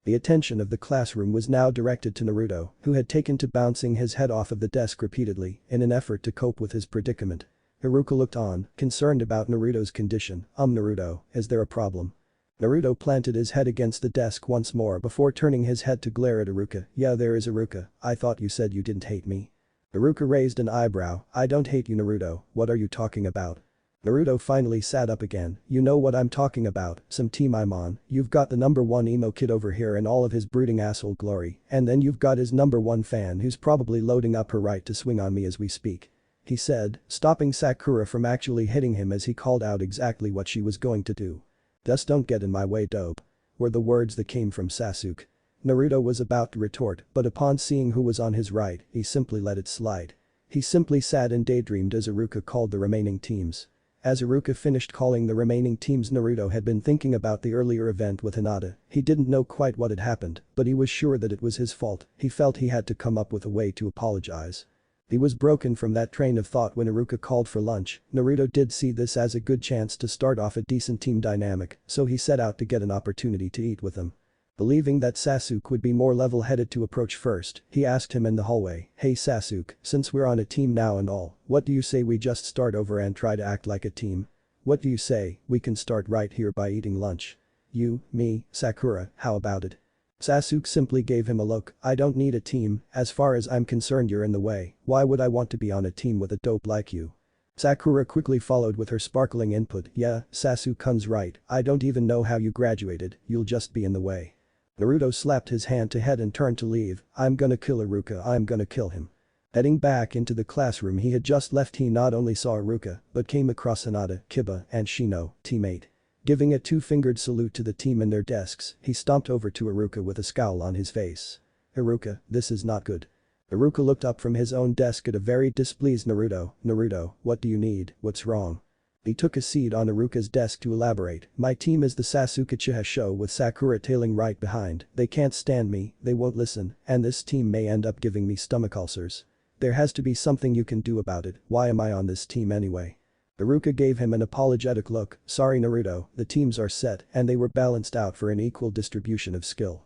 The attention of the classroom was now directed to Naruto, who had taken to bouncing his head off of the desk repeatedly in an effort to cope with his predicament. Haruka looked on, concerned about Naruto's condition. Naruto, is there a problem? Naruto planted his head against the desk once more before turning his head to glare at Haruka. Yeah, there is Haruka, I thought you said you didn't hate me. Iruka raised an eyebrow. I don't hate you Naruto, what are you talking about? Naruto finally sat up again. You know what I'm talking about, some team I'm on. You've got the number one emo kid over here in all of his brooding asshole glory, and then you've got his number one fan who's probably loading up her right to swing on me as we speak. He said, stopping Sakura from actually hitting him as he called out exactly what she was going to do. Just don't get in my way dope. Were the words that came from Sasuke. Naruto was about to retort, but upon seeing who was on his right, he simply let it slide. He simply sat and daydreamed as Iruka called the remaining teams. As Iruka finished calling the remaining teams, Naruto had been thinking about the earlier event with Hinata. He didn't know quite what had happened, but he was sure that it was his fault. He felt he had to come up with a way to apologize. He was broken from that train of thought when Iruka called for lunch. Naruto did see this as a good chance to start off a decent team dynamic, so he set out to get an opportunity to eat with him. Believing that Sasuke would be more level-headed to approach first, he asked him in the hallway, hey Sasuke, since we're on a team now and all, what do you say we just start over and try to act like a team? What do you say, we can start right here by eating lunch? You, me, Sakura, how about it? Sasuke simply gave him a look. I don't need a team, as far as I'm concerned you're in the way, why would I want to be on a team with a dope like you? Sakura quickly followed with her sparkling input, yeah, Sasuke-kun's right, I don't even know how you graduated, you'll just be in the way. Naruto slapped his hand to head and turned to leave. I'm gonna kill Iruka, I'm gonna kill him. Heading back into the classroom he had just left, he not only saw Iruka, but came across Hinata, Kiba, and Shino, teammate. Giving a two-fingered salute to the team in their desks, he stomped over to Iruka with a scowl on his face. Iruka, this is not good. Iruka looked up from his own desk at a very displeased Naruto. Naruto, what do you need, what's wrong? He took a seat on Iruka's desk to elaborate. My team is the Sasuke Uchiha show with Sakura tailing right behind. They can't stand me, they won't listen, and this team may end up giving me stomach ulcers. There has to be something you can do about it, why am I on this team anyway? Iruka gave him an apologetic look. Sorry Naruto, the teams are set and they were balanced out for an equal distribution of skill.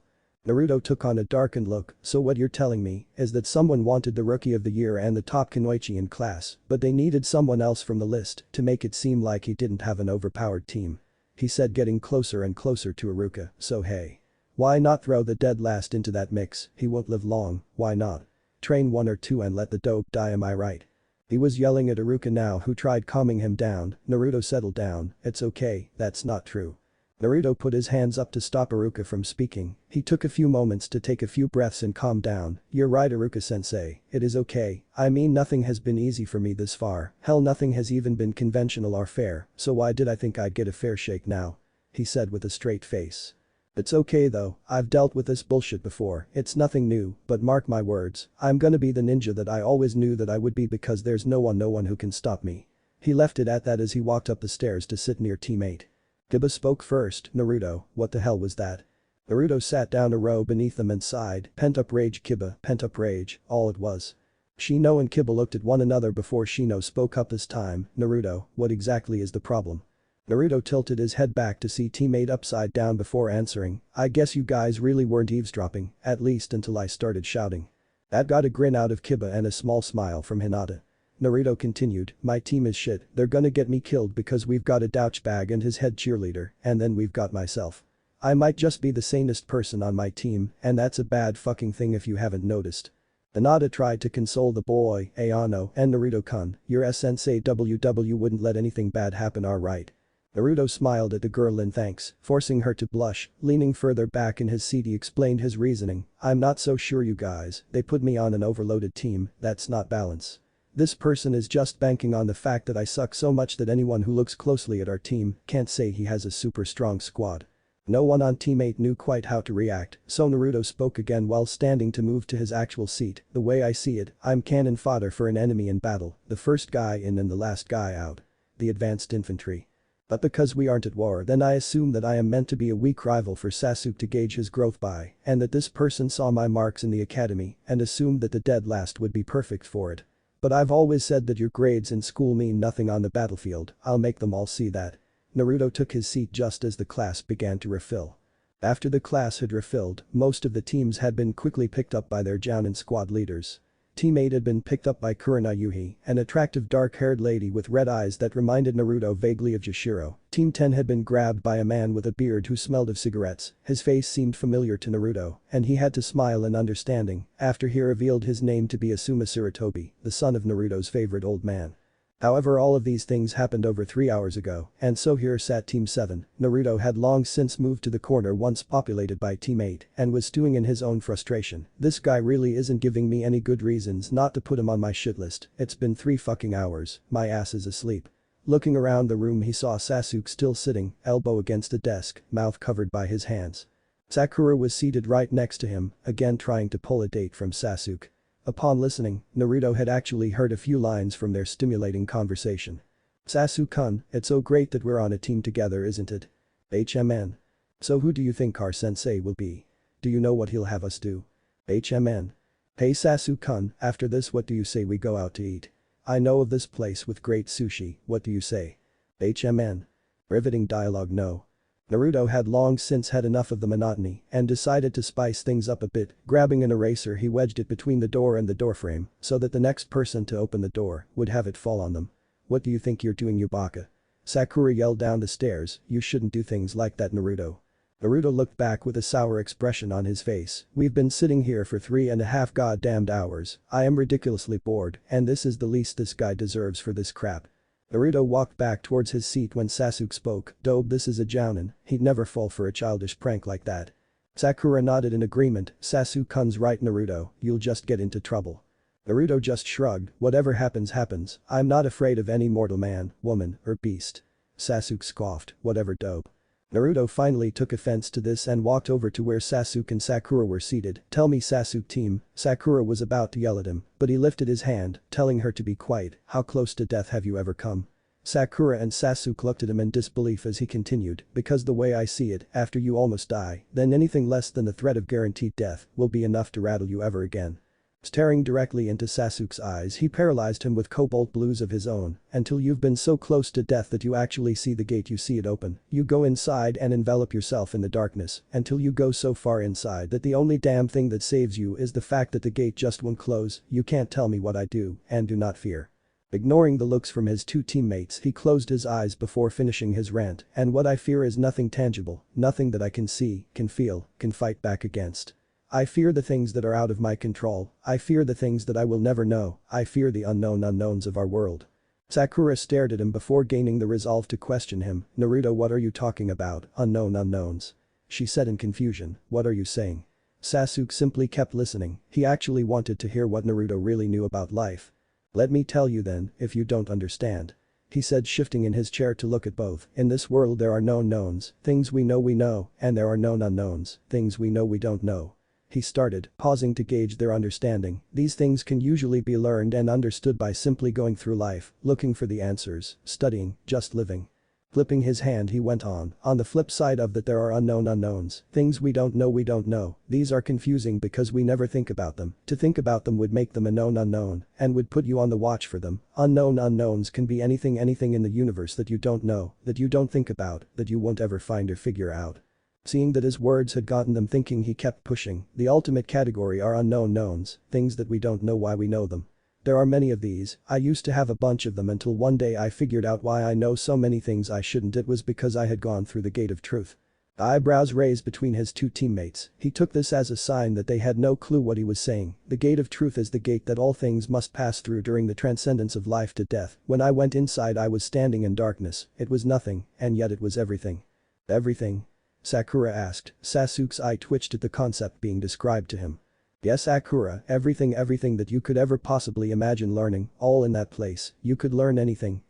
Naruto took on a darkened look, so what you're telling me is that someone wanted the Rookie of the Year and the top Kunoichi in class, but they needed someone else from the list to make it seem like he didn't have an overpowered team. He said, getting closer and closer to Iruka, so hey. Why not throw the dead last into that mix, he won't live long, why not? Train 1 or 2 and let the dope die, am I right? He was yelling at Iruka now, who tried calming him down. Naruto, settled down, it's okay, that's not true. Naruto put his hands up to stop Iruka from speaking. He took a few moments to take a few breaths and calm down. You're right Iruka-sensei, it is okay, I mean nothing has been easy for me this far, hell nothing has even been conventional or fair, so why did I think I'd get a fair shake now? He said with a straight face. It's okay though, I've dealt with this bullshit before, it's nothing new, but mark my words, I'm gonna be the ninja that I always knew that I would be because there's no one who can stop me. He left it at that as he walked up the stairs to sit near teammate. Kiba spoke first. Naruto, what the hell was that? Naruto sat down a row beneath them and sighed. Pent-up rage Kiba, pent-up rage, all it was. Shino and Kiba looked at one another before Shino spoke up this time. Naruto, what exactly is the problem? Naruto tilted his head back to see teammate upside down before answering. I guess you guys really weren't eavesdropping, at least until I started shouting. That got a grin out of Kiba and a small smile from Hinata. Naruto continued, my team is shit, they're gonna get me killed because we've got a douchebag and his head cheerleader, and then we've got myself. I might just be the sanest person on my team, and that's a bad fucking thing if you haven't noticed. Hinata tried to console the boy, Ayano, and Naruto-kun, your sensei WW wouldn't let anything bad happen, alright. Naruto smiled at the girl in thanks, forcing her to blush. Leaning further back in his seat he explained his reasoning. I'm not so sure you guys, they put me on an overloaded team, that's not balance. This person is just banking on the fact that I suck so much that anyone who looks closely at our team can't say he has a super strong squad. No one on teammate knew quite how to react, so Naruto spoke again while standing to move to his actual seat. The way I see it, I'm cannon fodder for an enemy in battle, the first guy in and the last guy out. The advanced infantry. But because we aren't at war, then I assume that I am meant to be a weak rival for Sasuke to gauge his growth by, and that this person saw my marks in the academy and assumed that the dead last would be perfect for it. But I've always said that your grades in school mean nothing on the battlefield, I'll make them all see that. Naruto took his seat just as the class began to refill. After the class had refilled, most of the teams had been quickly picked up by their Jounin squad leaders. Team 8 had been picked up by Kurina Yuhi, an attractive dark-haired lady with red eyes that reminded Naruto vaguely of Yashiro. Team 10 had been grabbed by a man with a beard who smelled of cigarettes. His face seemed familiar to Naruto, and he had to smile in understanding after he revealed his name to be Asuma Sarutobi, the son of Naruto's favorite old man. However, all of these things happened over 3 hours ago, and so here sat Team 7. Naruto had long since moved to the corner once populated by Team 8 and was stewing in his own frustration. This guy really isn't giving me any good reasons not to put him on my shit list. It's been 3 fucking hours, my ass is asleep. Looking around the room, he saw Sasuke still sitting, elbow against a desk, mouth covered by his hands. Sakura was seated right next to him, again trying to pull a date from Sasuke. Upon listening, Naruto had actually heard a few lines from their stimulating conversation. Sasuke-kun, it's so great that we're on a team together, isn't it? HMN. So who do you think our sensei will be? Do you know what he'll have us do? HMN. Hey Sasuke-kun, after this what do you say we go out to eat? I know of this place with great sushi, what do you say? HMN. Riveting dialogue. No. Naruto had long since had enough of the monotony and decided to spice things up a bit. Grabbing an eraser, he wedged it between the door and the doorframe so that the next person to open the door would have it fall on them. What do you think you're doing, you baka? Sakura yelled down the stairs, you shouldn't do things like that, Naruto. Naruto looked back with a sour expression on his face. We've been sitting here for 3.5 goddamned hours. I am ridiculously bored, and this is the least this guy deserves for this crap. Naruto walked back towards his seat when Sasuke spoke. Dope, this is a jounin, he'd never fall for a childish prank like that. Sakura nodded in agreement. Sasuke-kun's right, Naruto, you'll just get into trouble. Naruto just shrugged, whatever happens happens, I'm not afraid of any mortal man, woman, or beast. Sasuke scoffed, whatever, dope. Naruto finally took offense to this and walked over to where Sasuke and Sakura were seated. Tell me, Sasuke team. Sakura was about to yell at him, but he lifted his hand, telling her to be quiet. How close to death have you ever come? Sakura and Sasuke looked at him in disbelief as he continued, because the way I see it, after you almost die, then anything less than the threat of guaranteed death will be enough to rattle you ever again. Staring directly into Sasuke's eyes, he paralyzed him with cobalt blues of his own. Until you've been so close to death that you actually see the gate, you see it open. You go inside and envelop yourself in the darkness until you go so far inside that the only damn thing that saves you is the fact that the gate just won't close. You can't tell me what I do, and do not fear. Ignoring the looks from his 2 teammates, he closed his eyes before finishing his rant. And what I fear is nothing tangible, nothing that I can see, can feel, can fight back against. I fear the things that are out of my control. I fear the things that I will never know. I fear the unknown unknowns of our world. Sakura stared at him before gaining the resolve to question him. Naruto, what are you talking about, unknown unknowns? She said in confusion, what are you saying? Sasuke simply kept listening. He actually wanted to hear what Naruto really knew about life. Let me tell you then, if you don't understand. He said, shifting in his chair to look at both. In this world there are known knowns, things we know, and there are known unknowns, things we don't know. He started, pausing to gauge their understanding. These things can usually be learned and understood by simply going through life, looking for the answers, studying, just living. Flipping his hand, he went on the flip side of that there are unknown unknowns, things we don't know. These are confusing because we never think about them. To think about them would make them a known unknown, and would put you on the watch for them. Unknown unknowns can be anything in the universe that you don't know, that you don't think about, that you won't ever find or figure out. Seeing that his words had gotten them thinking, he kept pushing. The ultimate category are unknown knowns, things that we don't know why we know them. There are many of these. I used to have a bunch of them until one day I figured out why I know so many things I shouldn't. It was because I had gone through the gate of truth. The eyebrows raised between his 2 teammates. He took this as a sign that they had no clue what he was saying. The gate of truth is the gate that all things must pass through during the transcendence of life to death. When I went inside, I was standing in darkness. It was nothing, and yet it was everything. Everything? Sakura asked. Sasuke's eye twitched at the concept being described to him. Yes, Sakura, everything that you could ever possibly imagine learning, all in that place. You could learn anything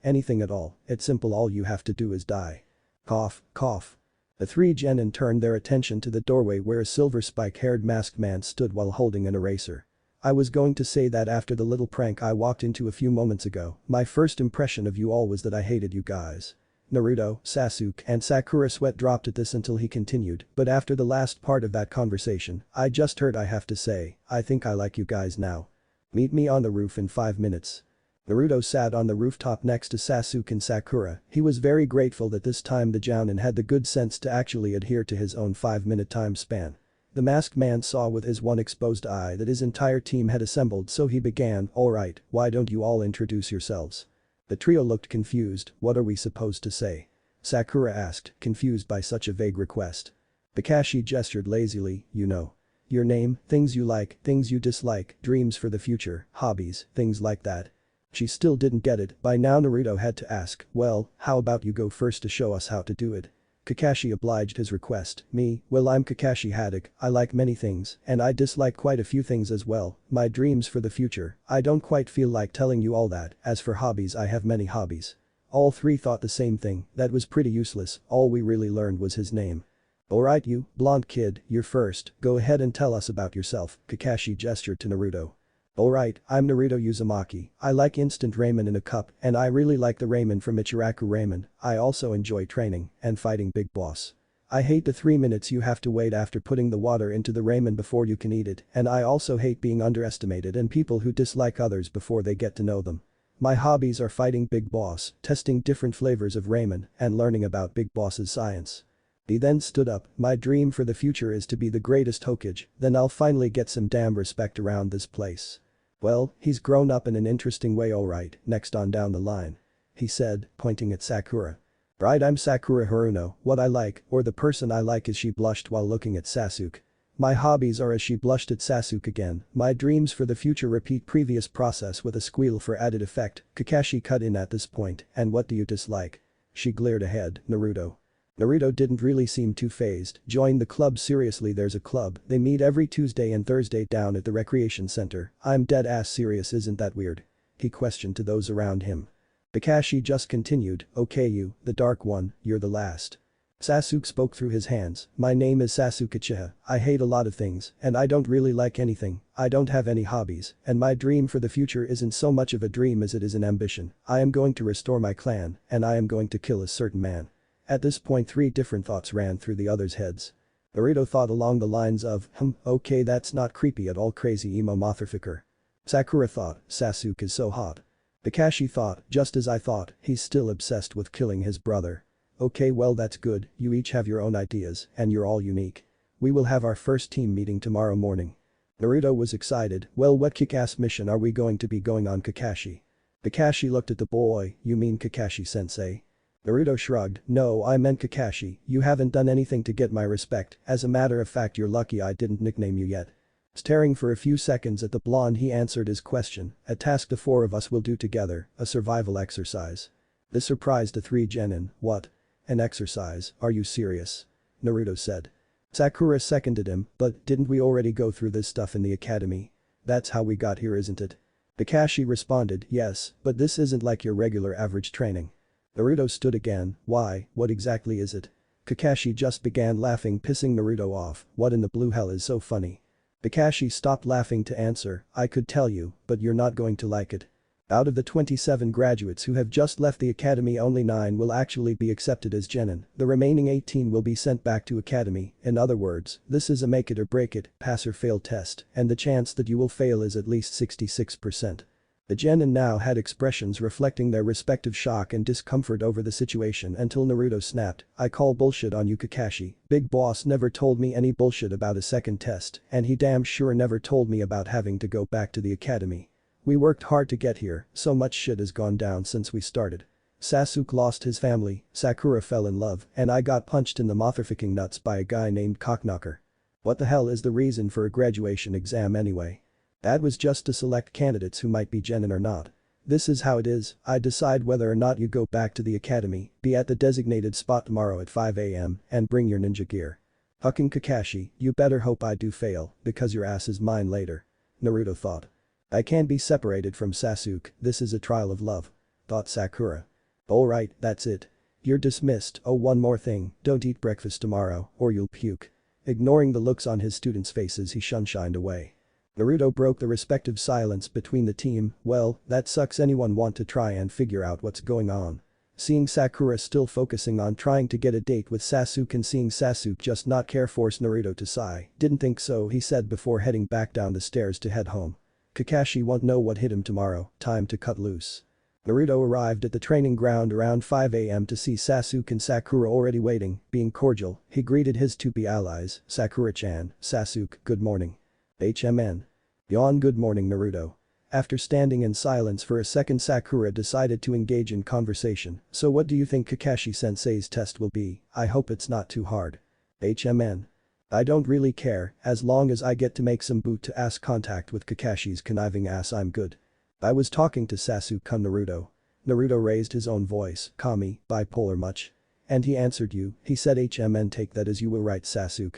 at all. It's simple, all you have to do is die. Cough, cough. The 3 genin turned their attention to the doorway where a silver spike-haired masked man stood while holding an eraser. I was going to say that after the little prank I walked into a few moments ago, my first impression of you all was that I hated you guys. Naruto, Sasuke, and Sakura sweat dropped at this until he continued, but after the last part of that conversation, I just heard, I have to say, I think I like you guys now. Meet me on the roof in 5 minutes. Naruto sat on the rooftop next to Sasuke and Sakura. He was very grateful that this time the jounin had the good sense to actually adhere to his own 5-minute time span. The masked man saw with his one exposed eye that his entire team had assembled, so he began, "Alright, why don't you all introduce yourselves?" The trio looked confused. "What are we supposed to say?" Sakura asked, confused by such a vague request. Kakashi gestured lazily, "You know. Your name, things you like, things you dislike, dreams for the future, hobbies, things like that." She still didn't get it. By now Naruto had to ask, "Well, how about you go first to show us how to do it?" Kakashi obliged his request. "Me, well, I'm Kakashi Haddock, I like many things, and I dislike quite a few things as well, my dreams for the future, I don't quite feel like telling you all that, as for hobbies I have many hobbies." All three thought the same thing, that was pretty useless, all we really learned was his name. "Alright you, blonde kid, you're first, go ahead and tell us about yourself," Kakashi gestured to Naruto. "Alright, I'm Naruto Uzumaki, I like instant ramen in a cup and I really like the ramen from Ichiraku Ramen, I also enjoy training and fighting Big Boss. I hate the 3 minutes you have to wait after putting the water into the ramen before you can eat it, and I also hate being underestimated and people who dislike others before they get to know them. My hobbies are fighting Big Boss, testing different flavors of ramen, and learning about Big Boss's science." He then stood up, "My dream for the future is to be the greatest Hokage, then I'll finally get some damn respect around this place." "Well, he's grown up in an interesting way, alright, next on down the line," he said, pointing at Sakura. "Right, I'm Sakura Haruno, what I like, or the person I like is," she blushed while looking at Sasuke. "My hobbies are," as she blushed at Sasuke again, "my dreams for the future." Repeat previous process with a squeal for added effect. Kakashi cut in at this point, "And what do you dislike?" She glared ahead, "Naruto." Naruto didn't really seem too fazed. "Join the club, seriously, there's a club, they meet every Tuesday and Thursday down at the recreation center, I'm dead ass serious, isn't that weird?" He questioned to those around him. Kakashi just continued, "Okay you, the dark one, you're the last." Sasuke spoke through his hands, "My name is Sasuke Uchiha, I hate a lot of things, and I don't really like anything, I don't have any hobbies, and my dream for the future isn't so much of a dream as it is an ambition, I am going to restore my clan, and I am going to kill a certain man." At this point 3 different thoughts ran through the others' heads. Naruto thought along the lines of, okay, that's not creepy at all, crazy emo motherfucker. Sakura thought, Sasuke is so hot. Kakashi thought, just as I thought, he's still obsessed with killing his brother. Okay, well that's good, you each have your own ideas, and you're all unique. We will have our first team meeting tomorrow morning. Naruto was excited, "Well, what kick-ass mission are we going to be going on, Kakashi?" Kakashi looked at the boy, "You mean Kakashi-sensei?" Naruto shrugged, "No, I meant Kakashi, you haven't done anything to get my respect, as a matter of fact you're lucky I didn't nickname you yet." Staring for a few seconds at the blonde, he answered his question, "A task the 4 of us will do together, a survival exercise." This surprised the 3 genin. "What? An exercise, are you serious?" Naruto said. Sakura seconded him, "But didn't we already go through this stuff in the academy? That's how we got here, isn't it?" Kakashi responded, "Yes, but this isn't like your regular average training." Naruto stood again, "Why, what exactly is it?" Kakashi just began laughing, pissing Naruto off, "What in the blue hell is so funny?" Kakashi stopped laughing to answer, "I could tell you, but you're not going to like it. Out of the 27 graduates who have just left the academy, only 9 will actually be accepted as genin, the remaining 18 will be sent back to academy, in other words, this is a make it or break it, pass or fail test, and the chance that you will fail is at least 66%. The genin now had expressions reflecting their respective shock and discomfort over the situation until Naruto snapped, "I call bullshit on you, Kakashi, Big Boss never told me any bullshit about a second test, and he damn sure never told me about having to go back to the academy. We worked hard to get here, so much shit has gone down since we started. Sasuke lost his family, Sakura fell in love, and I got punched in the motherfucking nuts by a guy named Cockknocker. What the hell is the reason for a graduation exam anyway? That was just to select candidates who might be genin or not. This is how it is, I decide whether or not you go back to the academy, be at the designated spot tomorrow at 5 AM, and bring your ninja gear. Fucking Kakashi, you better hope I do fail, because your ass is mine later." Naruto thought. "I can't be separated from Sasuke, this is a trial of love," thought Sakura. "Alright, that's it. You're dismissed. Oh, one more thing, don't eat breakfast tomorrow, or you'll puke." Ignoring the looks on his students' faces, he shunshined away. Naruto broke the respective silence between the team, "Well, that sucks, anyone want to try and figure out what's going on?" Seeing Sakura still focusing on trying to get a date with Sasuke and seeing Sasuke just not care forced Naruto to sigh, "Didn't think so," he said before heading back down the stairs to head home. Kakashi won't know what hit him tomorrow, time to cut loose. Naruto arrived at the training ground around 5 a.m. to see Sasuke and Sakura already waiting, being cordial, he greeted his 2P allies, Sakura-chan, Sasuke, good morning. HMN. Yawn good morning Naruto. After standing in silence for a second Sakura decided to engage in conversation, so what do you think Kakashi-sensei's test will be? I hope it's not too hard. HMN. I don't really care, as long as I get to make some boot-to-ass contact with Kakashi's conniving ass I'm good. I was talking to Sasuke-kun Naruto. Naruto raised his own voice, Kami, bipolar much? And he answered you, he said HMN take that as you were right Sasuke.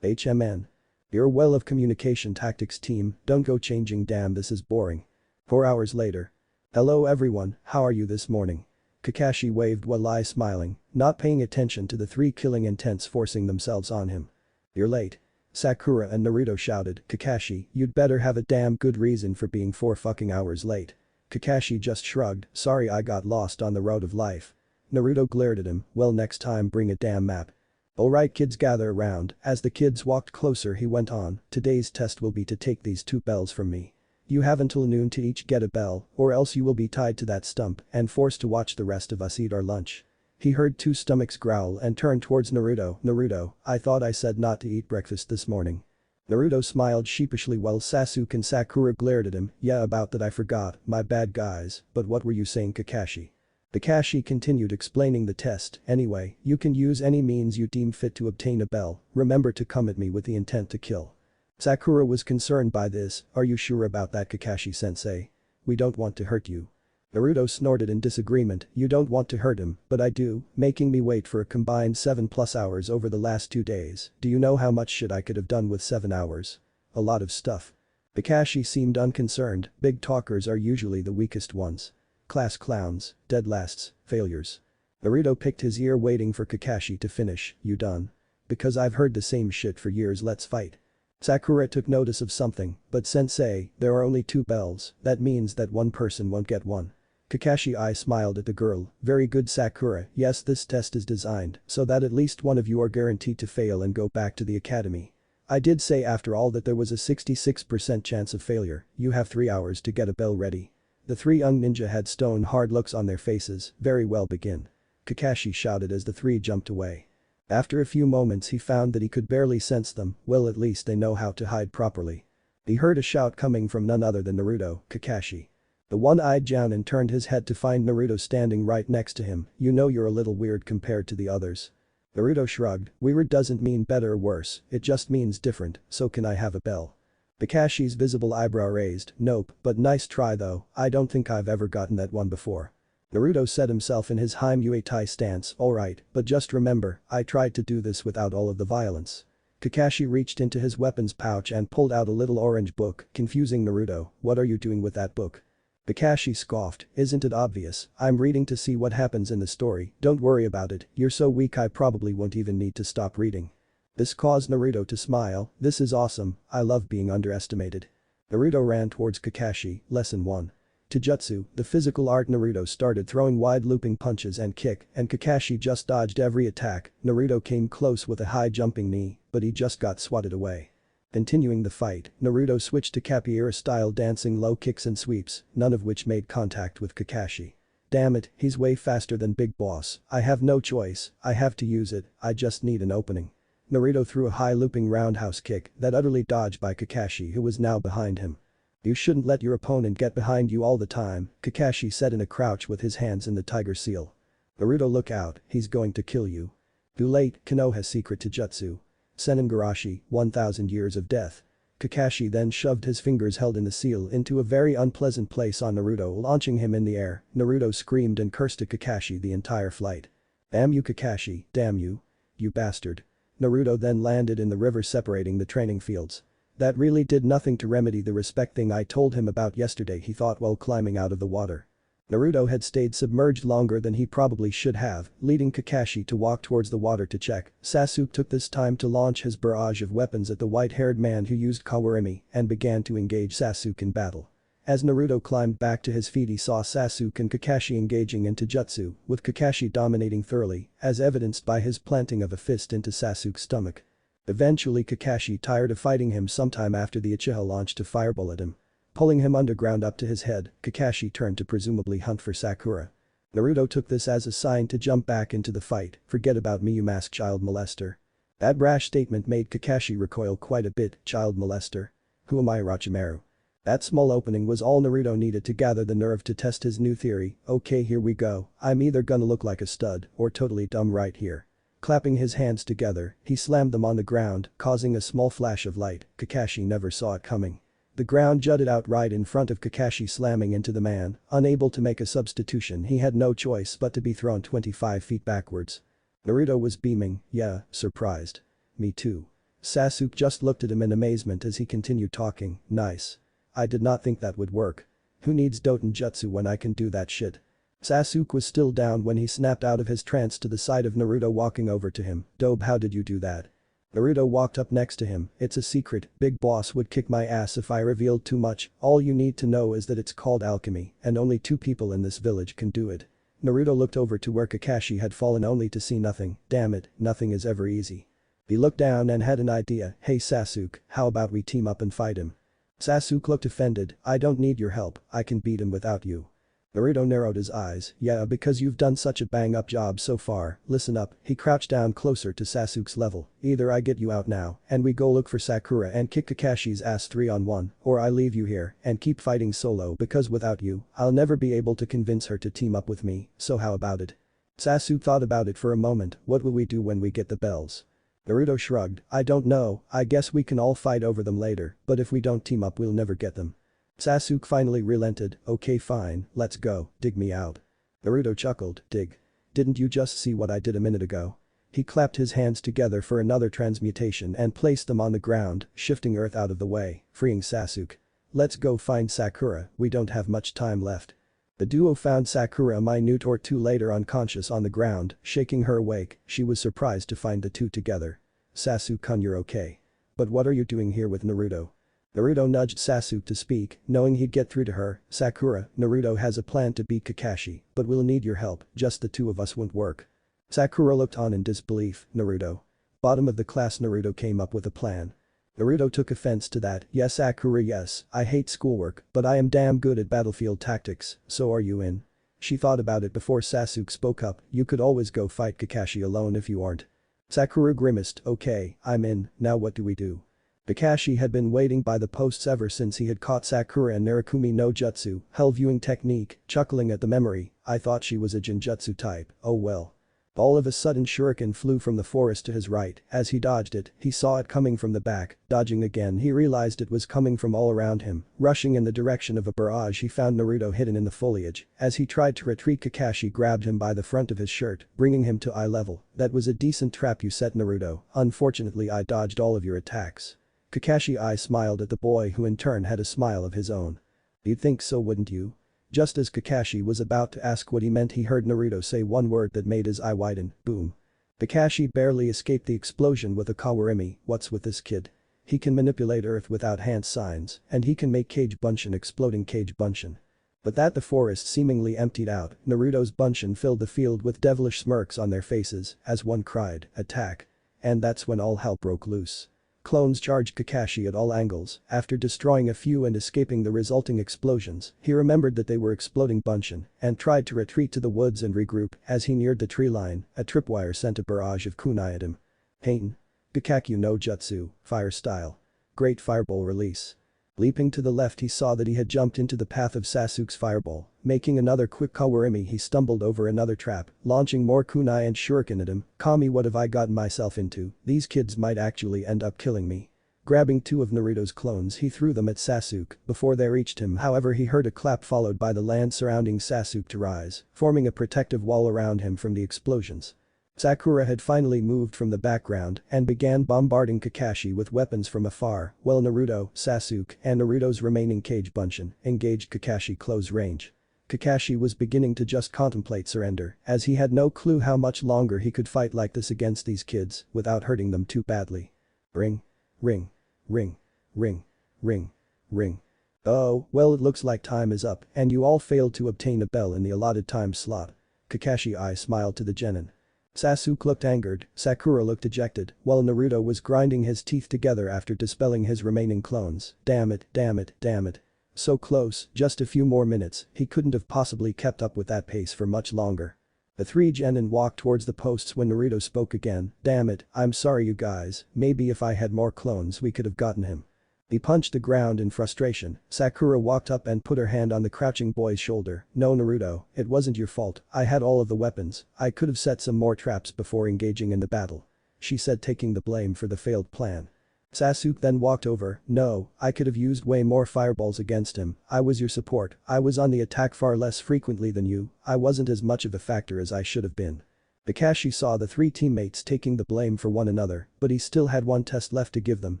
HMN. You're a well of communication tactics team, don't go changing damn this is boring. 4 hours later. Hello everyone, how are you this morning? Kakashi waved while smiling, not paying attention to the 3 killing intents forcing themselves on him. You're late. Sakura and Naruto shouted, Kakashi, you'd better have a damn good reason for being 4 fucking hours late. Kakashi just shrugged, sorry I got lost on the road of life. Naruto glared at him, well next time bring a damn map. Alright kids gather around, as the kids walked closer he went on, today's test will be to take these 2 bells from me. You have until noon to each get a bell, or else you will be tied to that stump and forced to watch the rest of us eat our lunch. He heard 2 stomachs growl and turned towards Naruto, Naruto, I thought I said not to eat breakfast this morning. Naruto smiled sheepishly while Sasuke and Sakura glared at him, yeah about that I forgot, my bad guys, but what were you saying Kakashi? Kakashi continued explaining the test, anyway, you can use any means you deem fit to obtain a bell, remember to come at me with the intent to kill. Sakura was concerned by this, are you sure about that Kakashi-sensei? We don't want to hurt you. Naruto snorted in disagreement, you don't want to hurt him, but I do, making me wait for a combined 7+ hours over the last 2 days, do you know how much shit I could have done with 7 hours? A lot of stuff. Kakashi seemed unconcerned, big talkers are usually the weakest ones. Class clowns, dead lasts, failures. Naruto picked his ear waiting for Kakashi to finish, you done? Because I've heard the same shit for years let's fight. Sakura took notice of something, but sensei, there are only 2 bells, that means that one person won't get one. Kakashi smiled at the girl, very good Sakura, yes this test is designed so that at least one of you are guaranteed to fail and go back to the academy. I did say after all that there was a 66% chance of failure, you have 3 hours to get a bell ready. The 3 young ninja had stone hard looks on their faces, very well begin. Kakashi shouted as the 3 jumped away. After a few moments he found that he could barely sense them, well at least they know how to hide properly. He heard a shout coming from none other than Naruto, Kakashi. The one-eyed Jounin turned his head to find Naruto standing right next to him, you know you're a little weird compared to the others. Naruto shrugged, weird doesn't mean better or worse, it just means different, so can I have a bell? Kakashi's visible eyebrow raised, nope, but nice try though, I don't think I've ever gotten that one before. Naruto set himself in his Haim Muay Thai stance, alright, but just remember, I tried to do this without all of the violence. Kakashi reached into his weapons pouch and pulled out a little orange book, confusing Naruto, what are you doing with that book? Kakashi scoffed, isn't it obvious, I'm reading to see what happens in the story, don't worry about it, you're so weak I probably won't even need to stop reading. This caused Naruto to smile, this is awesome, I love being underestimated. Naruto ran towards Kakashi, lesson 1. Taijutsu, the physical art Naruto started throwing wide looping punches and kick and Kakashi just dodged every attack, Naruto came close with a high jumping knee, but he just got swatted away. Continuing the fight, Naruto switched to capoeira-style dancing low kicks and sweeps, none of which made contact with Kakashi. Damn it, he's way faster than Big Boss, I have no choice, I have to use it, I just need an opening. Naruto threw a high looping roundhouse kick that utterly dodged by Kakashi who was now behind him. You shouldn't let your opponent get behind you all the time, Kakashi said in a crouch with his hands in the tiger seal. Naruto look out, he's going to kill you. Too late, Konoha's secret taijutsu. Senengarashi, 1000 years of death. Kakashi then shoved his fingers held in the seal into a very unpleasant place on Naruto launching him in the air, Naruto screamed and cursed at Kakashi the entire flight. Damn you Kakashi, damn you. You bastard. Naruto then landed in the river separating the training fields. That really did nothing to remedy the respect thing I told him about yesterday he thought while climbing out of the water. Naruto had stayed submerged longer than he probably should have, leading Kakashi to walk towards the water to check. Sasuke took this time to launch his barrage of weapons at the white-haired man who used Kawarimi and began to engage Sasuke in battle. As Naruto climbed back to his feet he saw Sasuke and Kakashi engaging in taijutsu, with Kakashi dominating thoroughly, as evidenced by his planting of a fist into Sasuke's stomach. Eventually Kakashi tired of fighting him sometime after the Uchiha launched a fireball at him. Pulling him underground up to his head, Kakashi turned to presumably hunt for Sakura. Naruto took this as a sign to jump back into the fight, forget about me you masked child molester. That brash statement made Kakashi recoil quite a bit, child molester. Who am I, Orochimaru? That small opening was all Naruto needed to gather the nerve to test his new theory. Okay, here we go, I'm either gonna look like a stud or totally dumb right here. Clapping his hands together, he slammed them on the ground, causing a small flash of light. Kakashi never saw it coming. The ground jutted out right in front of Kakashi, slamming into the man. Unable to make a substitution, he had no choice but to be thrown 25 feet backwards. Naruto was beaming, yeah, surprised. Me too. Sasuke just looked at him in amazement as he continued talking, nice. I did not think that would work. Who needs Doton Jutsu when I can do that shit? Sasuke was still down when he snapped out of his trance to the side of Naruto, walking over to him. Dobe, how did you do that? Naruto walked up next to him. It's a secret, Big Boss would kick my ass if I revealed too much. All you need to know is that it's called alchemy, and only 2 people in this village can do it. Naruto looked over to where Kakashi had fallen only to see nothing. Damn it, nothing is ever easy. He looked down and had an idea. Hey Sasuke, how about we team up and fight him? Sasuke looked offended. I don't need your help, I can beat him without you. Naruto narrowed his eyes. Yeah, because you've done such a bang-up job so far. Listen up. He crouched down closer to Sasuke's level. Either I get you out now and we go look for Sakura and kick Kakashi's ass 3-on-1, or I leave you here and keep fighting solo, because without you, I'll never be able to convince her to team up with me, so how about it? Sasuke thought about it for a moment. What will we do when we get the bells? Naruto shrugged. I don't know, I guess we can all fight over them later, but if we don't team up we'll never get them. Sasuke finally relented. Okay fine, let's go, dig me out. Naruto chuckled. Dig? Didn't you just see what I did a minute ago? He clapped his hands together for another transmutation and placed them on the ground, shifting earth out of the way, freeing Sasuke. Let's go find Sakura, we don't have much time left. The duo found Sakura a minute or two later unconscious on the ground, shaking her awake. She was surprised to find the two together. Sasuke-kun, you're okay. But what are you doing here with Naruto? Naruto nudged Sasuke to speak, knowing he'd get through to her. Sakura, Naruto has a plan to beat Kakashi, but we'll need your help, just the 2 of us won't work. Sakura looked on in disbelief. Naruto. Bottom of the class, Naruto came up with a plan. Naruto took offense to that. Yes Sakura, yes, I hate schoolwork, but I am damn good at battlefield tactics, so are you in? She thought about it before Sasuke spoke up. You could always go fight Kakashi alone if you aren't. Sakura grimaced. Okay, I'm in, now what do we do? Kakashi had been waiting by the posts ever since he had caught Sakura and Narakumi no Jutsu, hell viewing technique, chuckling at the memory. I thought she was a Genjutsu type, oh well. All of a sudden shuriken flew from the forest to his right. As he dodged it, he saw it coming from the back. Dodging again, he realized it was coming from all around him. Rushing in the direction of a barrage, he found Naruto hidden in the foliage. As he tried to retreat, Kakashi grabbed him by the front of his shirt, bringing him to eye level. That was a decent trap you set, Naruto. Unfortunately I dodged all of your attacks. Kakashi smiled at the boy, who in turn had a smile of his own. You'd think so, wouldn't you? Just as Kakashi was about to ask what he meant, he heard Naruto say one word that made his eye widen. Boom. Kakashi barely escaped the explosion with a kawarimi. What's with this kid? He can manipulate earth without hand signs, and he can make Kage Bunshin exploding Kage Bunshin. But that the forest seemingly emptied out, Naruto's Bunshin filled the field with devilish smirks on their faces as one cried, attack. And that's when all hell broke loose. Clones charged Kakashi at all angles. After destroying a few and escaping the resulting explosions, he remembered that they were exploding Bunshin and tried to retreat to the woods and regroup. As he neared the tree line, a tripwire sent a barrage of kunai at him. Pain. Gakakyu no Jutsu, fire style. Great fireball release. Leaping to the left, he saw that he had jumped into the path of Sasuke's fireball. Making another quick kawarimi, he stumbled over another trap, launching more kunai and shuriken at him. Kami, what have I gotten myself into? These kids might actually end up killing me. Grabbing 2 of Naruto's clones, he threw them at Sasuke. Before they reached him, however, he heard a clap followed by the land surrounding Sasuke to rise, forming a protective wall around him from the explosions. Sakura had finally moved from the background and began bombarding Kakashi with weapons from afar, while Naruto, Sasuke, and Naruto's remaining Kage Bunshin engaged Kakashi close range. Kakashi was beginning to just contemplate surrender, as he had no clue how much longer he could fight like this against these kids without hurting them too badly. Ring. Ring. Ring. Ring. Ring. Ring. Oh, well, it looks like time is up and you all failed to obtain a bell in the allotted time slot. Kakashi smiled to the genin. Sasuke looked angered, Sakura looked dejected, while Naruto was grinding his teeth together after dispelling his remaining clones. Damn it, damn it, damn it. So close, just a few more minutes, he couldn't have possibly kept up with that pace for much longer. The three genin walked towards the posts when Naruto spoke again. Damn it, I'm sorry you guys, maybe if I had more clones we could have gotten him. He punched the ground in frustration. Sakura walked up and put her hand on the crouching boy's shoulder. No Naruto, it wasn't your fault, I had all of the weapons, I could have set some more traps before engaging in the battle. She said, taking the blame for the failed plan. Sasuke then walked over. No, I could have used way more fireballs against him, I was your support, I was on the attack far less frequently than you, I wasn't as much of a factor as I should have been. Kakashi saw the three teammates taking the blame for one another, but he still had one test left to give them.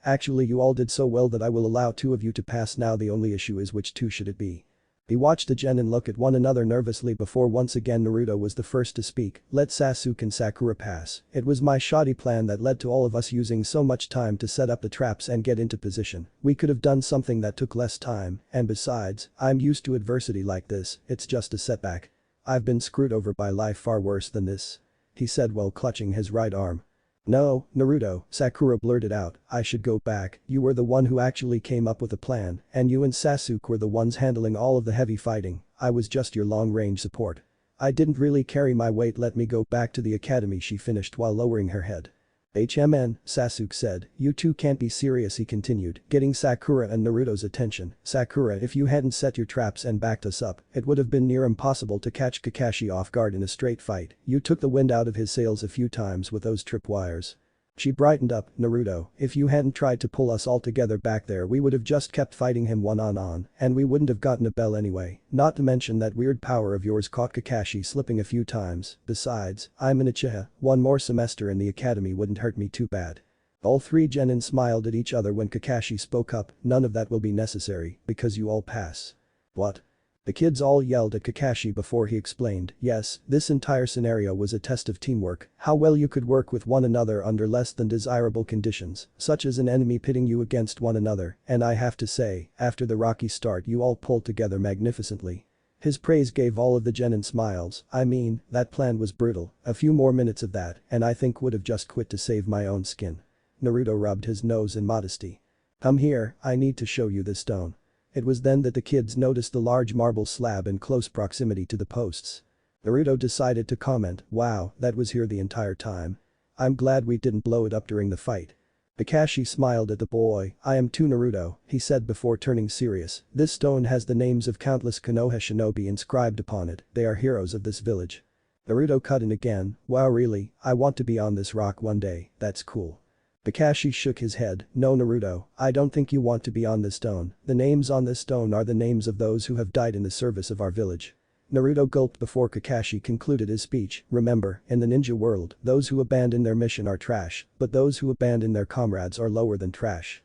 Actually you all did so well that I will allow two of you to pass now, the only issue is which two should it be. He watched the genin look at one another nervously before once again Naruto was the first to speak. Let Sasuke and Sakura pass. It was my shoddy plan that led to all of us using so much time to set up the traps and get into position. We could have done something that took less time, and besides, I'm used to adversity like this, it's just a setback. I've been screwed over by life far worse than this. He said while clutching his right arm. No, Naruto, Sakura blurted out, I should go back, you were the one who actually came up with a plan, and you and Sasuke were the ones handling all of the heavy fighting, I was just your long-range support. I didn't really carry my weight, let me go back to the academy, she finished while lowering her head. Sasuke said, you two can't be serious, he continued, getting Sakura and Naruto's attention. Sakura, if you hadn't set your traps and backed us up, it would have been near impossible to catch Kakashi off guard in a straight fight, you took the wind out of his sails a few times with those tripwires. She brightened up. Naruto, if you hadn't tried to pull us all together back there we would have just kept fighting him one-on-one, and we wouldn't have gotten a bell anyway, not to mention that weird power of yours caught Kakashi slipping a few times, besides, I'm an Uchiha, one more semester in the academy wouldn't hurt me too bad. All three genin smiled at each other when Kakashi spoke up, none of that will be necessary, because you all pass. What? The kids all yelled at Kakashi before he explained, yes, this entire scenario was a test of teamwork, how well you could work with one another under less than desirable conditions, such as an enemy pitting you against one another, and I have to say, after the rocky start you all pulled together magnificently. His praise gave all of the genin smiles. I mean, that plan was brutal, a few more minutes of that, and I think would have just quit to save my own skin. Naruto rubbed his nose in modesty. Come here, I need to show you this stone. It was then that the kids noticed the large marble slab in close proximity to the posts. Naruto decided to comment, wow, that was here the entire time. I'm glad we didn't blow it up during the fight. Kakashi smiled at the boy. I am too, Naruto, he said before turning serious. This stone has the names of countless Konoha shinobi inscribed upon it, they are heroes of this village. Naruto cut in again, wow really, I want to be on this rock one day, that's cool. Kakashi shook his head, no Naruto, I don't think you want to be on this stone, the names on this stone are the names of those who have died in the service of our village. Naruto gulped before Kakashi concluded his speech, remember, in the ninja world, those who abandon their mission are trash, but those who abandon their comrades are lower than trash.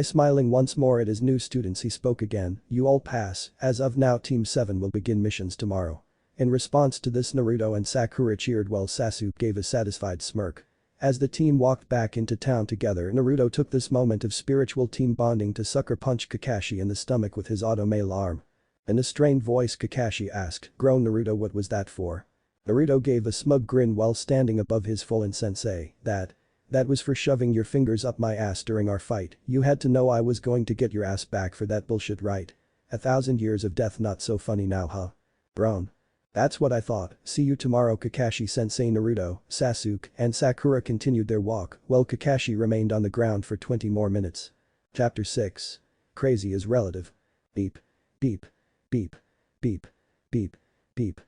Smiling once more at his new students he spoke again, you all pass, as of now Team 7 will begin missions tomorrow. In response to this Naruto and Sakura cheered while Sasuke gave a satisfied smirk. As the team walked back into town together Naruto took this moment of spiritual team bonding to sucker punch Kakashi in the stomach with his auto-mail arm. In a strained voice Kakashi asked, groaned Naruto, what was that for? Naruto gave a smug grin while standing above his fallen sensei, that was for shoving your fingers up my ass during our fight, you had to know I was going to get your ass back for that bullshit, right? 1,000 years of death, not so funny now, huh? Brown. That's what I thought, see you tomorrow. Kakashi-sensei. Naruto, Sasuke, and Sakura continued their walk, while Kakashi remained on the ground for 20 more minutes. Chapter 6. Crazy is relative. Beep. Beep. Beep. Beep. Beep. Beep.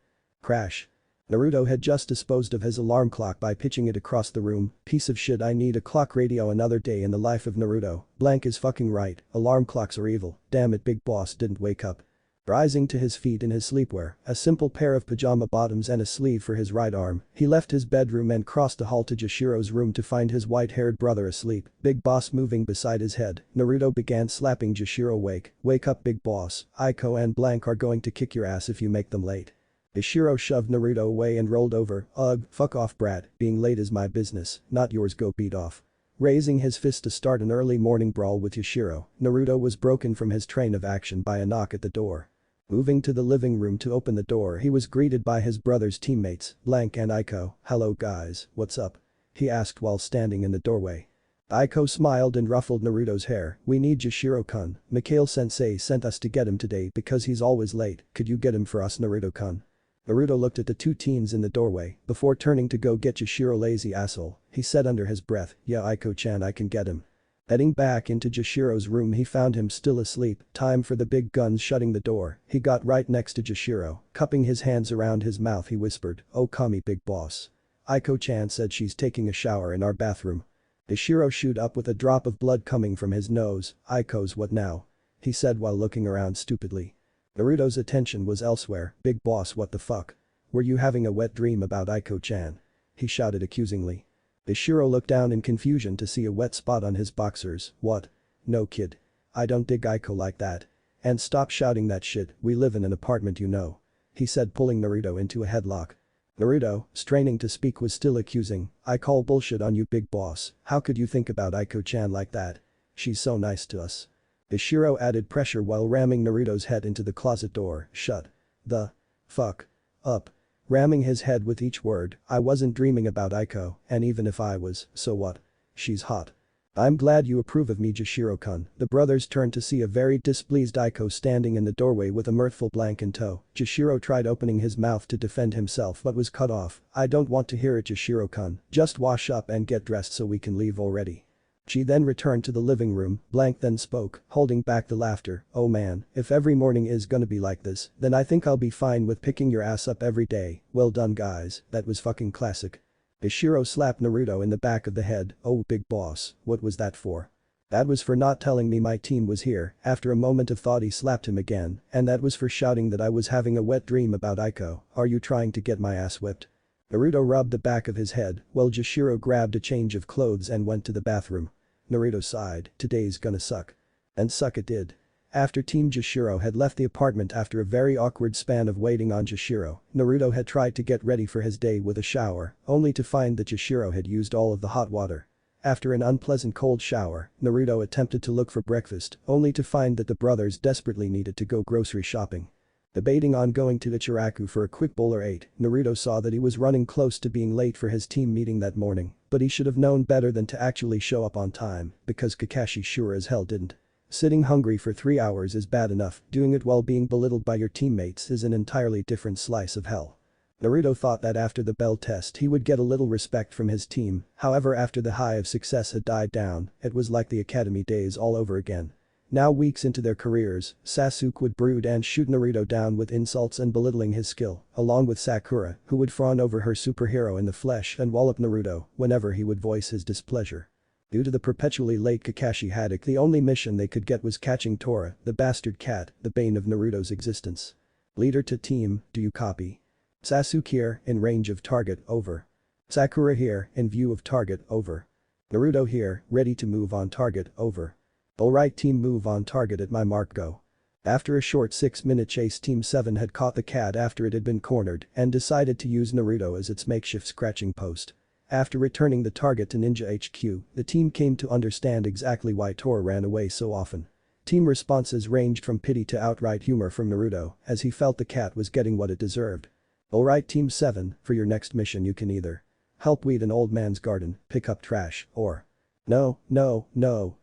Crash. Naruto had just disposed of his alarm clock by pitching it across the room. Piece of shit, I need a clock radio. Another day in the life of Naruto. Blank is fucking right, alarm clocks are evil, damn it, big boss didn't wake up. Rising to his feet in his sleepwear, a simple pair of pajama bottoms and a sleeve for his right arm, he left his bedroom and crossed the hall to Jashiro's room to find his white-haired brother asleep, Big Boss moving beside his head. Naruto began slapping Jashiro. Wake up, Big Boss, Aiko and Blank are going to kick your ass if you make them late. Jashiro shoved Naruto away and rolled over, ugh, fuck off brat, being late is my business, not yours, go beat off. Raising his fist to start an early morning brawl with Yashiro, Naruto was broken from his train of action by a knock at the door. Moving to the living room to open the door he was greeted by his brother's teammates, Blank and Aiko. Hello guys, what's up? He asked while standing in the doorway. Aiko smiled and ruffled Naruto's hair. "We need Jishiro-kun. Mikhail-sensei sent us to get him today because he's always late. Could you get him for us, Naruto-kun?" Naruto looked at the two teens in the doorway before turning to go get Jishiro. "Lazy asshole," he said under his breath. "Yeah, Aiko-chan, I can get him." Heading back into Jishiro's room, he found him still asleep. Time for the big guns. Shutting the door, he got right next to Jishiro. Cupping his hands around his mouth, he whispered, "Oh, kami, big boss. Aiko-chan said she's taking a shower in our bathroom." Jishiro shooed up with a drop of blood coming from his nose. "Aiko's what now?" he said while looking around stupidly. Naruto's attention was elsewhere. "Big boss, what the fuck? Were you having a wet dream about Aiko-chan?" he shouted accusingly. Jishiro looked down in confusion to see a wet spot on his boxers. "What? No kid. I don't dig Aiko like that. And stop shouting that shit, we live in an apartment, you know," he said, pulling Naruto into a headlock. Naruto, straining to speak, was still accusing. "I call bullshit on you, big boss. How could you think about Aiko-chan like that? She's so nice to us." Jishiro added pressure while ramming Naruto's head into the closet door. "Shut the fuck up." Ramming his head with each word. "I wasn't dreaming about Aiko, and even if I was, so what? She's hot." "I'm glad you approve of me, Jishiro-kun." The brothers turned to see a very displeased Aiko standing in the doorway with a mirthful blank in tow. Jishiro tried opening his mouth to defend himself but was cut off. "I don't want to hear it, Jishiro-kun. Just wash up and get dressed so we can leave already." She then returned to the living room. Blank then spoke, holding back the laughter. "Oh man, if every morning is gonna be like this, then I think I'll be fine with picking your ass up every day. Well done guys, that was fucking classic." Jishiro slapped Naruto in the back of the head. "Oh, big boss, what was that for?" "That was for not telling me my team was here." After a moment of thought, he slapped him again. "And that was for shouting that I was having a wet dream about Aiko. Are you trying to get my ass whipped?" Naruto rubbed the back of his head while Jishiro grabbed a change of clothes and went to the bathroom. Naruto sighed. "Today's gonna suck." And suck it did. After Team Jishiro had left the apartment after a very awkward span of waiting on Jishiro, Naruto had tried to get ready for his day with a shower, only to find that Jishiro had used all of the hot water. After an unpleasant cold shower, Naruto attempted to look for breakfast, only to find that the brothers desperately needed to go grocery shopping. Debating on going to Ichiraku for a quick bowl or eight, Naruto saw that he was running close to being late for his team meeting that morning, but he should have known better than to actually show up on time, because Kakashi sure as hell didn't. Sitting hungry for 3 hours is bad enough, doing it while being belittled by your teammates is an entirely different slice of hell. Naruto thought that after the bell test he would get a little respect from his team, however after the high of success had died down, it was like the academy days all over again. Now weeks into their careers, Sasuke would brood and shoot Naruto down with insults and belittling his skill, along with Sakura, who would fawn over her superhero in the flesh and wallop Naruto whenever he would voice his displeasure. Due to the perpetually late Kakashi Haddock, the only mission they could get was catching Tora, the bastard cat, the bane of Naruto's existence. Leader to team, do you copy? Sasuke here, in range of target, over. Sakura here, in view of target, over. Naruto here, ready to move on target, over. Alright team, move on target at my mark, go. After a short 6-minute chase, Team 7 had caught the cat after it had been cornered and decided to use Naruto as its makeshift scratching post. After returning the target to Ninja HQ, the team came to understand exactly why Tora ran away so often. Team responses ranged from pity to outright humor from Naruto as he felt the cat was getting what it deserved. Alright Team 7, for your next mission you can either help weed an old man's garden, pick up trash, or no,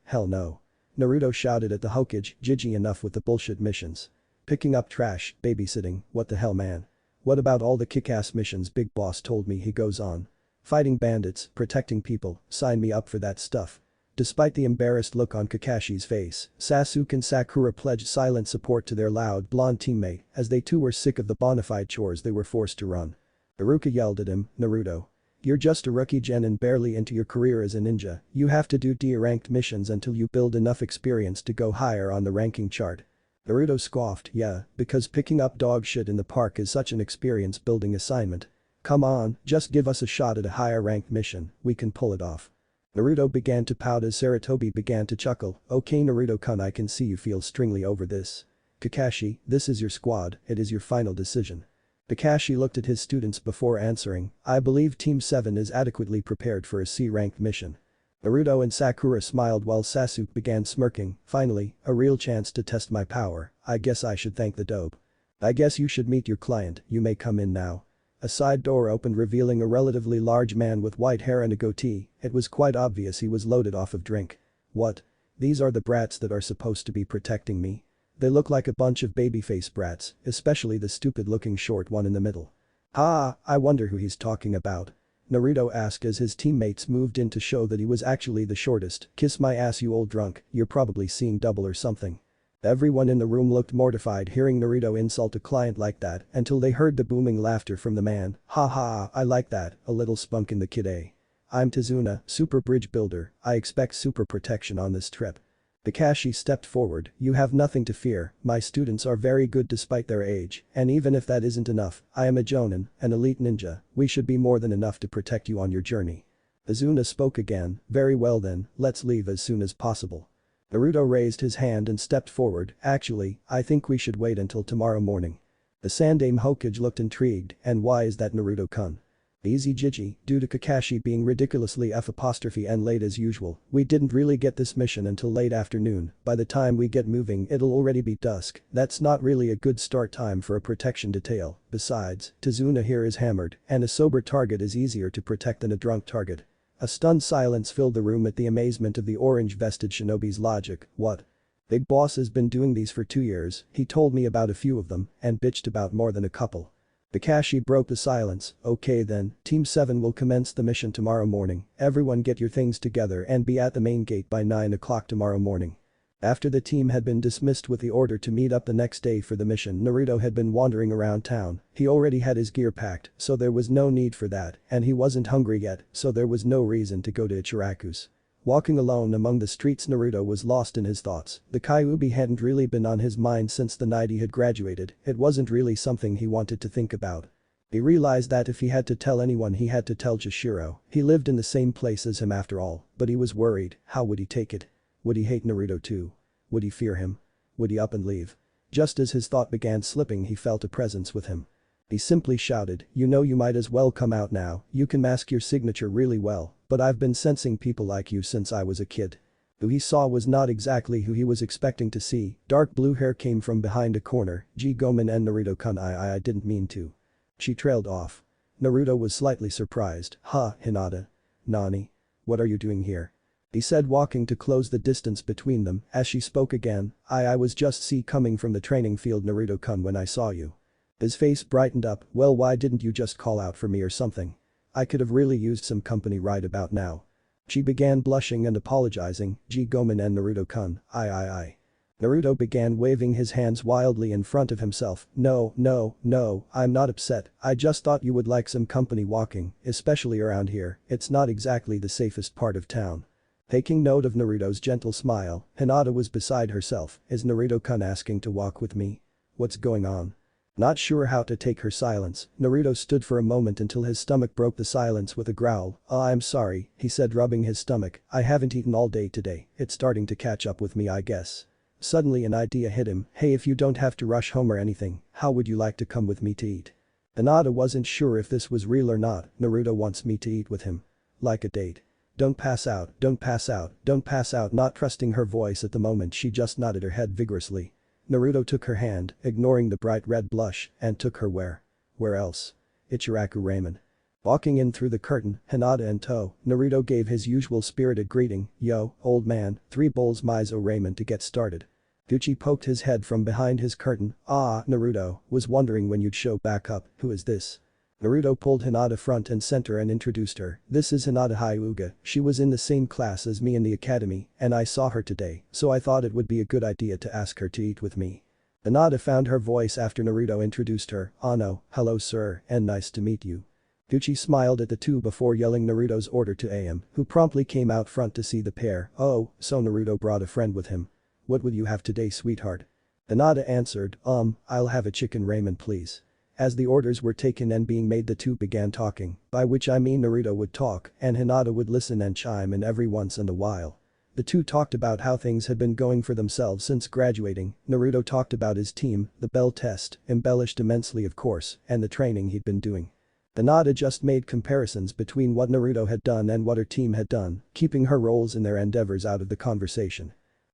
hell no. Naruto shouted at the Hokage, judgy enough with the bullshit missions. Picking up trash, babysitting, what the hell man? What about all the kick-ass missions Big Boss told me, he goes on. Fighting bandits, protecting people, sign me up for that stuff. Despite the embarrassed look on Kakashi's face, Sasuke and Sakura pledged silent support to their loud blonde teammate as they too were sick of the bona fide chores they were forced to run. Iruka yelled at him, "Naruto. You're just a rookie gen and barely into your career as a ninja, you have to do D-ranked missions until you build enough experience to go higher on the ranking chart." Naruto scoffed, "Yeah, because picking up dog shit in the park is such an experience building assignment. Come on, just give us a shot at a higher ranked mission, we can pull it off." Naruto began to pout as Sarutobi began to chuckle. "Okay Naruto-kun, I can see you feel stringly over this. Kakashi, this is your squad, it is your final decision." Kakashi looked at his students before answering, "I believe Team 7 is adequately prepared for a C-ranked mission." Naruto and Sakura smiled while Sasuke began smirking. "Finally, a real chance to test my power, I guess I should thank the dope. I guess you should meet your client, you may come in now." A side door opened revealing a relatively large man with white hair and a goatee. It was quite obvious he was loaded off of drink. What? These are the brats that are supposed to be protecting me? They look like a bunch of babyface brats, especially the stupid-looking short one in the middle. Ah, I wonder who he's talking about. Naruto asked as his teammates moved in to show that he was actually the shortest. Kiss my ass you old drunk, you're probably seeing double or something. Everyone in the room looked mortified hearing Naruto insult a client like that until they heard the booming laughter from the man. Ha ha, I like that, a little spunk in the kid eh. I'm Tazuna, super bridge builder, I expect super protection on this trip. Kakashi stepped forward, you have nothing to fear, my students are very good despite their age, and even if that isn't enough, I am a Jonin, an elite ninja, we should be more than enough to protect you on your journey. Tazuna spoke again, very well then, let's leave as soon as possible. Naruto raised his hand and stepped forward, actually, I think we should wait until tomorrow morning. The Sandaime Hokage looked intrigued, and why is that Naruto-kun? Easy Gigi, due to Kakashi being ridiculously and late as usual, we didn't really get this mission until late afternoon, by the time we get moving it'll already be dusk, that's not really a good start time for a protection detail, besides, Tazuna here is hammered, and a sober target is easier to protect than a drunk target. A stunned silence filled the room at the amazement of the orange-vested shinobi's logic, what? Big Boss has been doing these for 2 years, he told me about a few of them, and bitched about more than a couple. Kakashi broke the silence, okay then, Team 7 will commence the mission tomorrow morning, everyone get your things together and be at the main gate by 9 o'clock tomorrow morning. After the team had been dismissed with the order to meet up the next day for the mission, Naruto had been wandering around town, he already had his gear packed, so there was no need for that, and he wasn't hungry yet, so there was no reason to go to Ichiraku's. Walking alone among the streets Naruto was lost in his thoughts, the Kyuubi hadn't really been on his mind since the night he had graduated, it wasn't really something he wanted to think about. He realized that if he had to tell anyone he had to tell Chishiro, he lived in the same place as him after all, but he was worried, how would he take it? Would he hate Naruto too? Would he fear him? Would he up and leave? Just as his thought began slipping he felt a presence with him. He simply shouted, you know you might as well come out now, you can mask your signature really well, but I've been sensing people like you since I was a kid. Who he saw was not exactly who he was expecting to see, dark blue hair came from behind a corner, G Gomen and Naruto-kun I didn't mean to. She trailed off. Naruto was slightly surprised, huh, Hinata? Nani? What are you doing here? He said walking to close the distance between them as she spoke again, I was just coming from the training field Naruto-kun when I saw you. His face brightened up, well why didn't you just call out for me or something? I could have really used some company right about now. She began blushing and apologizing, G Gomen and Naruto-kun, I. Naruto began waving his hands wildly in front of himself, no, I'm not upset, I just thought you would like some company walking, especially around here, it's not exactly the safest part of town. Taking note of Naruto's gentle smile, Hinata was beside herself, is Naruto-kun asking to walk with me? What's going on? Not sure how to take her silence, Naruto stood for a moment until his stomach broke the silence with a growl, I'm sorry, he said rubbing his stomach, I haven't eaten all day today, it's starting to catch up with me I guess. Suddenly an idea hit him, hey if you don't have to rush home or anything, how would you like to come with me to eat? Hinata wasn't sure if this was real or not, Naruto wants me to eat with him. Like a date. Don't pass out, don't pass out, don't pass out not trusting her voice at the moment she just nodded her head vigorously. Naruto took her hand, ignoring the bright red blush, and took her where? Where else? Ichiraku Ramen. Walking in through the curtain, Hinata in tow, Naruto gave his usual spirited greeting, yo, old man, 3 bowls miso ramen to get started. Gucci poked his head from behind his curtain, Naruto, was wondering when you'd show back up, who is this? Naruto pulled Hinata front and center and introduced her, this is Hinata Hyuga, she was in the same class as me in the academy, and I saw her today, so I thought it would be a good idea to ask her to eat with me. Hinata found her voice after Naruto introduced her, no, hello sir, and nice to meet you. Gucci smiled at the two before yelling Naruto's order to Am, who promptly came out front to see the pair, oh, so Naruto brought a friend with him. What will you have today sweetheart? Hinata answered, I'll have a chicken ramen please. As the orders were taken and being made the two began talking, by which I mean Naruto would talk and Hinata would listen and chime in every once in a while. The two talked about how things had been going for themselves since graduating, Naruto talked about his team, the bell test, embellished immensely of course, and the training he'd been doing. Hinata just made comparisons between what Naruto had done and what her team had done, keeping her roles in their endeavors out of the conversation.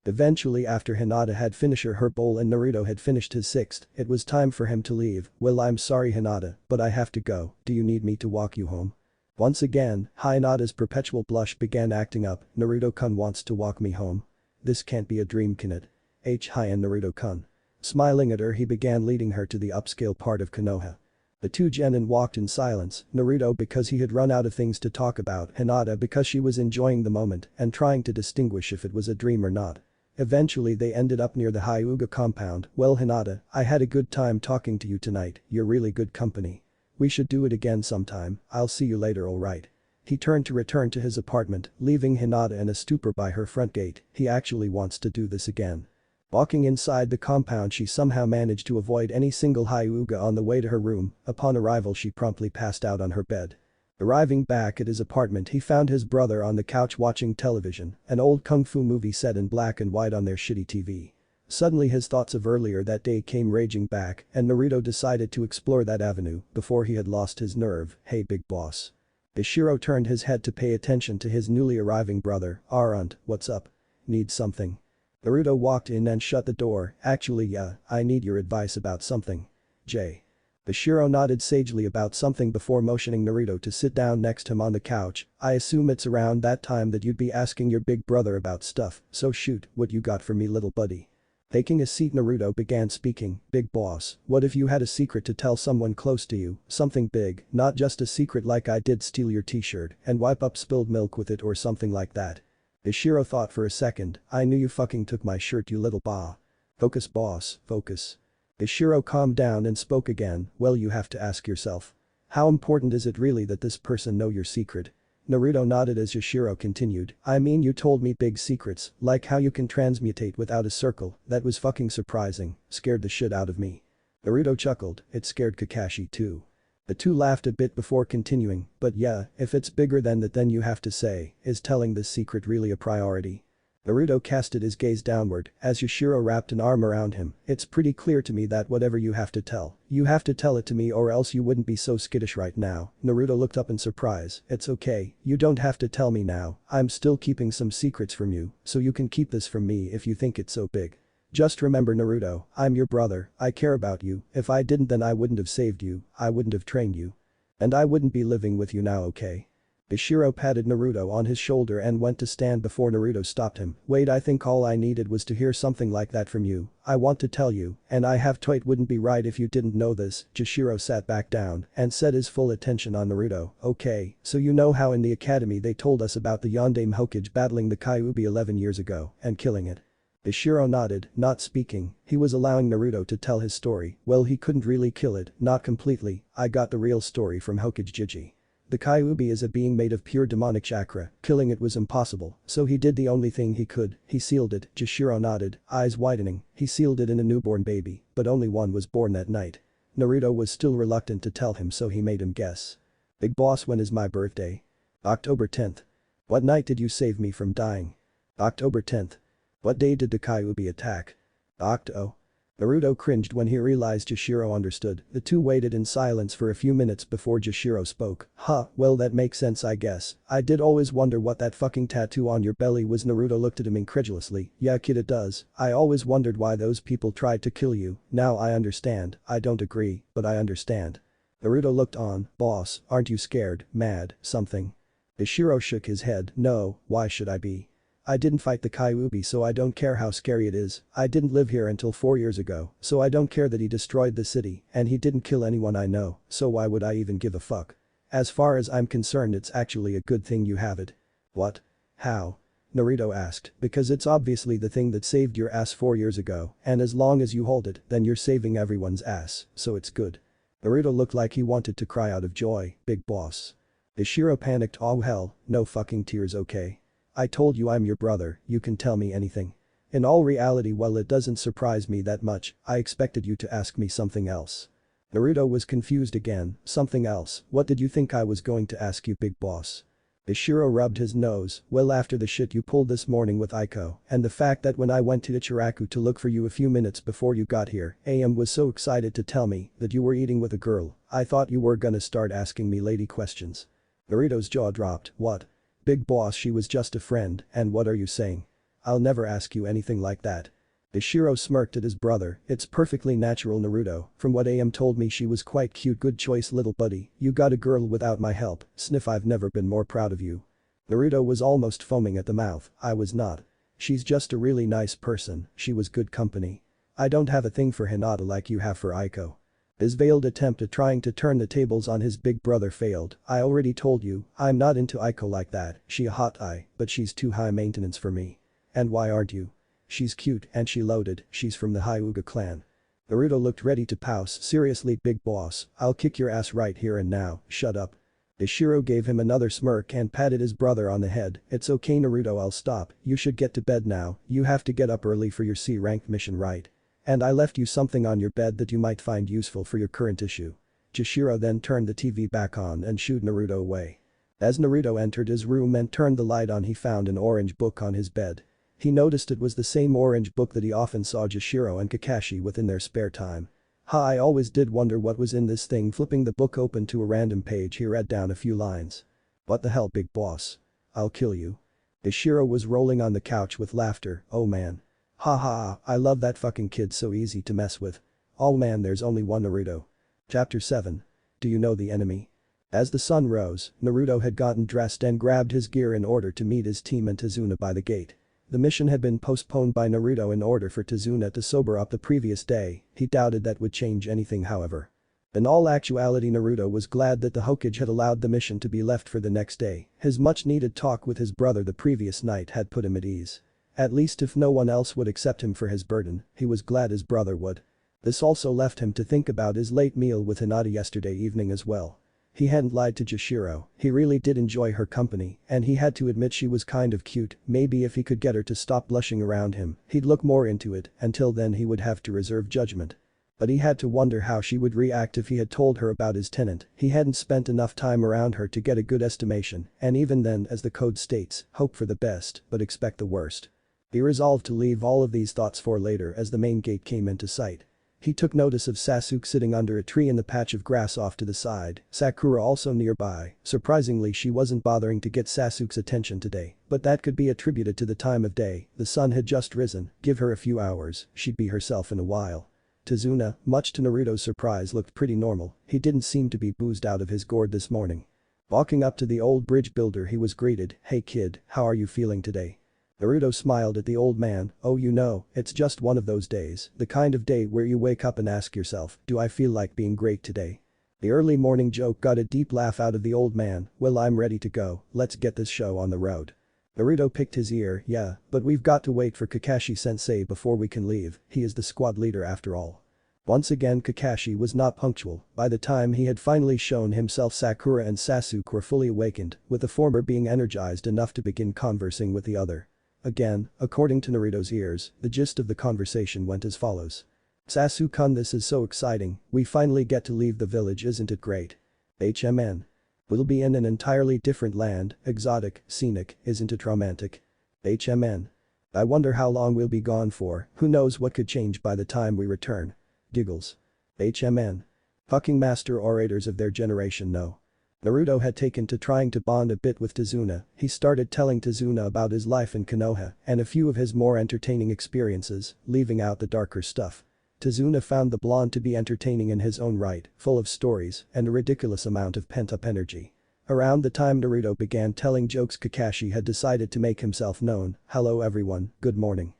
Eventually after Hinata had finished her bowl and Naruto had finished his sixth, it was time for him to leave. "Well, I'm sorry Hinata, but I have to go. Do you need me to walk you home?" Once again, Hinata's perpetual blush began acting up. "Naruto-kun wants to walk me home. This can't be a dream, can it? Hi and Naruto-kun." Smiling at her, he began leading her to the upscale part of Konoha. The two genin walked in silence, Naruto because he had run out of things to talk about, Hinata because she was enjoying the moment and trying to distinguish if it was a dream or not. Eventually they ended up near the Hyuga compound. "Well Hinata, I had a good time talking to you tonight, you're really good company. We should do it again sometime, I'll see you later, alright." He turned to return to his apartment, leaving Hinata in a stupor by her front gate. He actually wants to do this again. Walking inside the compound, she somehow managed to avoid any single Hyuga on the way to her room. Upon arrival she promptly passed out on her bed. Arriving back at his apartment, he found his brother on the couch watching television, an old kung fu movie set in black and white on their shitty TV. Suddenly his thoughts of earlier that day came raging back and Naruto decided to explore that avenue before he had lost his nerve. "Hey big boss." Ishiro turned his head to pay attention to his newly arriving brother. "Arunt, what's up? Need something?" Naruto walked in and shut the door. "Actually yeah, I need your advice about something. J." Ishiro nodded sagely about something before motioning Naruto to sit down next to him on the couch. "I assume it's around that time that you'd be asking your big brother about stuff, so shoot, what you got for me little buddy?" Taking a seat, Naruto began speaking. "Big boss, what if you had a secret to tell someone close to you, something big, not just a secret like I did steal your t-shirt and wipe up spilled milk with it or something like that?" Ishiro thought for a second. "I knew you fucking took my shirt, you little bah." "Focus boss, focus." Ishiro calmed down and spoke again. "Well, you have to ask yourself. How important is it really that this person know your secret?" Naruto nodded as Ishiro continued. "I mean, you told me big secrets, like how you can transmutate without a circle, that was fucking surprising, scared the shit out of me." Naruto chuckled. "It scared Kakashi too." The two laughed a bit before continuing, "But yeah, if it's bigger than that then you have to say, is telling this secret really a priority?" Naruto casted his gaze downward as Yushiro wrapped an arm around him. "It's pretty clear to me that whatever you have to tell it to me or else you wouldn't be so skittish right now." Naruto looked up in surprise. "It's okay, you don't have to tell me now, I'm still keeping some secrets from you, so you can keep this from me if you think it's so big. Just remember Naruto, I'm your brother, I care about you, if I didn't then I wouldn't have saved you, I wouldn't have trained you. And I wouldn't be living with you now, okay?" Ishiro patted Naruto on his shoulder and went to stand before Naruto stopped him. "Wait, I think all I needed was to hear something like that from you. I want to tell you, and I have to. It wouldn't be right if you didn't know this." Ishiro sat back down and set his full attention on Naruto. "Okay, so you know how in the academy they told us about the Yondaime Hokage battling the Kyuubi 11 years ago and killing it?" Ishiro nodded, not speaking. He was allowing Naruto to tell his story. "Well, he couldn't really kill it, not completely. I got the real story from Hokage Jiji. The Kyuubi is a being made of pure demonic chakra, killing it was impossible, so he did the only thing he could, he sealed it." Jishiro nodded, eyes widening. "He sealed it in a newborn baby, but only one was born that night." Naruto was still reluctant to tell him, so he made him guess. "Big boss, when is my birthday?" "October 10th. "What night did you save me from dying?" "October 10th. "What day did the Kyuubi attack?" "Octo." Naruto cringed when he realized Jishiro understood. The two waited in silence for a few minutes before Jishiro spoke. Well that makes sense I guess. I did always wonder what that fucking tattoo on your belly was." Naruto looked at him incredulously. "Yeah kid, it does. I always wondered why those people tried to kill you. Now I understand. I don't agree, but I understand." Naruto looked on. "Boss, aren't you scared, mad, something?" Jishiro shook his head. "No, why should I be? I didn't fight the Kyuubi, so I don't care how scary it is. I didn't live here until 4 years ago, so I don't care that he destroyed the city and he didn't kill anyone I know, so why would I even give a fuck? As far as I'm concerned it's actually a good thing you have it." "What? How?" Naruto asked. "Because it's obviously the thing that saved your ass 4 years ago, and as long as you hold it, then you're saving everyone's ass, so it's good." Naruto looked like he wanted to cry out of joy. "Big boss." Ishiro panicked. "Oh hell, no fucking tears, okay? I told you I'm your brother, you can tell me anything." "In all reality, well, it doesn't surprise me that much, I expected you to ask me something else." Naruto was confused again. "Something else? What did you think I was going to ask you, big boss?" Ishiro rubbed his nose. "Well, after the shit you pulled this morning with Aiko, and the fact that when I went to Ichiraku to look for you a few minutes before you got here, AM was so excited to tell me that you were eating with a girl, I thought you were gonna start asking me lady questions." Naruto's jaw dropped. "What?" "Big boss, she was just a friend, and what are you saying?" I'll never ask you anything like that. Ishiro smirked at his brother, it's perfectly natural Naruto, from what AM told me she was quite cute, good choice little buddy, you got a girl without my help, sniff I've never been more proud of you. Naruto was almost foaming at the mouth, I was not. She's just a really nice person, she was good company. I don't have a thing for Hinata like you have for Aiko. His veiled attempt at trying to turn the tables on his big brother failed, I already told you, I'm not into Aiko like that, she a hot eye, but she's too high maintenance for me. And why aren't you? She's cute and she loaded, she's from the Hyuga clan. Naruto looked ready to pounce, seriously big boss, I'll kick your ass right here and now, shut up. Ishiro gave him another smirk and patted his brother on the head, it's okay Naruto I'll stop, you should get to bed now, you have to get up early for your C-rank mission right? And I left you something on your bed that you might find useful for your current issue. Jishiro then turned the TV back on and shooed Naruto away. As Naruto entered his room and turned the light on he found an orange book on his bed. He noticed it was the same orange book that he often saw Jishiro and Kakashi with in their spare time. I always did wonder what was in this thing. Flipping the book open to a random page he read down a few lines. What the hell big boss? I'll kill you. Ishiro was rolling on the couch with laughter, oh man. Ha ha, I love that fucking kid so easy to mess with. Oh man there's only one Naruto. Chapter 7. Do you know the enemy? As the sun rose, Naruto had gotten dressed and grabbed his gear in order to meet his team and Tazuna by the gate. The mission had been postponed by Naruto in order for Tazuna to sober up the previous day, he doubted that would change anything however. In all actuality Naruto was glad that the Hokage had allowed the mission to be left for the next day, his much needed talk with his brother the previous night had put him at ease. At least if no one else would accept him for his burden, he was glad his brother would. This also left him to think about his late meal with Hinata yesterday evening as well. He hadn't lied to Jishiro, he really did enjoy her company, and he had to admit she was kind of cute, maybe if he could get her to stop blushing around him, he'd look more into it, until then he would have to reserve judgment. But he had to wonder how she would react if he had told her about his tenant, he hadn't spent enough time around her to get a good estimation, and even then as the code states, hope for the best, but expect the worst. He resolved to leave all of these thoughts for later as the main gate came into sight. He took notice of Sasuke sitting under a tree in the patch of grass off to the side, Sakura also nearby, surprisingly she wasn't bothering to get Sasuke's attention today, but that could be attributed to the time of day, the sun had just risen, give her a few hours, she'd be herself in a while. Tazuna, much to Naruto's surprise looked pretty normal, he didn't seem to be boozed out of his gourd this morning. Walking up to the old bridge builder he was greeted, hey kid, how are you feeling today? Naruto smiled at the old man, oh you know, it's just one of those days, the kind of day where you wake up and ask yourself, do I feel like being great today? The early morning joke got a deep laugh out of the old man, well I'm ready to go, let's get this show on the road. Naruto picked his ear, yeah, but we've got to wait for Kakashi-sensei before we can leave, he is the squad leader after all. Once again Kakashi was not punctual, by the time he had finally shown himself Sakura and Sasuke were fully awakened, with the former being energized enough to begin conversing with the other. Again, according to Naruto's ears, the gist of the conversation went as follows. Sasuke-kun this is so exciting, we finally get to leave the village isn't it great? HMN. We'll be in an entirely different land, exotic, scenic, isn't it romantic? HMN. I wonder how long we'll be gone for, who knows what could change by the time we return. Giggles. HMN. Fucking master orators of their generation no. Naruto had taken to trying to bond a bit with Tazuna, he started telling Tazuna about his life in Konoha and a few of his more entertaining experiences, leaving out the darker stuff. Tazuna found the blonde to be entertaining in his own right, full of stories and a ridiculous amount of pent-up energy. Around the time Naruto began telling jokes Kakashi had decided to make himself known, hello everyone, good morning.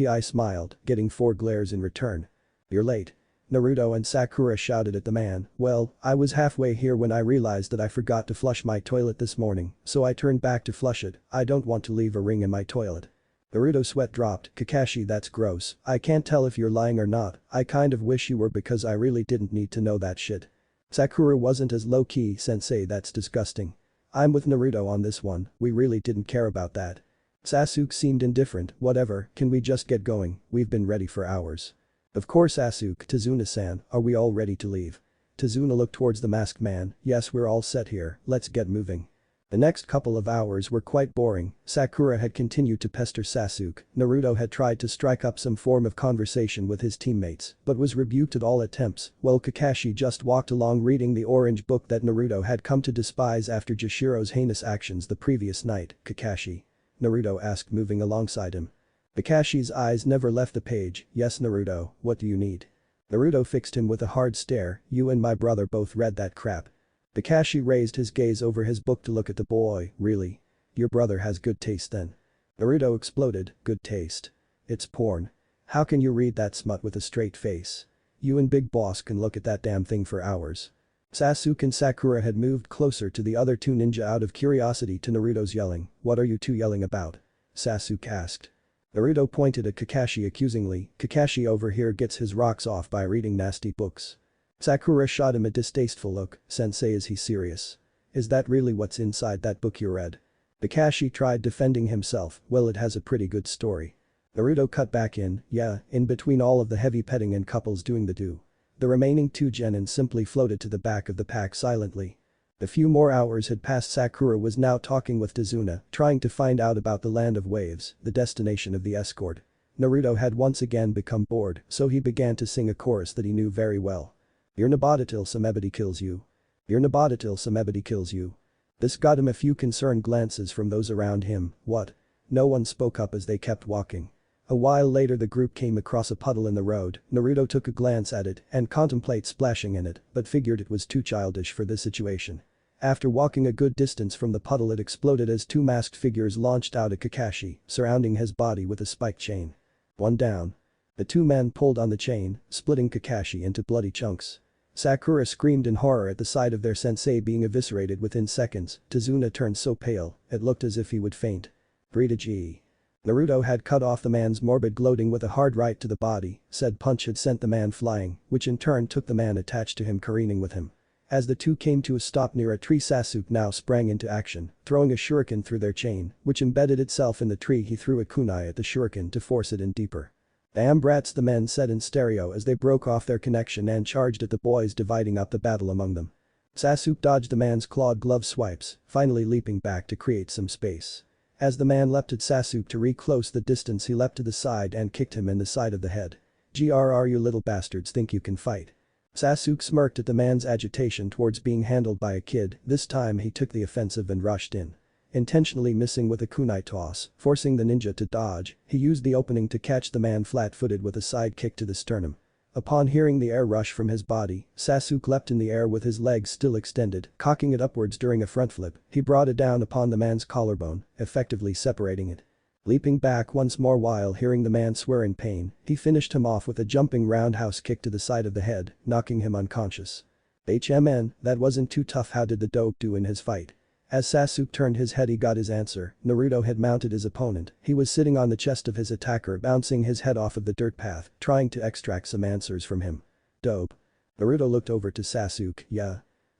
I smiled, getting 4 glares in return. You're late. Naruto and Sakura shouted at the man, well, I was halfway here when I realized that I forgot to flush my toilet this morning, so I turned back to flush it, I don't want to leave a ring in my toilet. Naruto's sweat dropped, Kakashi that's gross, I can't tell if you're lying or not, I kind of wish you were because I really didn't need to know that shit. Sakura wasn't as low-key, sensei that's disgusting. I'm with Naruto on this one, we really didn't care about that. Sasuke seemed indifferent, whatever, can we just get going, we've been ready for hours. Of course Sasuke, Tazuna-san, are we all ready to leave? Tazuna looked towards the masked man, yes we're all set here, let's get moving. The next couple of hours were quite boring, Sakura had continued to pester Sasuke, Naruto had tried to strike up some form of conversation with his teammates, but was rebuked at all attempts, while Kakashi just walked along reading the orange book that Naruto had come to despise after Jashiro's heinous actions the previous night, Kakashi? Naruto asked moving alongside him. Kakashi's eyes never left the page. Yes Naruto, what do you need? Naruto fixed him with a hard stare. You and my brother both read that crap. Kakashi raised his gaze over his book to look at the boy. Really? Your brother has good taste then. Naruto exploded. Good taste. It's porn. How can you read that smut with a straight face? You and Big Boss can look at that damn thing for hours. Sasuke and Sakura had moved closer to the other two ninja out of curiosity to Naruto's yelling. What are you two yelling about? Sasuke asked. Naruto pointed at Kakashi accusingly. Kakashi over here gets his rocks off by reading nasty books. Sakura shot him a distasteful look. Sensei, is he serious? Is that really what's inside that book you read? Kakashi tried defending himself. Well, it has a pretty good story. Naruto cut back in. Yeah, in between all of the heavy petting and couples doing the do. The remaining two genin simply floated to the back of the pack silently. A few more hours had passed. Sakura was now talking with Tazuna, trying to find out about the Land of Waves, the destination of the escort. Naruto had once again become bored, so he began to sing a chorus that he knew very well. You're Nabata till somebody kills you. You're Nabata till somebody kills you. This got him a few concerned glances from those around him. What? No one spoke up as they kept walking. A while later the group came across a puddle in the road. Naruto took a glance at it and contemplated splashing in it, but figured it was too childish for this situation. After walking a good distance from the puddle, it exploded as two masked figures launched out at Kakashi, surrounding his body with a spiked chain. One down. The two men pulled on the chain, splitting Kakashi into bloody chunks. Sakura screamed in horror at the sight of their sensei being eviscerated within seconds. Tazuna turned so pale, it looked as if he would faint. Breathe G. Naruto had cut off the man's morbid gloating with a hard right to the body. Said punch had sent the man flying, which in turn took the man attached to him careening with him. As the two came to a stop near a tree, Sasuke now sprang into action, throwing a shuriken through their chain, which embedded itself in the tree. He threw a kunai at the shuriken to force it in deeper. Damn brats, the men said in stereo as they broke off their connection and charged at the boys, dividing up the battle among them. Sasuke dodged the man's clawed glove swipes, finally leaping back to create some space. As the man leapt at Sasuke to reclose the distance, he leapt to the side and kicked him in the side of the head. Grr, you little bastards think you can fight? Sasuke smirked at the man's agitation towards being handled by a kid. This time he took the offensive and rushed in. Intentionally missing with a kunai toss, forcing the ninja to dodge, he used the opening to catch the man flat-footed with a side kick to the sternum. Upon hearing the air rush from his body, Sasuke leapt in the air with his legs still extended, cocking it upwards during a front flip. He brought it down upon the man's collarbone, effectively separating it. Leaping back once more while hearing the man swear in pain, he finished him off with a jumping roundhouse kick to the side of the head, knocking him unconscious. HMN, that wasn't too tough. How did the dope do in his fight? As Sasuke turned his head, he got his answer. Naruto had mounted his opponent. He was sitting on the chest of his attacker, bouncing his head off of the dirt path, trying to extract some answers from him. Dope. Naruto looked over to Sasuke. Yeah.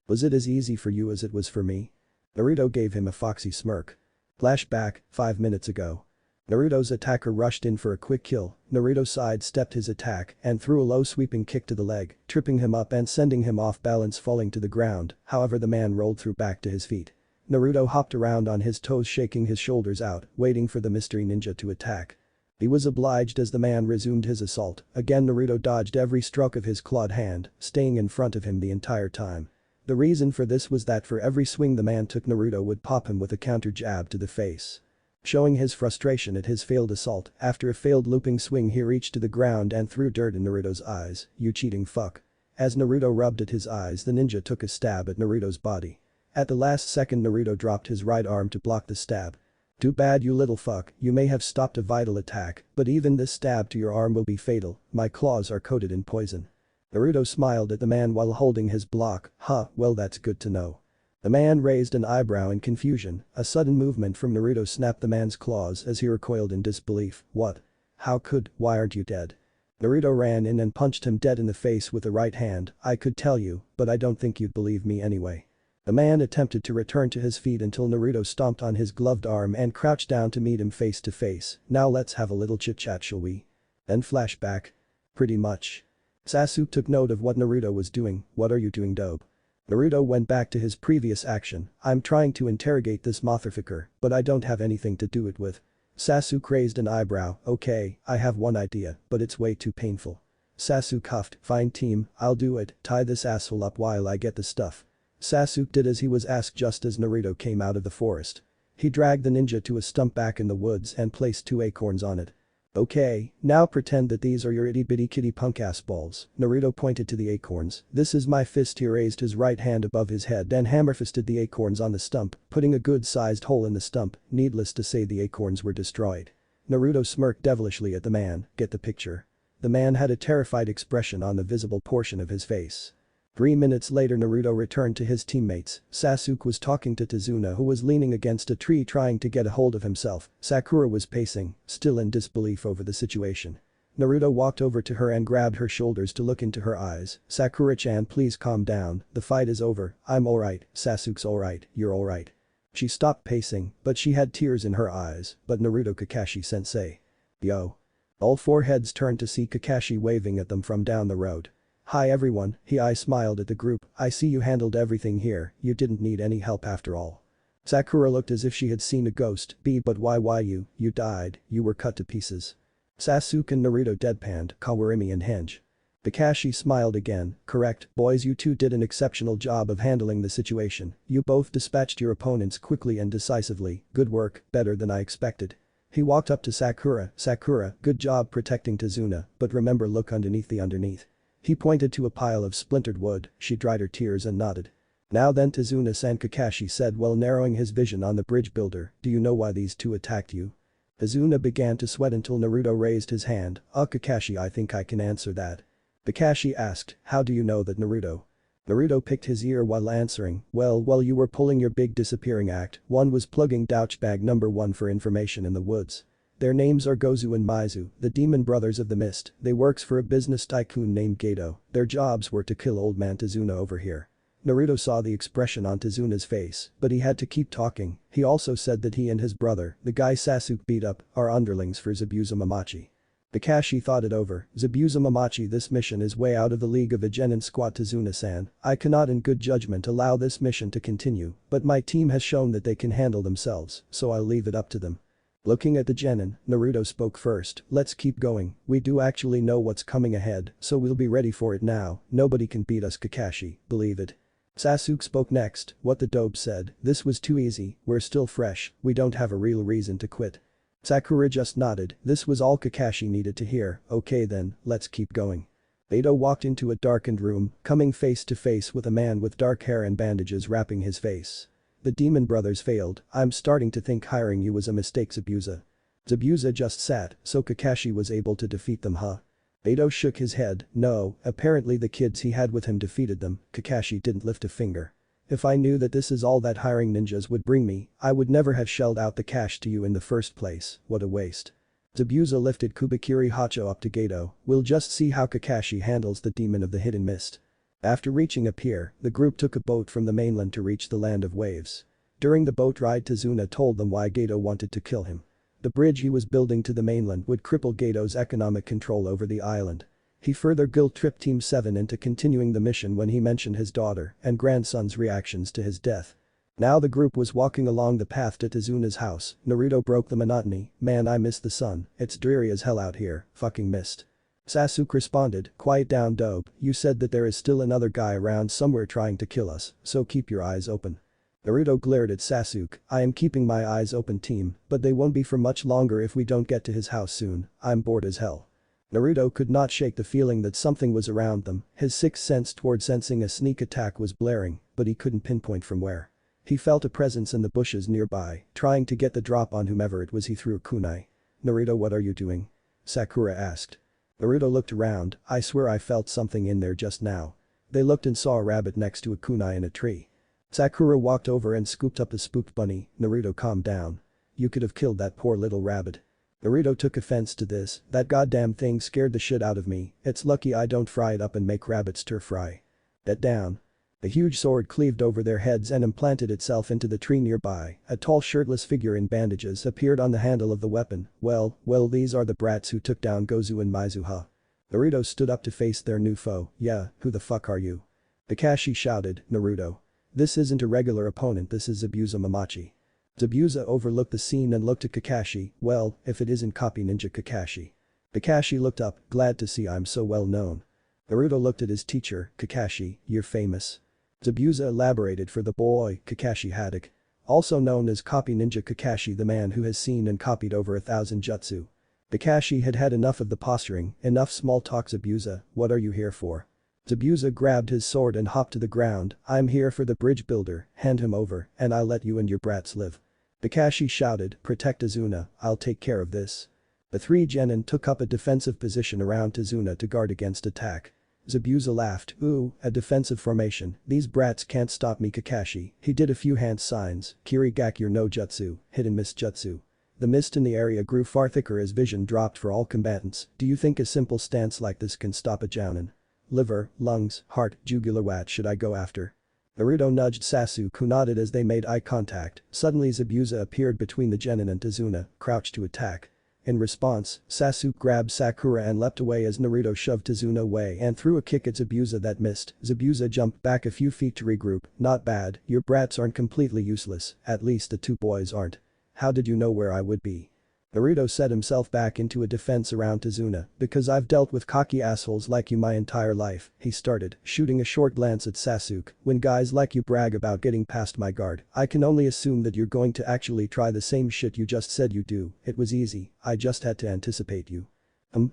Was it as easy for you as it was for me? Naruto gave him a foxy smirk. Flashback, 5 minutes ago. Naruto's attacker rushed in for a quick kill. Naruto sidestepped his attack and threw a low sweeping kick to the leg, tripping him up and sending him off balance, falling to the ground. However, the man rolled through back to his feet. Naruto hopped around on his toes, shaking his shoulders out, waiting for the mystery ninja to attack. He was obliged as the man resumed his assault. Again Naruto dodged every stroke of his clawed hand, staying in front of him the entire time. The reason for this was that for every swing the man took, Naruto would pop him with a counter jab to the face. Showing his frustration at his failed assault, after a failed looping swing he reached to the ground and threw dirt in Naruto's eyes. You cheating fuck. As Naruto rubbed at his eyes, the ninja took a stab at Naruto's body. At the last second Naruto dropped his right arm to block the stab. Too bad, you little fuck, you may have stopped a vital attack, but even this stab to your arm will be fatal. My claws are coated in poison. Naruto smiled at the man while holding his block. Huh, well that's good to know. The man raised an eyebrow in confusion. A sudden movement from Naruto snapped the man's claws as he recoiled in disbelief. What? How could? Why aren't you dead? Naruto ran in and punched him dead in the face with the right hand. I could tell you, but I don't think you'd believe me anyway. The man attempted to return to his feet until Naruto stomped on his gloved arm and crouched down to meet him face to face. Now let's have a little chit-chat, shall we? Then flashback. Pretty much. Sasuke took note of what Naruto was doing. What are you doing, dope? Naruto went back to his previous action. I'm trying to interrogate this motherfucker, but I don't have anything to do it with. Sasuke raised an eyebrow. Okay, I have one idea, but it's way too painful. Sasuke huffed. Fine team, I'll do it. Tie this asshole up while I get the stuff. Sasuke did as he was asked just as Naruto came out of the forest. He dragged the ninja to a stump back in the woods and placed 2 acorns on it. Okay, now pretend that these are your itty bitty kitty punk ass balls. Naruto pointed to the acorns. This is my fist. He raised his right hand above his head and hammer-fisted the acorns on the stump, putting a good-sized hole in the stump. Needless to say, the acorns were destroyed. Naruto smirked devilishly at the man. Get the picture? The man had a terrified expression on the visible portion of his face. 3 minutes later, Naruto returned to his teammates. Sasuke was talking to Tazuna, who was leaning against a tree trying to get a hold of himself. Sakura was pacing, still in disbelief over the situation. Naruto walked over to her and grabbed her shoulders to look into her eyes. Sakura-chan, please calm down, the fight is over, I'm alright. Sasuke's alright, you're alright. She stopped pacing, but she had tears in her eyes. But Naruto, Kakashi-sensei. Yo. All four heads turned to see Kakashi waving at them from down the road. Hi everyone, I smiled at the group. I see you handled everything here, you didn't need any help after all. Sakura looked as if she had seen a ghost. But why you died, you were cut to pieces. Sasuke and Naruto deadpanned, Kawarimi and Henge. Kakashi smiled again. Correct, boys, you two did an exceptional job of handling the situation. You both dispatched your opponents quickly and decisively. Good work, better than I expected. He walked up to Sakura. Sakura, good job protecting Tazuna, but remember, look underneath the underneath. He pointed to a pile of splintered wood. She dried her tears and nodded. Now then, Tazuna-san, Kakashi said while narrowing his vision on the bridge builder, do you know why these two attacked you? Tazuna began to sweat until Naruto raised his hand. Kakashi, I think I can answer that. Kakashi asked, how do you know that, Naruto? Naruto picked his ear while answering, well, while you were pulling your big disappearing act, one was plugging douchebag number 1 for information in the woods. Their names are Gozu and Maizu, the demon brothers of the mist. They works for a business tycoon named Gato. Their jobs were to kill old man Tazuna over here. Naruto saw the expression on Tazuna's face, but he had to keep talking. He also said that he and his brother, the guy Sasuke beat up, are underlings for Zabuza Mamachi. Kakashi thought it over. Zabuza Mamachi, this mission is way out of the league of a genin squat. Tazuna-san, I cannot in good judgment allow this mission to continue, but my team has shown that they can handle themselves, so I'll leave it up to them. Looking at the genin, Naruto spoke first. Let's keep going, we do actually know what's coming ahead, so we'll be ready for it now. Nobody can beat us, Kakashi, believe it. Sasuke spoke next. What the dope said, this was too easy, we're still fresh, we don't have a real reason to quit. Sakura just nodded. This was all Kakashi needed to hear. Okay then, let's keep going. Edo walked into a darkened room, coming face to face with a man with dark hair and bandages wrapping his face. The demon brothers failed. I'm starting to think hiring you was a mistake, Zabuza. Zabuza just sat, so Kakashi was able to defeat them, huh? Edo shook his head. No, apparently the kids he had with him defeated them. Kakashi didn't lift a finger. If I knew that this is all that hiring ninjas would bring me, I would never have shelled out the cash to you in the first place. What a waste. Zabuza lifted Kubikiri Hacho up to Gato. We'll just see how Kakashi handles the demon of the hidden mist. After reaching a pier, the group took a boat from the mainland to reach the land of waves. During the boat ride, Tazuna told them why Gato wanted to kill him. The bridge he was building to the mainland would cripple Gato's economic control over the island. He further guilt-tripped Team 7 into continuing the mission when he mentioned his daughter and grandson's reactions to his death. Now the group was walking along the path to Tazuna's house. Naruto broke the monotony. Man, I miss the sun, it's dreary as hell out here, fucking mist. Sasuke responded, quiet down, dope, you said that there is still another guy around somewhere trying to kill us, so keep your eyes open. Naruto glared at Sasuke. I am keeping my eyes open, team, but they won't be for much longer if we don't get to his house soon. I'm bored as hell. Naruto could not shake the feeling that something was around them. His sixth sense toward sensing a sneak attack was blaring, but he couldn't pinpoint from where. He felt a presence in the bushes nearby, trying to get the drop on whomever it was. He threw a kunai. Naruto, what are you doing? Sakura asked. Naruto looked around. I swear I felt something in there just now. They looked and saw a rabbit next to a kunai in a tree. Sakura walked over and scooped up a spooked bunny. Naruto, calm down. You could have killed that poor little rabbit. Naruto took offense to this. That goddamn thing scared the shit out of me. It's lucky I don't fry it up and make rabbit stir fry. Get down. A huge sword cleaved over their heads and implanted itself into the tree nearby. A tall shirtless figure in bandages appeared on the handle of the weapon. Well, these are the brats who took down Gozu and Maizu, huh? Naruto stood up to face their new foe. Yeah, who the fuck are you? Kakashi shouted. Naruto. This isn't a regular opponent, this is Zabuza Mamachi. Zabuza overlooked the scene and looked at Kakashi. Well, if it isn't Copy Ninja Kakashi. Kakashi looked up, glad to see I'm so well known. Naruto looked at his teacher. Kakashi, you're famous. Zabuza elaborated for the boy, Kakashi Haddock. Also known as Copy Ninja Kakashi, the man who has seen and copied over 1,000 jutsu. Kakashi had had enough of the posturing, enough small talk. Zabuza, what are you here for? Zabuza grabbed his sword and hopped to the ground. I'm here for the bridge builder, hand him over, and I'll let you and your brats live. Kakashi shouted, protect Izuna, I'll take care of this. The three genin took up a defensive position around Izuna to guard against attack. Zabuza laughed, ooh, a defensive formation, these brats can't stop me. Kakashi, he did a few hand signs, Kirigakure no Jutsu, hit and miss jutsu. The mist in the area grew far thicker as vision dropped for all combatants. Do you think a simple stance like this can stop a jounin? Liver, lungs, heart, jugular, what should I go after? Naruto nudged Sasuke, who nodded as they made eye contact. Suddenly Zabuza appeared between the genin and Izuna, crouched to attack. In response, Sasuke grabbed Sakura and leapt away as Naruto shoved Izuna away and threw a kick at Zabuza that missed. Zabuza jumped back a few feet to regroup. Not bad, your brats aren't completely useless, at least the two boys aren't. How did you know where I would be? Naruto set himself back into a defense around Izuna, because I've dealt with cocky assholes like you my entire life, he started, shooting a short glance at Sasuke. When guys like you brag about getting past my guard, I can only assume that you're going to actually try the same shit you just said you do. It was easy, I just had to anticipate you.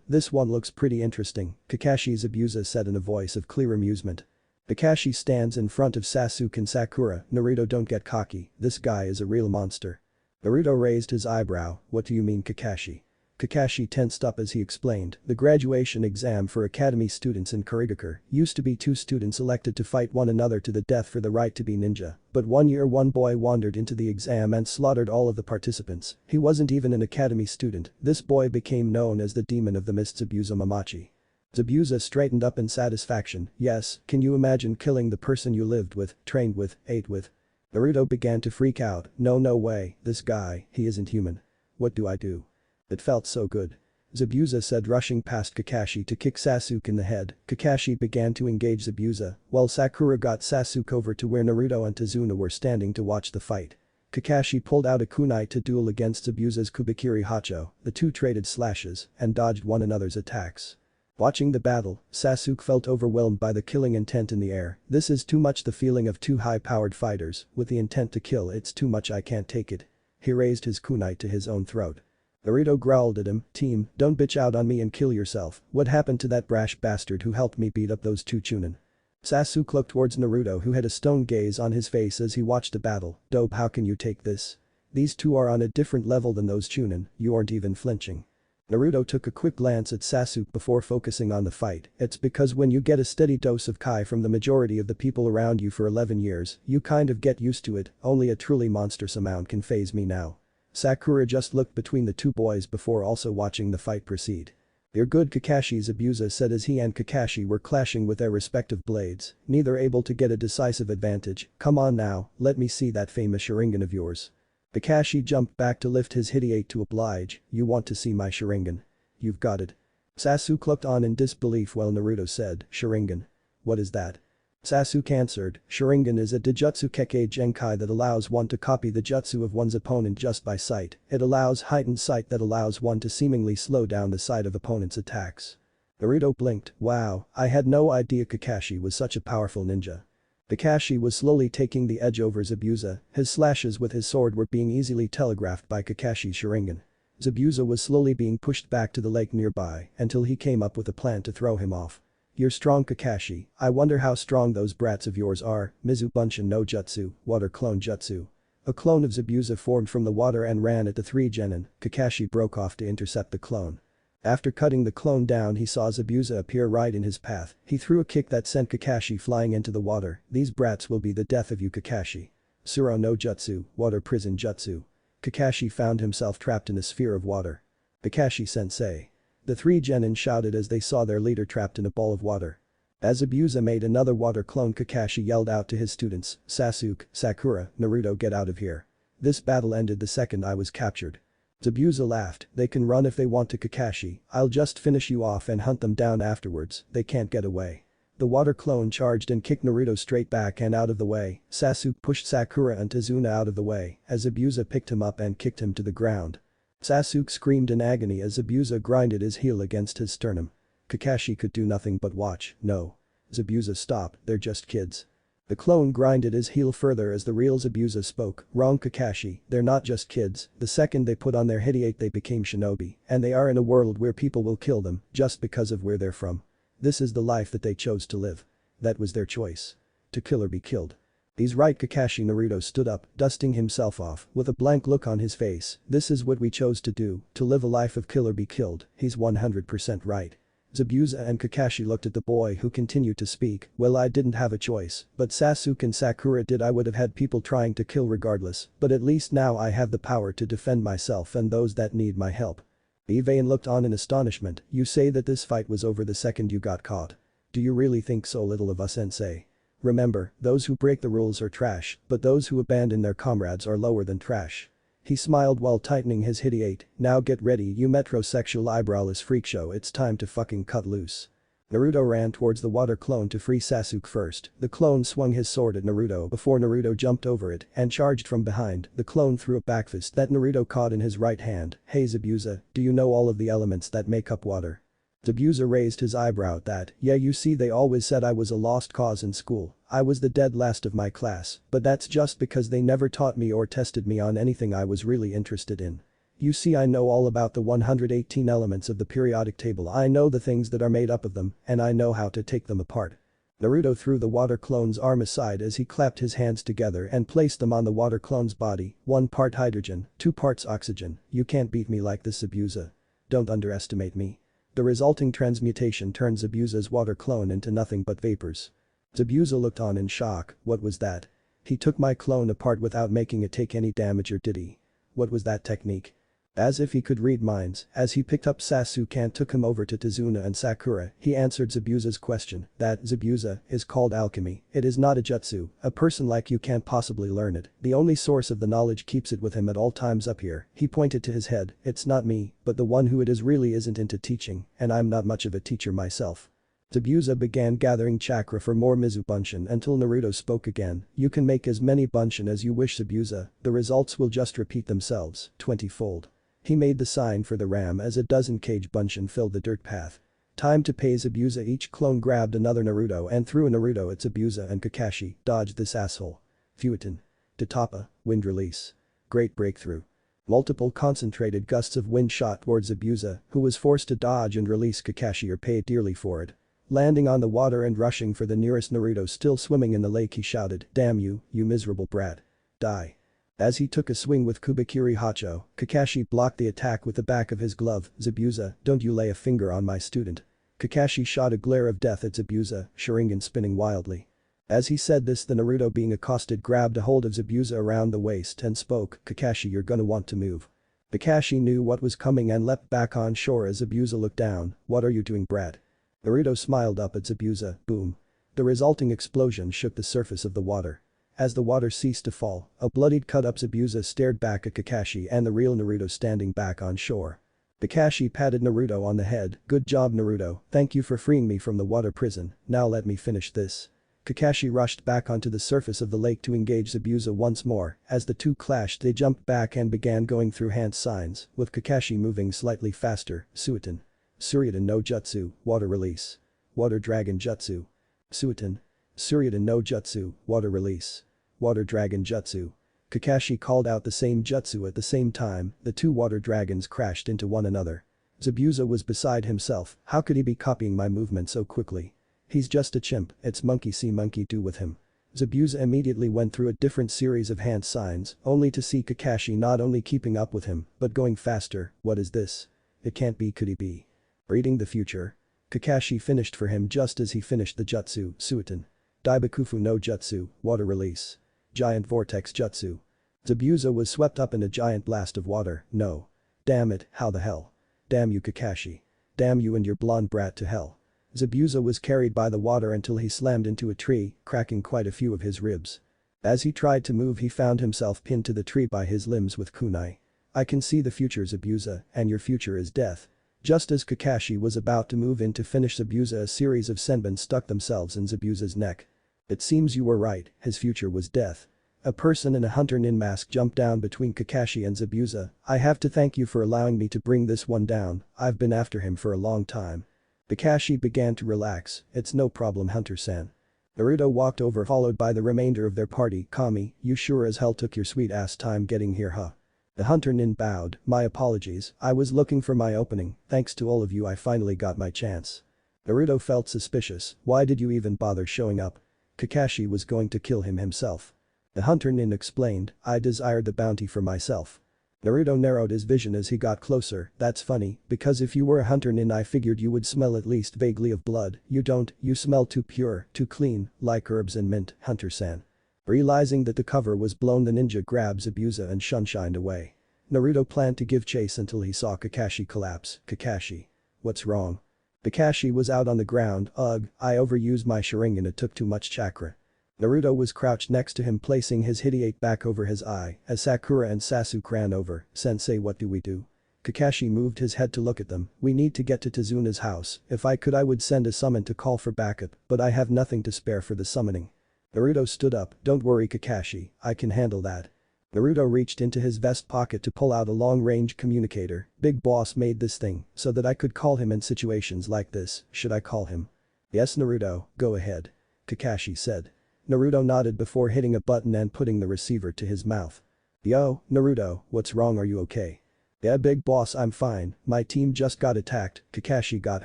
This one looks pretty interesting, Kakashi Zabuza said in a voice of clear amusement. Kakashi stands in front of Sasuke and Sakura. Naruto, don't get cocky, this guy is a real monster. Naruto raised his eyebrow, what do you mean Kakashi? Kakashi tensed up as he explained, the graduation exam for academy students in Kirigakure used to be 2 students elected to fight one another to the death for the right to be ninja, but one year one boy wandered into the exam and slaughtered all of the participants. He wasn't even an academy student, this boy became known as the demon of the mist. Zabuza Mamachi. Zabuza straightened up in satisfaction, yes, can you imagine killing the person you lived with, trained with, ate with? Naruto began to freak out, no way, this guy, he isn't human. What do I do? It felt so good. Zabuza said, rushing past Kakashi to kick Sasuke in the head. Kakashi began to engage Zabuza, while Sakura got Sasuke over to where Naruto and Izuna were standing to watch the fight. Kakashi pulled out a kunai to duel against Zabuza's Kubikiri Hacho, the two traded slashes and dodged one another's attacks. Watching the battle, Sasuke felt overwhelmed by the killing intent in the air. This is too much, the feeling of two high-powered fighters with the intent to kill, it's too much, I can't take it. He raised his kunai to his own throat. Naruto growled at him, team, don't bitch out on me and kill yourself, what happened to that brash bastard who helped me beat up those two chunin? Sasuke looked towards Naruto, who had a stone gaze on his face as he watched the battle. Dope, how can you take this? These two are on a different level than those chunin, you aren't even flinching. Naruto took a quick glance at Sasuke before focusing on the fight. It's because when you get a steady dose of Kai from the majority of the people around you for 11 years, you kind of get used to it, only a truly monstrous amount can phase me now. Sakura just looked between the two boys before also watching the fight proceed. You're good, Kakashi, Zabuza said as he and Kakashi were clashing with their respective blades, neither able to get a decisive advantage. Come on now, let me see that famous Sharingan of yours. Kakashi jumped back to lift his hideate to oblige, you want to see my Sharingan? You've got it. Sasuke looked on in disbelief while Naruto said, Sharingan? What is that? Sasuke answered, Sharingan is a Dijutsu Kekkei Genkai that allows one to copy the jutsu of one's opponent just by sight. It allows heightened sight that allows one to seemingly slow down the sight of opponent's attacks. Naruto blinked, wow, I had no idea Kakashi was such a powerful ninja. Kakashi was slowly taking the edge over Zabuza, his slashes with his sword were being easily telegraphed by Kakashi's Sharingan. Zabuza was slowly being pushed back to the lake nearby until he came up with a plan to throw him off. You're strong, Kakashi, I wonder how strong those brats of yours are. Mizu Bunshin no Jutsu, water clone jutsu. A clone of Zabuza formed from the water and ran at the three genin. Kakashi broke off to intercept the clone. After cutting the clone down, he saw Zabuza appear right in his path. He threw a kick that sent Kakashi flying into the water. These brats will be the death of you, Kakashi. Suro no Jutsu, water prison jutsu. Kakashi found himself trapped in a sphere of water. Kakashi-sensei. The three genin shouted as they saw their leader trapped in a ball of water. As Zabuza made another water clone, Kakashi yelled out to his students, Sasuke, Sakura, Naruto, get out of here. This battle ended the second I was captured. Zabuza laughed, they can run if they want to, Kakashi, I'll just finish you off and hunt them down afterwards, they can't get away. The water clone charged and kicked Naruto straight back and out of the way. Sasuke pushed Sakura and Izuna out of the way as Zabuza picked him up and kicked him to the ground. Sasuke screamed in agony as Zabuza grinded his heel against his sternum. Kakashi could do nothing but watch. No. Zabuza, stop, they're just kids. The clone grinded his heel further as the real Zabuza spoke. Wrong Kakashi, they're not just kids, the second they put on their hideate they became shinobi, and they are in a world where people will kill them just because of where they're from. This is the life that they chose to live. That was their choice. To kill or be killed. He's right. Kakashi. Naruto stood up, dusting himself off, with a blank look on his face. This is what we chose to do, to live a life of kill or be killed. He's 100% right. Zabuza and Kakashi looked at the boy who continued to speak. Well, I didn't have a choice, but Sasuke and Sakura did. I would have had people trying to kill regardless, but at least now I have the power to defend myself and those that need my help. Ivain looked on in astonishment. You say that this fight was over the second you got caught. Do you really think so little of us, sensei? Remember, those who break the rules are trash, but those who abandon their comrades are lower than trash. He smiled while tightening his hideate. Now get ready, you metrosexual eyebrowless freak show, it's time to fucking cut loose. Naruto ran towards the water clone to free Sasuke first. The clone swung his sword at Naruto before Naruto jumped over it and charged from behind. The clone threw a backfist that Naruto caught in his right hand. Hey Zabuza, do you know all of the elements that make up water? Zabuza raised his eyebrow at that. Yeah, you see, they always said I was a lost cause in school. I was the dead last of my class, but that's just because they never taught me or tested me on anything I was really interested in. You see, I know all about the 118 elements of the periodic table. I know the things that are made up of them, and I know how to take them apart. Naruto threw the water clone's arm aside as he clapped his hands together and placed them on the water clone's body. 1 part hydrogen, 2 parts oxygen. You can't beat me like this, Zabuza. Don't underestimate me. The resulting transmutation turned Zabuza's water clone into nothing but vapors. Zabuza looked on in shock. What was that? He took my clone apart without making it take any damage, or did he? What was that technique? As if he could read minds, as he picked up Sasuke and took him over to Tazuna and Sakura, he answered Zabuza's question. That, Zabuza, is called alchemy. It is not a jutsu. A person like you can't possibly learn it. The only source of the knowledge keeps it with him at all times up here. He pointed to his head. It's not me, but the one who it is really isn't into teaching, and I'm not much of a teacher myself. Zabuza began gathering chakra for more Mizu Bunshin until Naruto spoke again. You can make as many Bunshin as you wish, Zabuza. The results will just repeat themselves, 20-fold. He made the sign for the ram as a dozen cage Bunshin filled the dirt path. Time to pay Zabuza. Each clone grabbed another Naruto and threw a Naruto at Zabuza and Kakashi. Dodge this asshole. Fueton. Tatapa, wind release. Great breakthrough. Multiple concentrated gusts of wind shot towards Zabuza, who was forced to dodge and release Kakashi or pay dearly for it. Landing on the water and rushing for the nearest Naruto still swimming in the lake, he shouted, "Damn you, you miserable brat. Die." As he took a swing with Kubikiri Hacho, Kakashi blocked the attack with the back of his glove. Zabuza, don't you lay a finger on my student. Kakashi shot a glare of death at Zabuza, Sharingan spinning wildly. As he said this, the Naruto being accosted grabbed a hold of Zabuza around the waist and spoke, Kakashi, you're gonna want to move. Kakashi knew what was coming and leapt back on shore as Zabuza looked down. What are you doing, brat? Naruto smiled up at Zabuza. Boom. The resulting explosion shook the surface of the water. As the water ceased to fall, a bloodied cut-up Zabuza stared back at Kakashi and the real Naruto standing back on shore. Kakashi patted Naruto on the head. Good job, Naruto, thank you for freeing me from the water prison, now let me finish this. Kakashi rushed back onto the surface of the lake to engage Zabuza once more. As the two clashed, they jumped back and began going through hand signs, with Kakashi moving slightly faster. Suiton. Suryudan no Jutsu, water release. Water Dragon Jutsu. Suiton. Suryudan no Jutsu, water release. Water Dragon Jutsu. Kakashi called out the same jutsu at the same time. The two water dragons crashed into one another. Zabuza was beside himself. How could he be copying my movement so quickly? He's just a chimp, it's monkey see monkey do with him. Zabuza immediately went through a different series of hand signs, only to see Kakashi not only keeping up with him, but going faster. What is this? It can't be, could he be reading the future? Kakashi finished for him just as he finished the jutsu. Suiton. Daibakufu no Jutsu, water release. Giant vortex jutsu. Zabuza was swept up in a giant blast of water. No. Damn it, how the hell? Damn you, Kakashi. Damn you and your blonde brat to hell. Zabuza was carried by the water until he slammed into a tree, cracking quite a few of his ribs. As he tried to move, he found himself pinned to the tree by his limbs with kunai. I can see the future, Zabuza, and your future is death. Just as Kakashi was about to move in to finish Zabuza, a series of senbon stuck themselves in Zabuza's neck. It seems you were right, his future was death. A person in a hunter nin mask jumped down between Kakashi and Zabuza. I have to thank you for allowing me to bring this one down, I've been after him for a long time. Kakashi began to relax. It's no problem, Hunter-san. Naruto walked over followed by the remainder of their party. Kami, you sure as hell took your sweet ass time getting here, huh? The hunter nin bowed, my apologies, I was looking for my opening, thanks to all of you I finally got my chance. Naruto felt suspicious, why did you even bother showing up? Kakashi was going to kill him himself. The hunter nin explained, I desired the bounty for myself. Naruto narrowed his vision as he got closer, that's funny, because if you were a hunter nin I figured you would smell at least vaguely of blood, you don't, you smell too pure, too clean, like herbs and mint, Hunter-san. Realizing that the cover was blown the ninja grabs Zabuza and shunshined away. Naruto planned to give chase until he saw Kakashi collapse. Kakashi. What's wrong? Kakashi was out on the ground, ugh, I overused my Sharingan, it took too much chakra. Naruto was crouched next to him placing his hideate back over his eye as Sakura and Sasuke ran over, sensei what do we do? Kakashi moved his head to look at them, we need to get to Tazuna's house, if I could I would send a summon to call for backup, but I have nothing to spare for the summoning. Naruto stood up, don't worry Kakashi, I can handle that. Naruto reached into his vest pocket to pull out a long-range communicator, Big Boss made this thing so that I could call him in situations like this, should I call him? Yes Naruto, go ahead. Kakashi said. Naruto nodded before hitting a button and putting the receiver to his mouth. Yo, Naruto, what's wrong, are you okay? Yeah Big Boss, I'm fine, my team just got attacked, Kakashi got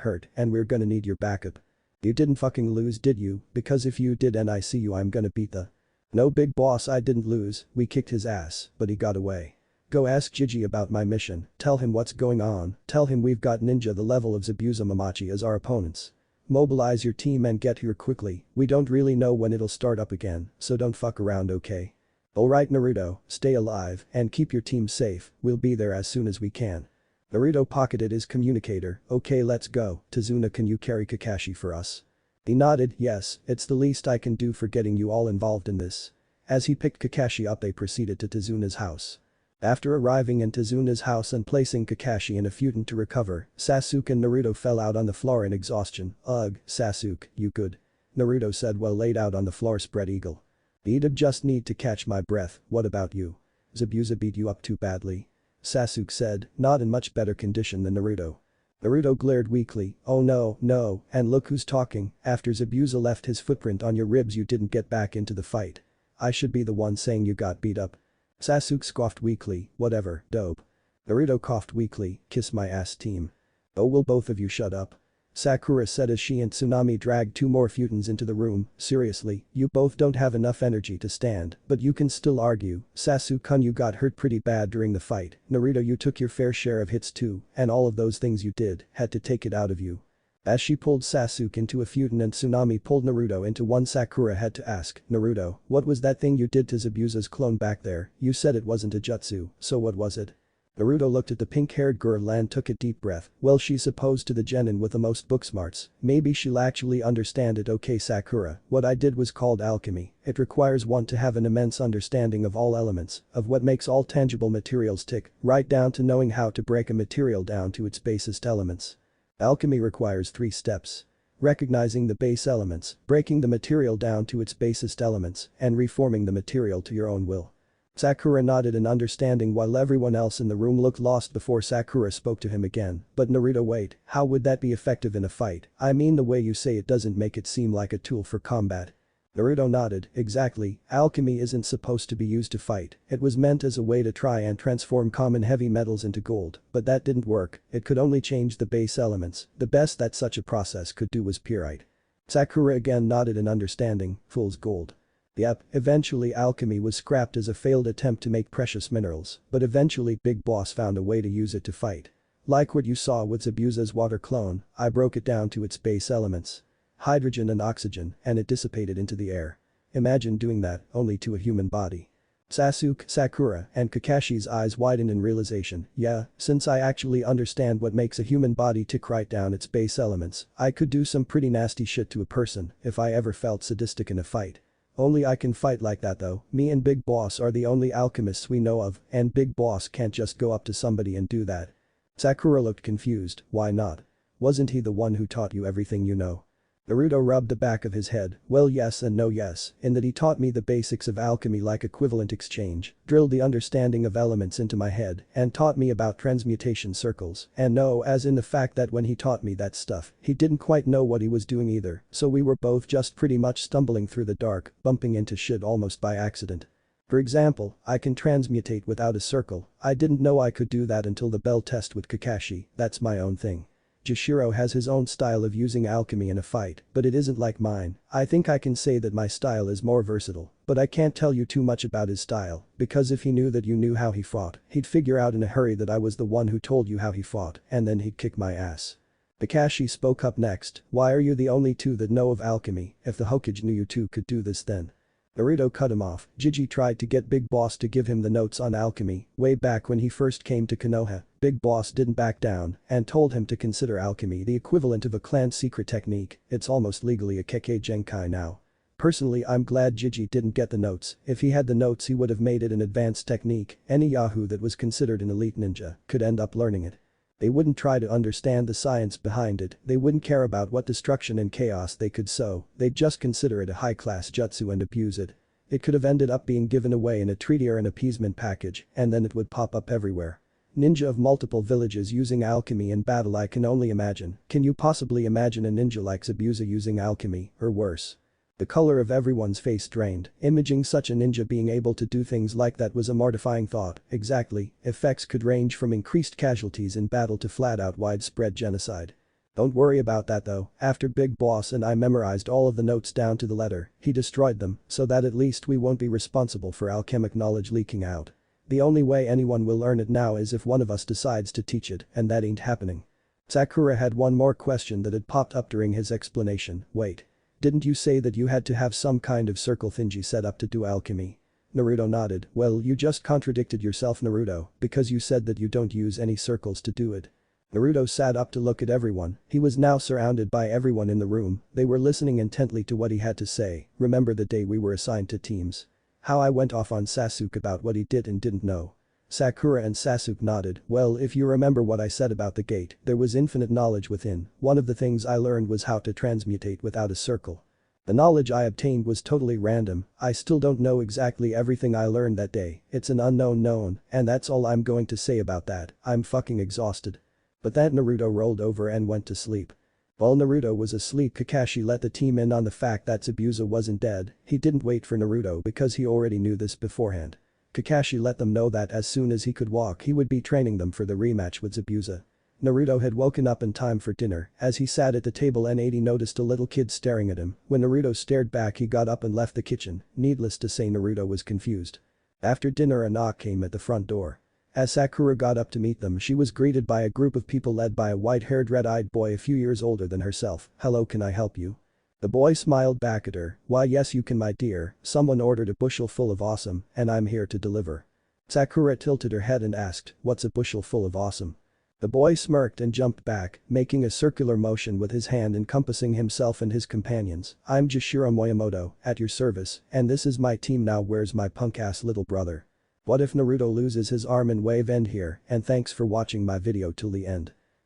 hurt and we're gonna need your backup. You didn't fucking lose did you, because if you did and I see you I'm gonna beat the. No Big Boss I didn't lose, we kicked his ass, but he got away. Go ask Gigi about my mission, tell him what's going on, tell him we've got ninja the level of Zabuza Mamachi as our opponents. Mobilize your team and get here quickly, we don't really know when it'll start up again, so don't fuck around okay? Alright Naruto, stay alive and keep your team safe, we'll be there as soon as we can. Naruto pocketed his communicator, okay let's go, Tazuna can you carry Kakashi for us? He nodded, yes, it's the least I can do for getting you all involved in this. As he picked Kakashi up they proceeded to Tazuna's house. After arriving in Tazuna's house and placing Kakashi in a futon to recover, Sasuke and Naruto fell out on the floor in exhaustion. Ugh, Sasuke, you good? Naruto said while laid out on the floor spread eagle. I'd just need to catch my breath, what about you? Zabuza beat you up too badly? Sasuke said, not in much better condition than Naruto. Naruto glared weakly, oh no, and look who's talking, after Zabuza left his footprint on your ribs you didn't get back into the fight. I should be the one saying you got beat up. Sasuke scoffed weakly, whatever, dope. Naruto coughed weakly, kiss my ass team. Oh will both of you shut up? Sakura said as she and Tsunami dragged two more futons into the room, seriously, you both don't have enough energy to stand, but you can still argue, Sasuke-kun you got hurt pretty bad during the fight, Naruto you took your fair share of hits too, and all of those things you did, had to take it out of you. As she pulled Sasuke into a futon and Tsunami pulled Naruto into one Sakura had to ask, Naruto, what was that thing you did to Zabuza's clone back there, you said it wasn't a jutsu, so what was it? Naruto looked at the pink-haired girl and took a deep breath, well she's opposed to the genin with the most book smarts, maybe she'll actually understand it okay Sakura, what I did was called alchemy, it requires one to have an immense understanding of all elements, of what makes all tangible materials tick, right down to knowing how to break a material down to its basest elements. Alchemy requires 3 steps. Recognizing the base elements, breaking the material down to its basest elements, and reforming the material to your own will. Sakura nodded in understanding while everyone else in the room looked lost before Sakura spoke to him again, but Naruto wait, how would that be effective in a fight? I mean the way you say it doesn't make it seem like a tool for combat. Naruto nodded, exactly, alchemy isn't supposed to be used to fight, it was meant as a way to try and transform common heavy metals into gold, but that didn't work, it could only change the base elements, the best that such a process could do was pyrite. Sakura again nodded in understanding, fool's gold. Yep, eventually alchemy was scrapped as a failed attempt to make precious minerals, but eventually Big Boss found a way to use it to fight. Like what you saw with Zabuza's water clone, I broke it down to its base elements. Hydrogen and oxygen, and it dissipated into the air. Imagine doing that, only to a human body. Sasuke, Sakura, and Kakashi's eyes widened in realization, yeah, since I actually understand what makes a human body tick right down its base elements, I could do some pretty nasty shit to a person if I ever felt sadistic in a fight. Only I can fight like that though, me and Big Boss are the only alchemists we know of, and Big Boss can't just go up to somebody and do that. Sakura looked confused, why not? Wasn't he the one who taught you everything you know? Naruto rubbed the back of his head, well yes and no yes, in that he taught me the basics of alchemy like equivalent exchange, drilled the understanding of elements into my head, and taught me about transmutation circles, and no as in the fact that when he taught me that stuff, he didn't quite know what he was doing either, so we were both just pretty much stumbling through the dark, bumping into shit almost by accident. For example, I can transmutate without a circle, I didn't know I could do that until the bell test with Kakashi, that's my own thing. Jishiro has his own style of using alchemy in a fight, but it isn't like mine. I think I can say that my style is more versatile, but I can't tell you too much about his style, because if he knew that you knew how he fought, he'd figure out in a hurry that I was the one who told you how he fought, and then he'd kick my ass. Kakashi spoke up next, why are you the only two that know of alchemy, if the Hokage knew you two could do this then? Naruto cut him off, Gigi tried to get Big Boss to give him the notes on alchemy, way back when he first came to Konoha, Big Boss didn't back down, and told him to consider alchemy the equivalent of a clan secret technique, it's almost legally a Kekkei Genkai now. Personally I'm glad Gigi didn't get the notes, if he had the notes he would have made it an advanced technique, any yahoo that was considered an elite ninja could end up learning it. They wouldn't try to understand the science behind it, they wouldn't care about what destruction and chaos they could sow, they'd just consider it a high-class jutsu and abuse it. It could have ended up being given away in a treaty or an appeasement package, and then it would pop up everywhere. Ninja of multiple villages using alchemy in battle I can only imagine, can you possibly imagine a ninja like Zabuza using alchemy, or worse? The color of everyone's face drained, imaging such a ninja being able to do things like that was a mortifying thought, exactly, effects could range from increased casualties in battle to flat-out widespread genocide. Don't worry about that though, after Big Boss and I memorized all of the notes down to the letter, he destroyed them, so that at least we won't be responsible for alchemic knowledge leaking out. The only way anyone will learn it now is if one of us decides to teach it, and that ain't happening. Sakura had one more question that had popped up during his explanation, wait. Didn't you say that you had to have some kind of circle thingy set up to do alchemy? Naruto nodded, well you just contradicted yourself Naruto, because you said that you don't use any circles to do it. Naruto sat up to look at everyone, he was now surrounded by everyone in the room, they were listening intently to what he had to say, remember the day we were assigned to teams? How I went off on Sasuke about what he did and didn't know. Sakura and Sasuke nodded, well if you remember what I said about the gate, there was infinite knowledge within, one of the things I learned was how to transmutate without a circle. The knowledge I obtained was totally random, I still don't know exactly everything I learned that day, it's an unknown known, and that's all I'm going to say about that, I'm fucking exhausted. But that Naruto rolled over and went to sleep. While Naruto was asleep Kakashi let the team in on the fact that Zabuza wasn't dead, he didn't wait for Naruto because he already knew this beforehand. Kakashi let them know that as soon as he could walk he would be training them for the rematch with Zabuza. Naruto had woken up in time for dinner, as he sat at the table N80 noticed a little kid staring at him, when Naruto stared back he got up and left the kitchen, needless to say Naruto was confused. After dinner a knock came at the front door. As Sakura got up to meet them she was greeted by a group of people led by a white-haired red-eyed boy a few years older than herself, hello can I help you? The boy smiled back at her, why yes you can my dear, someone ordered a bushel full of awesome, and I'm here to deliver. Sakura tilted her head and asked, what's a bushel full of awesome? The boy smirked and jumped back, making a circular motion with his hand encompassing himself and his companions, I'm Jishiro Moyamoto, at your service, and this is my team now where's my punk-ass little brother? What if Naruto loses his arm in wave end here, and thanks for watching my video till the end.